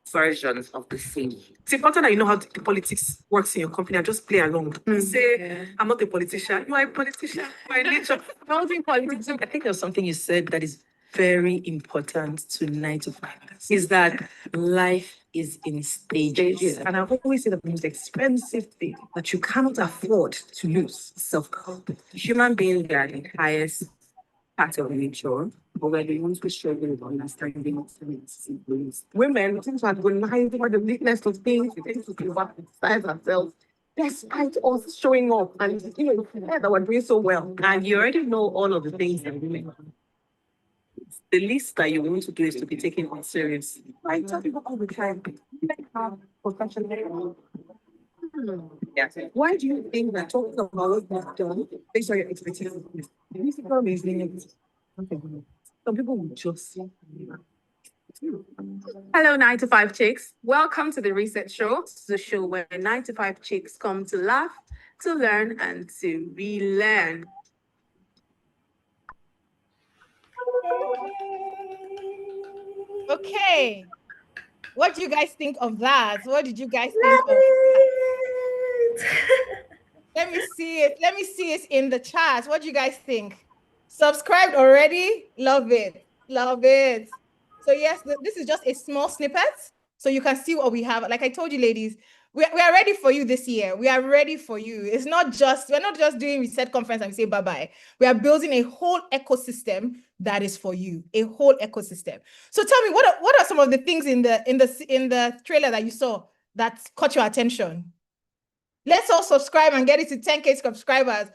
versions of the same. It's important that you know how the politics works in your company and just play along. Say, I'm not a politician. You are a politician by nature. I don't think politics. I think there's something you said that is very important to 9 to 5 is that life is in stages. And I always say that the most expensive thing that you cannot afford to lose is self-confidence. Human beings are the highest part of nature, but we're the ones who struggle with understanding experiences. Women, we tend to agonize over the weakness of things, we tend to criticize ourselves. Despite us showing up and that we're doing so well. And you already know all of the things that women the least that you want to do is to be taken on seriously. I tell people all the time, like have professional. Yeah. Why do you think that talking about what you've done based on your expectations is musical resilient? Some people will just say,
Hello, 9 to 5 chicks. Welcome to the Reset Show, the show where 9 to 5 chicks come to laugh, to learn, and to relearn.
Okay. What do you guys think of that? What did you guys think of that? Let me see it. Let me see it in the chat. What do you guys think? Subscribed already? Love it. Love it. So yes, this is just a small snippet. So you can see what we have. Like I told you, ladies, we are ready for you this year. We are ready for you. We're not just doing Reset Conference and we say bye-bye. We are building a whole ecosystem that is for you. A whole ecosystem. So tell me, what are some of the things in the trailer that you saw that caught your attention? Let's all subscribe and get it to 10K subscribers.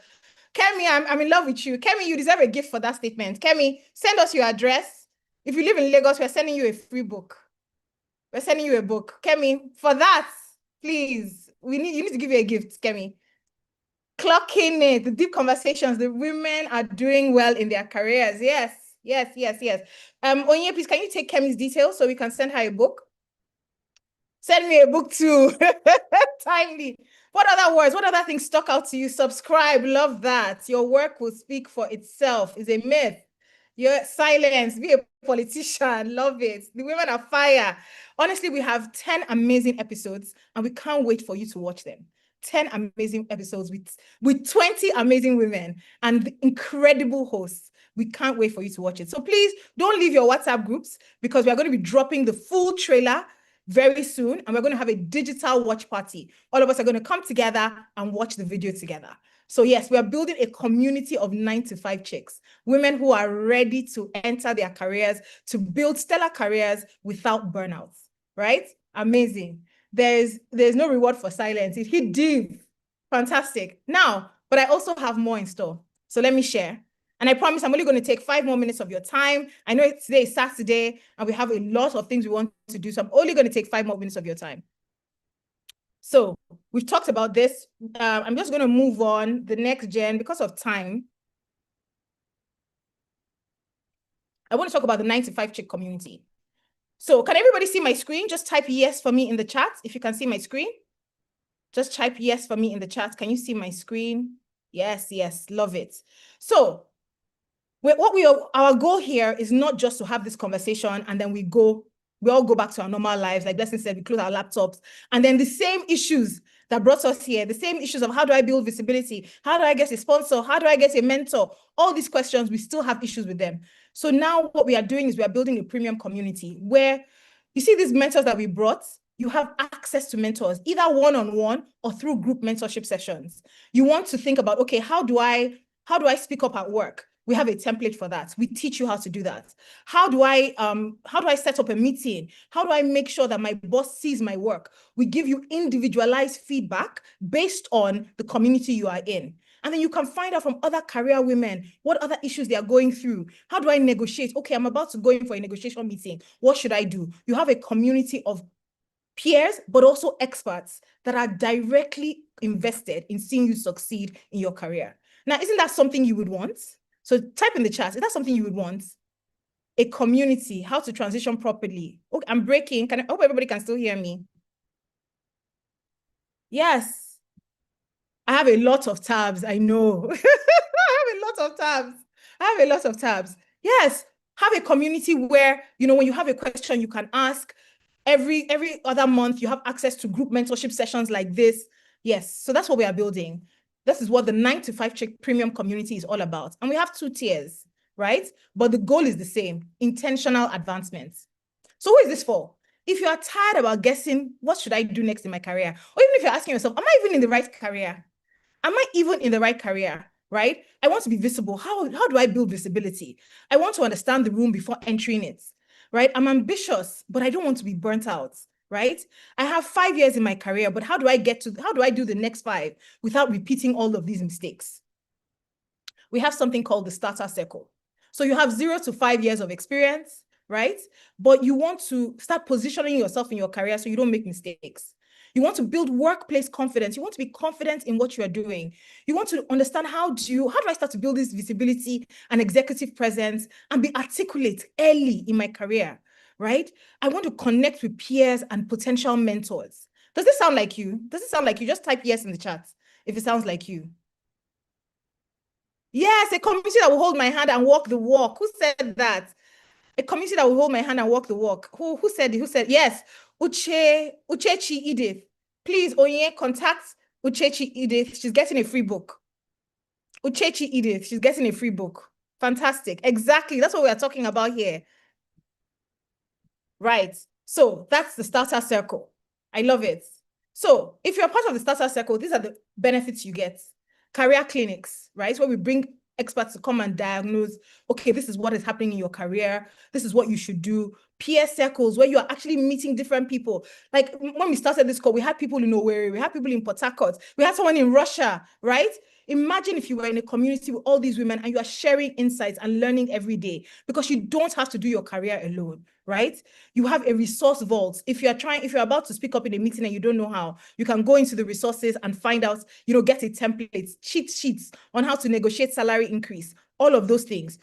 Kemi, I'm in love with you. Kemi, you deserve a gift for that statement. Kemi, send us your address. If you live in Lagos, we're sending you a free book. We're sending you a book. Kemi, for that, please, you need to give you a gift, Kemi. Clocking it, the deep conversations, the women are doing well in their careers. Yes. Onye, please, can you take Kemi's details so we can send her a book? Send me a book too. Timely. What other words? What other things stuck out to you? Subscribe. Love that. Your work will speak for itself. It's a myth. Your silence. Be a politician. Love it. The women are fire. Honestly, we have 10 amazing episodes and we can't wait for you to watch them. 10 amazing episodes with 20 amazing women and incredible hosts. We can't wait for you to watch it. So please don't leave your WhatsApp groups because we are going to be dropping the full trailer very soon, and we're going to have a digital watch party. All of us are going to come together and watch the video together. So yes, we are building a community of 9 to 5 chicks, women who are ready to enter their careers, to build stellar careers without burnouts, right? Amazing. There's no reward for silence. It hit deep. Fantastic. Now, but I also have more in store. So let me share. And I promise I'm only going to take 5 more minutes of your time. I know today is Saturday and we have a lot of things we want to do. So I'm only going to take 5 more minutes of your time. So we've talked about this. I'm just going to move on the next gen because of time. I want to talk about the 9 to 5 chick community. So can everybody see my screen? Just type yes for me in the chat if you can see my screen. Just type yes for me in the chat. Can you see my screen? Yes, love it. So our goal here is not just to have this conversation and then we all go back to our normal lives. Like Blessing said, we close our laptops and then the same issues that brought us here, the same issues of how do I build visibility? How do I get a sponsor? How do I get a mentor? All these questions, we still have issues with them. So now what we are doing is we are building a premium community where you see these mentors that we brought, you have access to mentors, either one-on-one or through group mentorship sessions. You want to think about, okay, how do I speak up at work? We have a template for that. We teach you how to do that. How do I set up a meeting? How do I make sure that my boss sees my work? We give you individualized feedback based on the community you are in. And then you can find out from other career women what other issues they are going through. How do I negotiate? Okay, I'm about to go in for a negotiation meeting. What should I do? You have a community of peers, but also experts that are directly invested in seeing you succeed in your career. Now, isn't that something you would want? So type in the chat, is that something you would want? a community, how to transition properly. Okay, I'm breaking. I hope everybody can still hear me. Yes. I have a lot of tabs, I know. I have a lot of tabs. I have a lot of tabs. Yes, have a community where, when you have a question, you can ask. Every other month, you have access to group mentorship sessions like this. Yes, so that's what we are building. This is what the 9to5CHICK premium community is all about. And we have 2 tiers, right? But the goal is the same, intentional advancements. So who is this for? If you are tired about guessing, what should I do next in my career? Or even if you're asking yourself, am I even in the right career? Am I even in the right career, right? I want to be visible. How do I build visibility? I want to understand the room before entering it, right? I'm ambitious, but I don't want to be burnt out, right? I have 5 years in my career, but how do I do the next 5 without repeating all of these mistakes? We have something called the starter circle. So you have 0 to 5 years of experience, right? But you want to start positioning yourself in your career so you don't make mistakes. You want to build workplace confidence. You want to be confident in what you are doing. You want to understand how do I start to build this visibility and executive presence and be articulate early in my career, right? I want to connect with peers and potential mentors. Does this sound like you? Does it sound like you? Just type yes in the chat if it sounds like you. Yes, a community that will hold my hand and walk the walk. Who said that? A community that will hold my hand and walk the walk. Who said it? Who said yes? Uchechi Edith. Please, Onye, contact Uchechi Edith. She's getting a free book. Uchechi Edith, she's getting a free book. Fantastic. Exactly. That's what we are talking about here. Right. So that's the starter circle. I love it. So if you're part of the starter circle, these are the benefits you get. Career clinics, right? Where we bring experts to come and diagnose, okay, this is what is happening in your career. This is what you should do. Peer circles where you are actually meeting different people. Like when we started this call, we had people in Owerri, we had people in Port Harcourt, we had someone in Russia, right? Imagine if you were in a community with all these women and you are sharing insights and learning every day, because you don't have to do your career alone, right? You have a resource vault. If you're about to speak up in a meeting and you don't know how, you can go into the resources and find out, get a template, cheat sheets on how to negotiate salary increase, all of those things.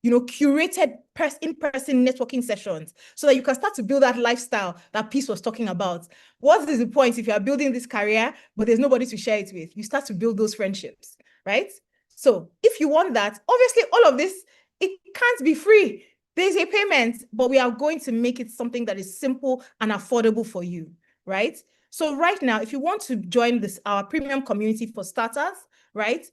Curated in-person networking sessions so that you can start to build that lifestyle that Peace was talking about. What is the point if you are building this career, but there's nobody to share it with? You start to build those friendships, right? So if you want that, obviously all of this, it can't be free. There's a payment, but we are going to make it something that is simple and affordable for you, right? So right now, if you want to join our premium community for starters, right?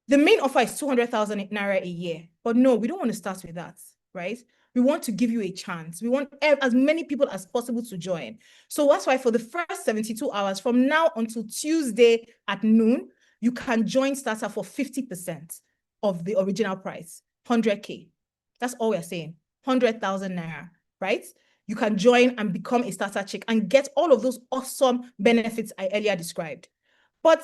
The main offer is 200,000 Naira a year. But no, we don't want to start with that, right? We want to give you a chance. We want as many people as possible to join. So that's why for the first 72 hours, from now until Tuesday at noon, you can join Starter for 50% of the original price, 100K. That's all we're saying, 100,000 Naira, right? You can join and become a Starter Chick and get all of those awesome benefits I earlier described. But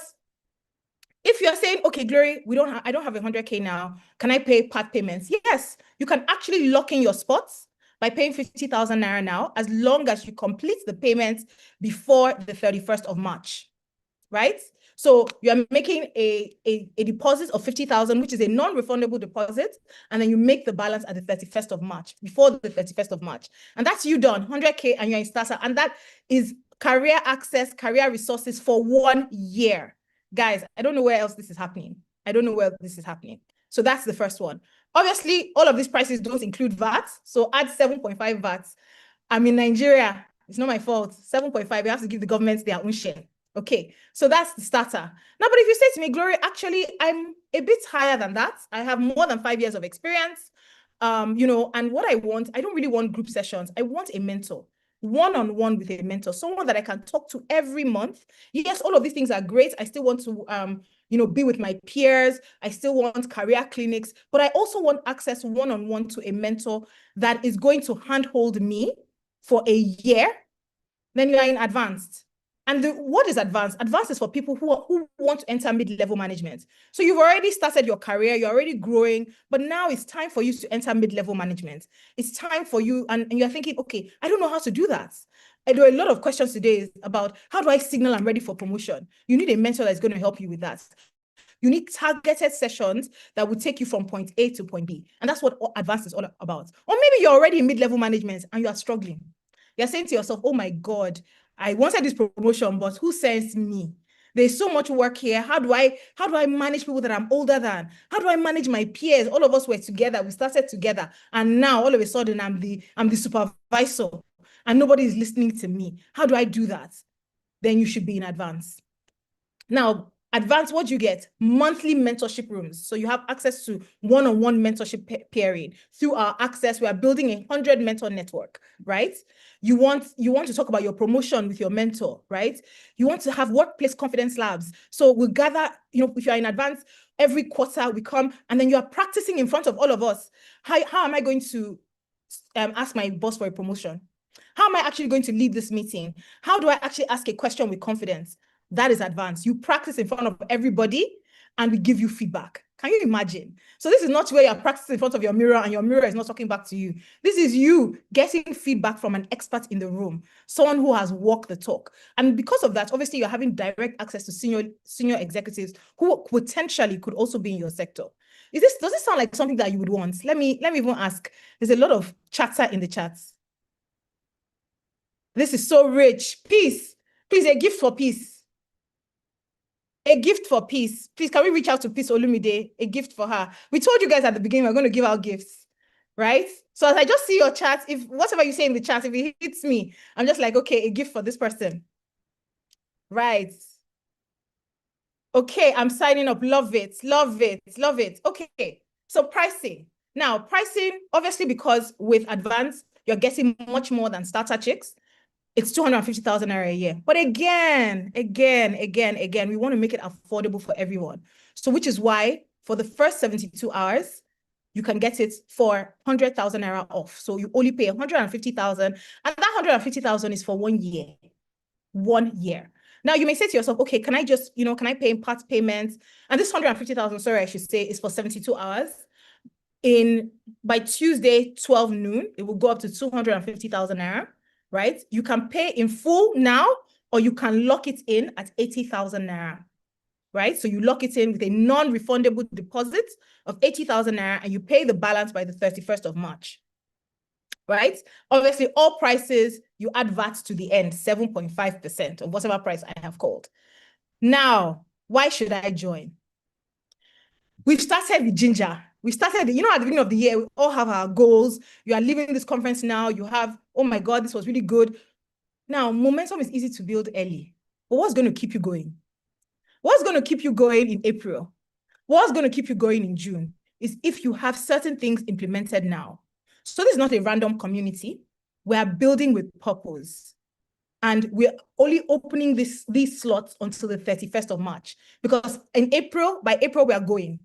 if you're saying, okay, Glory, I don't have 100K now, can I pay part payments? Yes, you can actually lock in your spots by paying 50,000 Naira now, as long as you complete the payments before the 31st of March, right? So you're making a deposit of 50,000, which is a non-refundable deposit, and then you make the balance at the 31st of March, before the 31st of March. And that's you done, 100K, and you're in Starter, and that is career access, career resources for 1 year. Guys, I don't know where else this is happening. I don't know where this is happening. So that's the first one. Obviously, all of these prices don't include VAT. So add 7.5 VAT. I'm in Nigeria. It's not my fault. 7.5, we have to give the government their own share. Okay, so that's the starter. Now, but if you say to me, Glory, actually, I'm a bit higher than that. I have more than 5 years of experience. And what I don't really want group sessions. I want a mentor. One-on-one with a mentor, someone that I can talk to every month. Yes, all of these things are great. I still want to, be with my peers. I still want career clinics, but I also want access one-on-one to a mentor that is going to handhold me for a year. Then you are in advanced. And what is advanced? Advanced is for people who want to enter mid-level management. So you've already started your career, you're already growing, but now it's time for you to enter mid-level management. It's time for you, and you're thinking, okay, I don't know how to do that. And there are a lot of questions today about how do I signal I'm ready for promotion? You need a mentor that's going to help you with that. You need targeted sessions that will take you from point A to point B. And that's what advanced is all about. Or maybe you're already in mid-level management and you are struggling. You're saying to yourself, oh my God, I wanted this promotion, but who sends me? There's so much work here. How do I manage people that I'm older than? How do I manage my peers? All of us were together. We started together. And now all of a sudden I'm the supervisor and nobody is listening to me. How do I do that? Then you should be in advance. Now, advanced, what do you get? Monthly mentorship rooms. So you have access to one-on-one mentorship pairing. Through our access, we are building a 100 mentor network, right? You want to talk about your promotion with your mentor, right? You want to have workplace confidence labs. So we'll gather, if you're in advance, every quarter we come and then you are practicing in front of all of us. How am I going to ask my boss for a promotion? How am I actually going to lead this meeting? How do I actually ask a question with confidence? That is advanced. You practice in front of everybody and we give you feedback. Can you imagine? So this is not where you're practicing in front of your mirror and your mirror is not talking back to you. This is you getting feedback from an expert in the room, someone who has walked the talk. And because of that, obviously you're having direct access to senior executives who potentially could also be in your sector. Does this sound like something that you would want? Let me even ask. There's a lot of chatter in the chats. This is so rich. Peace. Please, a gift for peace. A gift for peace. Please, can we reach out to Peace Olumide? A gift for her. We told you guys at the beginning we're going to give out gifts, right? So as I just see your chat, if whatever you say in the chat, if it hits me, I'm just like, okay, a gift for this person. Right. Okay, I'm signing up. Love it. Love it. Love it. Okay. So pricing. Now, pricing, obviously, because with advanced, you're getting much more than starter chicks. It's 250,000 naira a year. But again, we want to make it affordable for everyone. So which is why for the first 72 hours, you can get it for 100,000 naira off. So you only pay 150,000 and that 150,000 is for 1 year. 1 year. Now you may say to yourself, okay, can I just, can I pay in part payments? And this 150,000, sorry, I should say, is for 72 hours. By Tuesday, 12 noon, it will go up to 250,000 naira. Right? You can pay in full now, or you can lock it in at 80,000 naira, right? So you lock it in with a non-refundable deposit of 80,000 naira and you pay the balance by the 31st of March, right? Obviously, all prices, you add VAT to the end, 7.5% of whatever price I have called. Now, why should I join? We've started with ginger. We started, at the beginning of the year, we all have our goals. You are leaving this conference now. You have, oh my God, this was really good. Now, momentum is easy to build early. But what's going to keep you going? What's going to keep you going in April? What's going to keep you going in June is if you have certain things implemented now. So this is not a random community. We are building with purpose. And we're only opening these slots until the 31st of March. Because by April, we are going.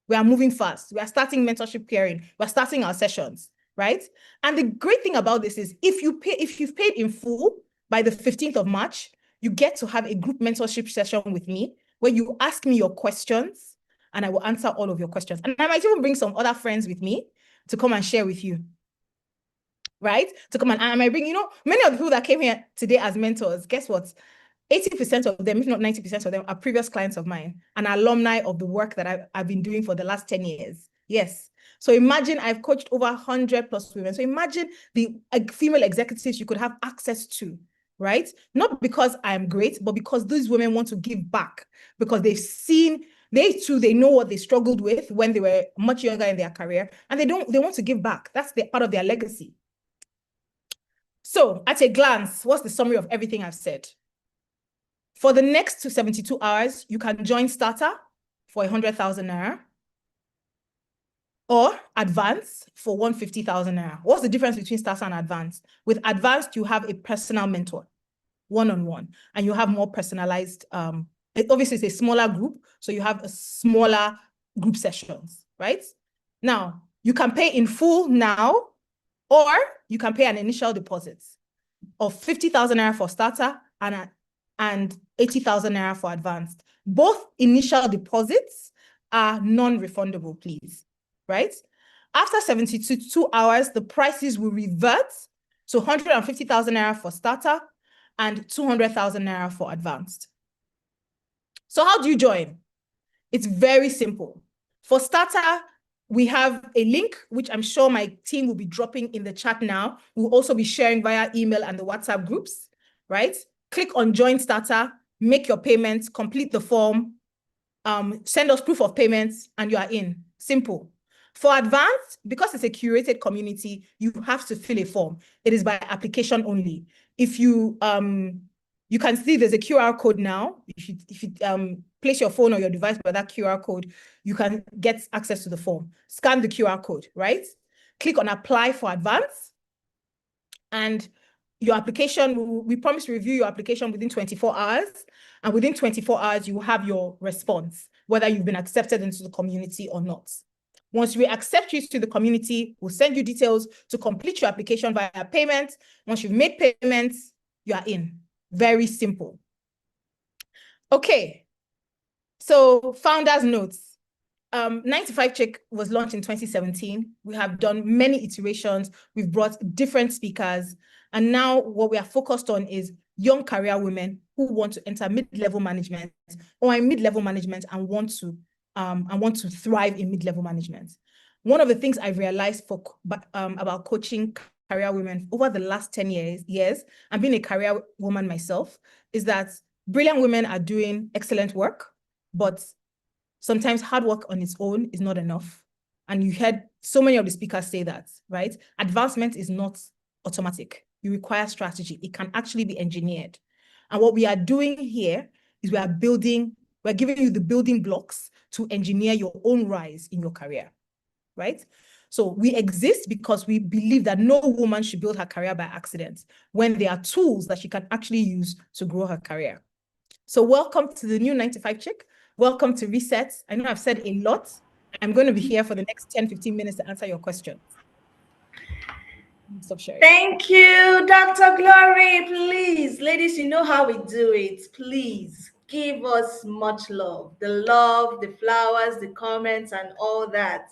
We are moving fast. We are starting mentorship pairing. We're starting our sessions, right? And the great thing about this is if you've paid in full by the 15th of March, you get to have a group mentorship session with me where you ask me your questions and I will answer all of your questions. And I might even bring some other friends with me to come and share with you, right? To come and I might bring, many of the people that came here today as mentors, guess what? 80% of them, if not 90% of them, are previous clients of mine and alumni of the work that I've been doing for the last 10 years. Yes. So imagine I've coached over 100 plus women. So imagine the female executives you could have access to, right? Not because I'm great, but because these women want to give back because they know what they struggled with when they were much younger in their career and they want to give back. That's part of their legacy. So at a glance, what's the summary of everything I've said? For the next 72 hours, you can join Starter for 100,000 naira or Advance for 150,000 naira. What's the difference between Starter and Advanced? With Advanced, you have a personal mentor, one-on-one, and you have more personalized, obviously it's a smaller group, so you have a smaller group sessions, right? Now, you can pay in full now, or you can pay an initial deposit of 50,000 naira for Starter and 80,000 naira for Advanced. Both initial deposits are non-refundable, please, right? After 72 hours, the prices will revert to 150,000 naira for Starter and 200,000 naira for Advanced. So how do you join? It's very simple. For starter, we have a link, which I'm sure my team will be dropping in the chat now. We'll also be sharing via email and the WhatsApp groups, right? Click on Join Starter, make your payments, complete the form, send us proof of payments, and you are in. Simple. For advanced, because it's a curated community, you have to fill a form. It is by application only. If you you can see there's a QR code now. If you place your phone or your device by that QR code, you can get access to the form. Scan the QR code, right? Click on Apply for Advance, and your application, we promise to review your application within 24 hours. And within 24 hours, you will have your response, whether you've been accepted into the community or not. Once we accept you to the community, we'll send you details to complete your application via payment. Once you've made payments, you are in. Very simple. Okay. So founders notes. 9to5CHICK was launched in 2017. We have done many iterations. We've brought different speakers. And now what we are focused on is young career women who want to enter mid-level management or in mid-level management and want to thrive in mid-level management. One of the things I've realized about coaching career women over the last 10 years, and being a career woman myself, is that brilliant women are doing excellent work, but sometimes hard work on its own is not enough. And you heard so many of the speakers say that, right? Advancement is not automatic. You require strategy. It can actually be engineered. And what we are doing here is we're giving you the building blocks to engineer your own rise in your career, right? So we exist because we believe that no woman should build her career by accident when there are tools that she can actually use to grow her career. So welcome to the new 9to5CHICK. Welcome to Reset. I know I've said a lot. I'm going to be here for the next 10, 15 minutes to answer your questions. Stop sharing.
Thank you, Dr. Glory. Please, ladies, you know how we do it. Please give us much love. The love, the flowers, the comments, and all that.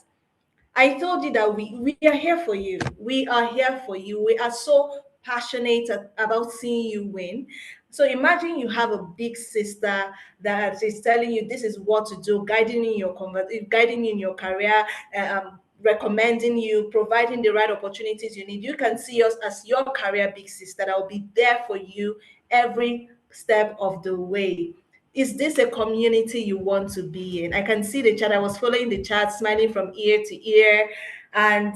I told you that we are here for you. We are here for you. We are so passionate about seeing you win. So imagine you have a big sister that is telling you this is what to do, guiding you in your career, recommending you, providing the right opportunities you need. You can see us as your career big sister that will be there for you every step of the way. Is this a community you want to be in? I can see the chat. I was following the chat, smiling from ear to ear, and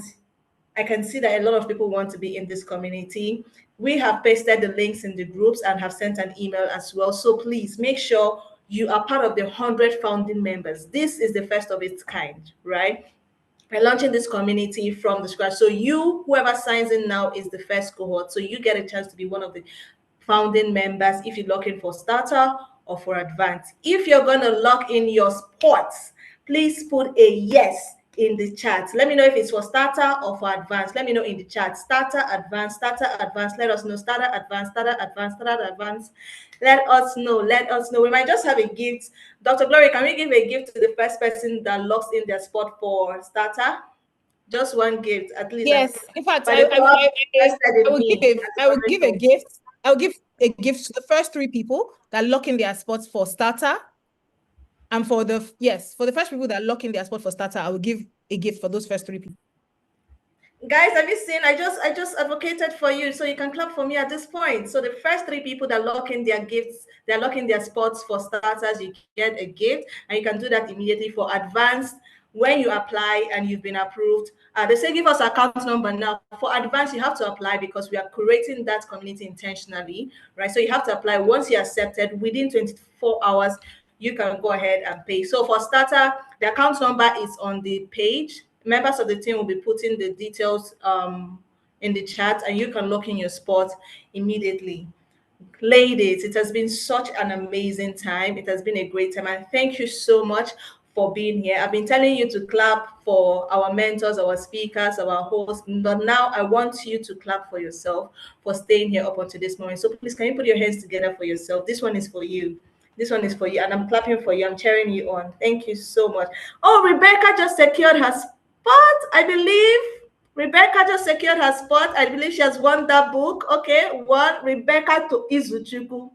I can see that a lot of people want to be in this community. We have pasted the links in the groups and have sent an email as well. So please make sure you are part of the 100 founding members. This is the first of its kind, right? We're launching this community from the scratch. So you, whoever signs in now, is the first cohort. So you get a chance to be one of the founding members if you're looking for starter or for advanced. If you're going to lock in your sports, please put a yes in the chat. Let me know if it's for starter or for advanced. Let me know in the chat. Starter, advanced, let us know. Starter, advanced, starter, advanced, starter, advanced. Let us know. Let us know. We might just have a gift. Dr. Glory, can we give a gift to the first person that locks in their spot for starter? Just one gift, at least.
Yes, in fact, I will give a gift. I'll give a gift to the first 3 people that lock in their spots for starter. And for the first people that lock in their spot for starter, I will give a gift for those first 3 people.
Guys, have you seen? I just advocated for you, so you can clap for me at this point. So the first 3 people that lock in their gifts, they're locking their spots for starters, you get a gift, and you can do that immediately. For advanced, when you apply and you've been approved, they say give us account number now. For advanced, you have to apply because we are creating that community intentionally, right? So you have to apply. Once you're accepted, within 24 hours, you can go ahead and pay. So for starter, the account number is on the page. Members of the team will be putting the details in the chat, and you can lock in your spot immediately. Ladies, it has been such an amazing time. It has been a great time, and thank you so much for being here. I've been telling you to clap for our mentors, our speakers, our hosts, but now I want you to clap for yourself for staying here up until this moment. So please, can you put your hands together for yourself? This one is for you. This one is for you, and I'm clapping for you. I'm cheering you on. Thank you so much. Oh, Rebecca just secured her spot, I believe. Rebecca just secured her spot. I believe she has won that book. Okay, one Rebecca to Izuchukwu.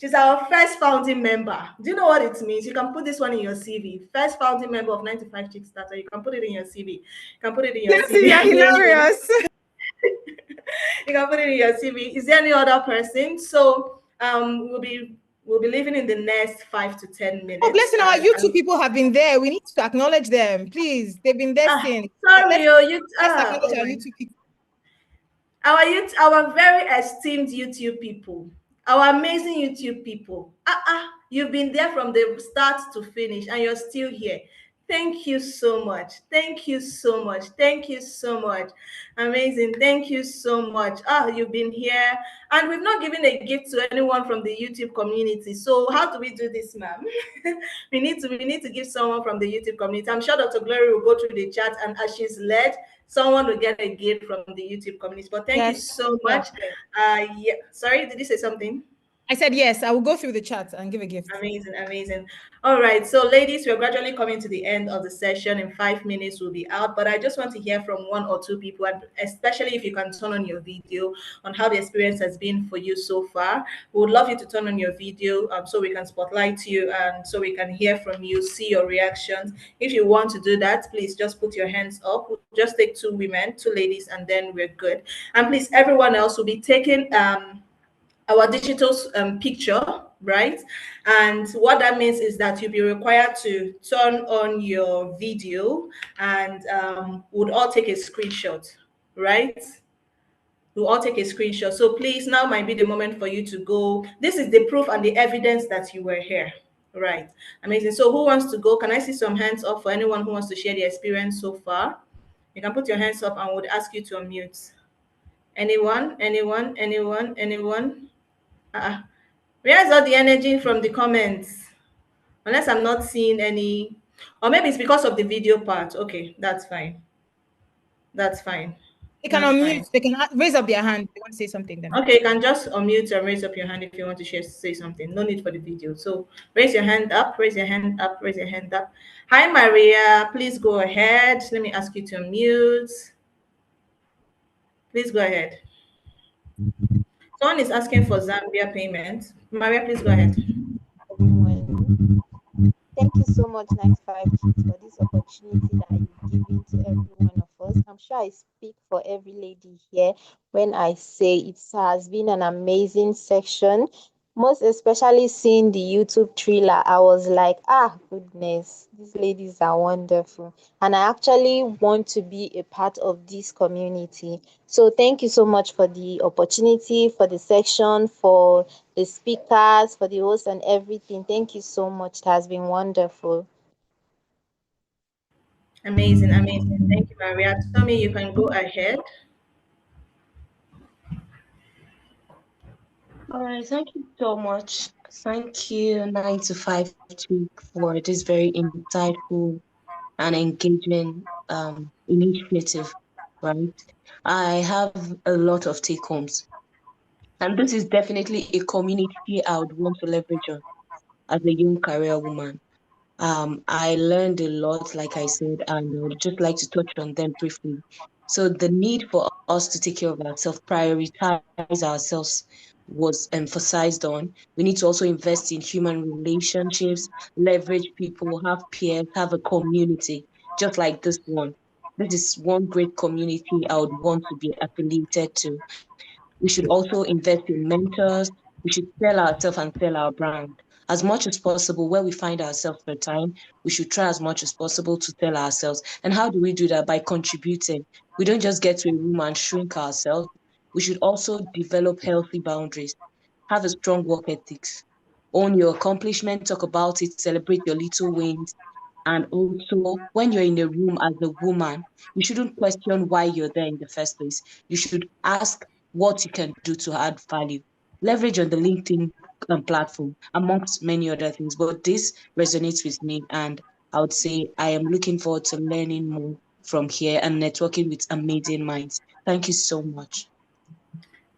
She's our first founding member. Do you know what it means? You can put this one in your CV. First founding member of 9to5 Chick Starter. You can put it in your CV. You can put it in your
Lucy,
CV.
you're hilarious.
You can put it in your CV. Is there any other person? So we'll be leaving in the next 5 to 10 minutes.
Oh, blessing, our YouTube
And
people have been there. We need to acknowledge them, please. They've been there since.
sorry,
Let's acknowledge
oh
our
my,
YouTube people.
our very esteemed YouTube people, our amazing YouTube people. You've been there from the start to finish, and you're still here. Thank you so much. Thank you so much. Thank you so much. Amazing. Thank you so much. You've been here, and we've not given a gift to anyone from the YouTube community. So how do we do this, ma'am? we need to give someone from the YouTube community. I'm sure Dr. Glory will go through the chat, and as she's led, someone will get a gift from the YouTube community. But thank you so much. Yeah. Sorry, did you say something?
I said yes. I will go through the chat and give a gift.
Amazing, amazing. All right, so ladies, we're gradually coming to the end of the session. In 5 minutes, we'll be out. But I just want to hear from one or two people, and especially if you can turn on your video on how the experience has been for you so far. We would love you to turn on your video so we can spotlight you and so we can hear from you, see your reactions. If you want to do that, please just put your hands up. We'll just take 2 women, 2 ladies, and then we're good. And please, everyone else will be taking our digital picture, right? And what that means is that you'll be required to turn on your video and would all take a screenshot, right? We'll all take a screenshot. So please, now might be the moment for you to go. This is the proof and the evidence that you were here, right? Amazing. So who wants to go? Can I see some hands up for anyone who wants to share the experience so far? You can put your hands up and would ask you to unmute. Anyone? Anyone? Anyone? Anyone? Where's all the energy from the comments? Unless I'm not seeing any, or maybe it's because of the video part. Okay, that's fine. That's fine.
They can
That's fine.
unmute. They can raise up their hand. They want to say something then.
Okay, you can just unmute and raise up your hand if you want to say something. No need for the video. So raise your hand up, raise your hand up, raise your hand up. Hi, Maria. Please go ahead. Let me ask you to unmute. Please go ahead. Someone is asking for Zambia payment. Maria, please go ahead.
Thank you so much, 9to5Chicks, for this opportunity that you've given to every one of us. I'm sure I speak for every lady here when I say it has been an amazing section. Most especially seeing the YouTube trailer, I was like, goodness, these ladies are wonderful. And I actually want to be a part of this community. So thank you so much for the opportunity, for the section, for the speakers, for the host and everything. Thank you so much. It has been wonderful.
Amazing, amazing. Thank you, Maria. Tommy, you can go ahead.
All right, thank you so much. Thank you, 9to5Chick, for this very insightful and engaging initiative, right? I have a lot of take homes, and this is definitely a community I would want to leverage on as a young career woman. I learned a lot, like I said, and I would just like to touch on them briefly. So the need for us to take care of ourselves, prioritize ourselves was emphasized on. We need to also invest in human relationships, leverage people, have peers, have a community, just like this one. This is one great community I would want to be affiliated to. We should also invest in mentors. We should sell ourselves and sell our brand. As much as possible, where we find ourselves per time, we should try as much as possible to sell ourselves. And how do we do that? By contributing. We don't just get to a room and shrink ourselves. We should also develop healthy boundaries, have a strong work ethics, own your accomplishment, talk about it, celebrate your little wins. And also, when you're in a room as a woman, you shouldn't question why you're there in the first place. You should ask what you can do to add value. Leverage on the LinkedIn platform, amongst many other things. But this resonates with me, and I would say I am looking forward to learning more from here and networking with amazing minds. Thank you so much.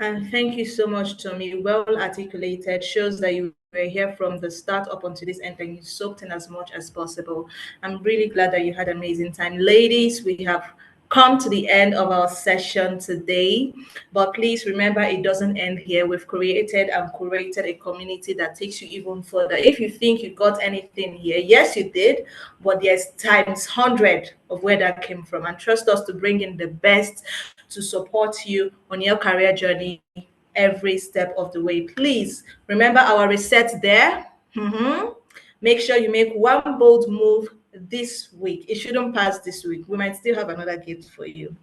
And thank you so much, Tommy. Well articulated, shows that you were here from the start up until this end and you soaked in as much as possible. I'm really glad that you had an amazing time. Ladies, we have come to the end of our session today. But please remember, it doesn't end here. We've created and curated a community that takes you even further. If you think you got anything here, yes, you did, but there's times 100 of where that came from. And trust us to bring in the best to support you on your career journey every step of the way. Please remember our reset there. Make sure you make one bold move this week. It shouldn't pass this week. We might still have another gift for you.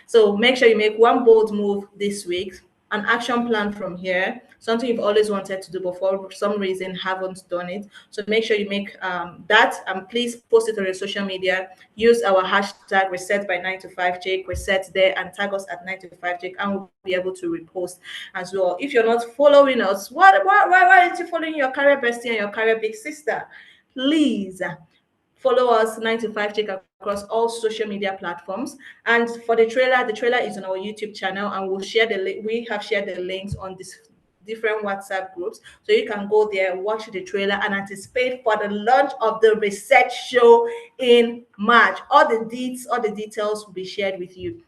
So make sure you make one bold move this week, an action plan from here, something you've always wanted to do, but for some reason haven't done it. So make sure you make that, and please post it on your social media. Use our hashtag reset by 9to5chick, reset there, and tag us at 9to5chick, and we'll be able to repost as well. If you're not following us, why aren't you following your career bestie and your career big sister? Please follow us 9to5chick across all social media platforms. And for the trailer is on our YouTube channel, and we'll share the link. We have shared the links on this different WhatsApp groups, so you can go there, watch the trailer, and anticipate for the launch of the Reset Show in March. All the details will be shared with you.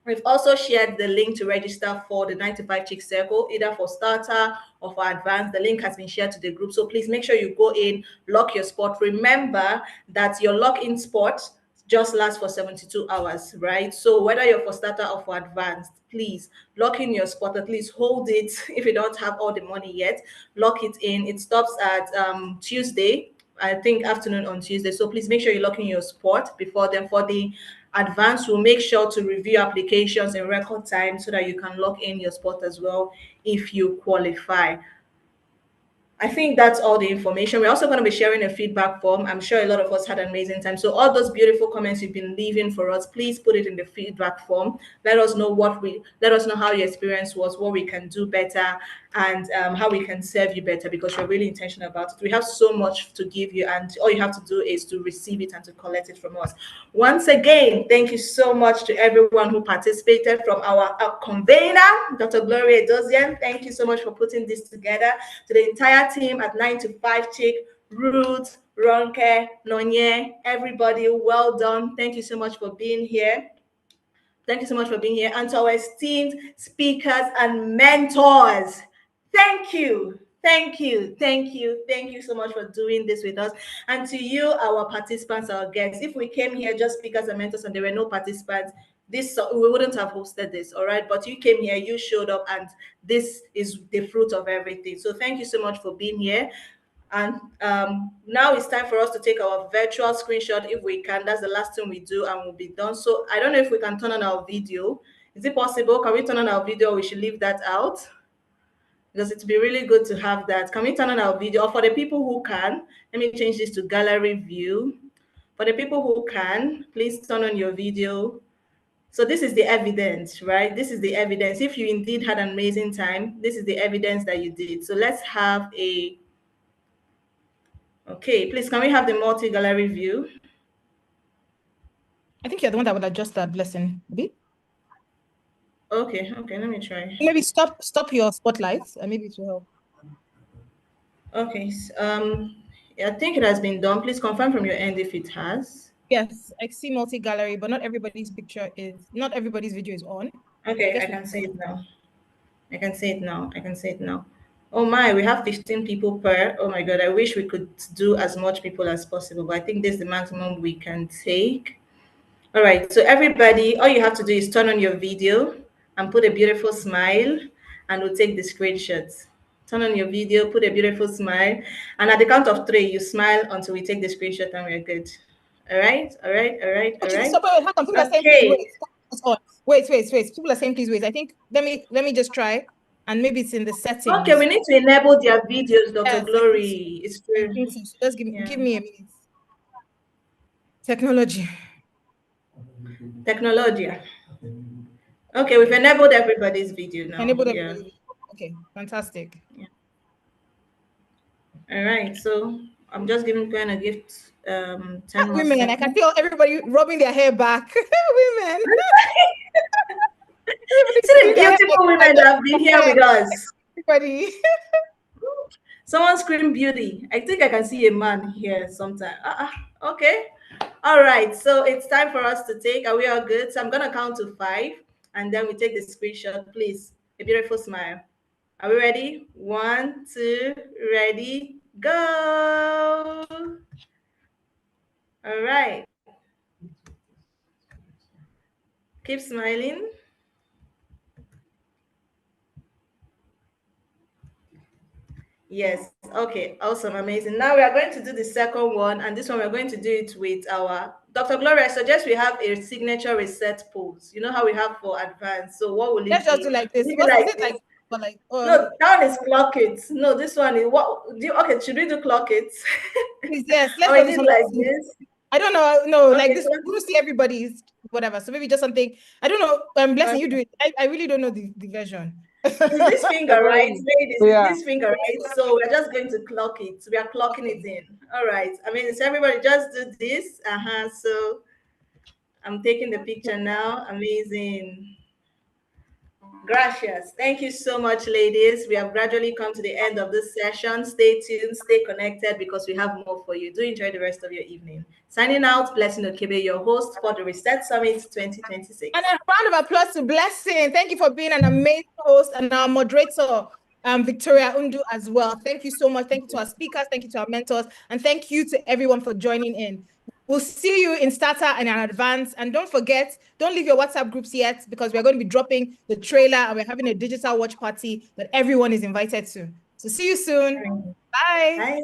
We've also shared the link to register for the 9to5chick circle, either for starter or for advanced. The link has been shared to the group. So please make sure you go in, lock your spot. Remember that your lock-in spot just lasts for 72 hours, right? So whether you're for starter or for advanced, please lock in your spot. At least hold it. If you don't have all the money yet, lock it in. It stops at Tuesday, I think afternoon on Tuesday. So please make sure you lock in your spot before then. For the advanced, we'll make sure to review applications in record time so that you can lock in your spot as well if you qualify. I think that's all the information. We're also going to be sharing a feedback form. I'm sure a lot of us had an amazing time. So all those beautiful comments you've been leaving for us, please put it in the feedback form. Let us know how your experience was, what we can do better, and how we can serve you better, because we're really intentional about it. We have so much to give you, and all you have to do is to receive it and to collect it from us. Once again, thank you so much to everyone who participated, from our convener, Dr. Gloria Dozian. Thank you so much for putting this together. To the entire team at 9to5chick, Ruth, Ronke, Nonye, everybody, well done. Thank you so much for being here. Thank you so much for being here. And to our esteemed speakers and mentors, thank you. Thank you so much for doing this with us. And to you, our participants, our guests, if we came here just speakers and mentors and there were no participants, we wouldn't have hosted this, all right? But you came here, you showed up, and this is the fruit of everything. So thank you so much for being here. And now it's time for us to take our virtual screenshot if we can. That's the last thing we do, and we'll be done. So I don't know if we can turn on our video. Is it possible? Can we turn on our video, or we should leave that out? Because it'd be really good to have that. Can we turn on our video? Or for the people who can, let me change this to gallery view. For the people who can, please turn on your video. So this is the evidence, right? This is the evidence. If you indeed had an amazing time, this is the evidence that you did. So let's have a... Okay, please, can we have the multi-gallery view?
I think you're the one that would adjust that, Blessing.
Okay, let me try.
Maybe stop your spotlights, and maybe it will help.
Okay, I think it has been done. Please confirm from your end if it has.
Yes, I see multi-gallery, but not everybody's video is on.
Okay, I can see it now. I can see it now. Oh my, we have 15 people per. Oh my God, I wish we could do as much people as possible, but I think this is the maximum we can take. All right, so everybody, all you have to do is turn on your video and put a beautiful smile, and we'll take the screenshots. Turn on your video, put a beautiful smile, and at the count of 3, you smile until we take the screenshot and we're good. All right.
Okay, so hang on. People are saying, wait. People are saying, please wait. I think let me just try, and maybe it's in the settings.
Okay, we need to enable their videos, Dr.
Yes,
Glory. It's true.
Just give me a minute. Technology.
Okay, we've enabled everybody's video now.
Okay, fantastic.
Yeah. All right, so I'm just going to give 10 more
women.
seconds.
I can feel everybody rubbing their hair back. Women.
See the beautiful women that have been here with us.
Everybody.
Someone scream beauty. I think I can see a man here sometime. Okay. All right. So it's time for us to take. Are we all good? So I'm gonna count to 5, and then we take the screenshot. Please, a beautiful smile. Are we ready? 1, 2, ready, go. All right. Keep smiling. Yes. Okay. Awesome. Amazing. Now we are going to do the second one, and this one we're going to do it with our Dr. Gloria. I suggest we have a signature reset pose. You know how we have for advanced. So what will
Let's
it
just do
be?
like this.
Will it be
What is
like
it
this?
like? For like
No, that one is clock it. No, this one is what? Okay, should we do clock it?
please, yes, let's
Or
not
is
do
it
something.
like this?
I don't know. No, like
Okay,
this. We don't see everybody's whatever. So maybe just something. I don't know. Blessing, you do it. I really don't know the version.
Is this finger right? Ladies,
Yeah.
is this finger right? So we're just going to clock it. We are clocking it in. All right. I mean, so everybody just do this. So I'm taking the picture now. Amazing. Gracias. Thank you so much, ladies. We have gradually come to the end of this session. Stay tuned, stay connected because we have more for you. Do enjoy the rest of your evening. Signing out, Blessing Okebe, your host for the Reset Summit 2026.
And a round of applause to Blessing. Thank you for being an amazing host and our moderator, Victoria Undu, as well. Thank you so much. Thank you to our speakers. Thank you to our mentors. And thank you to everyone for joining in. We'll see you in Starter and in Advance. And don't forget, don't leave your WhatsApp groups yet because we're going to be dropping the trailer and we're having a digital watch party that everyone is invited to. So see you soon. Bye.
Bye.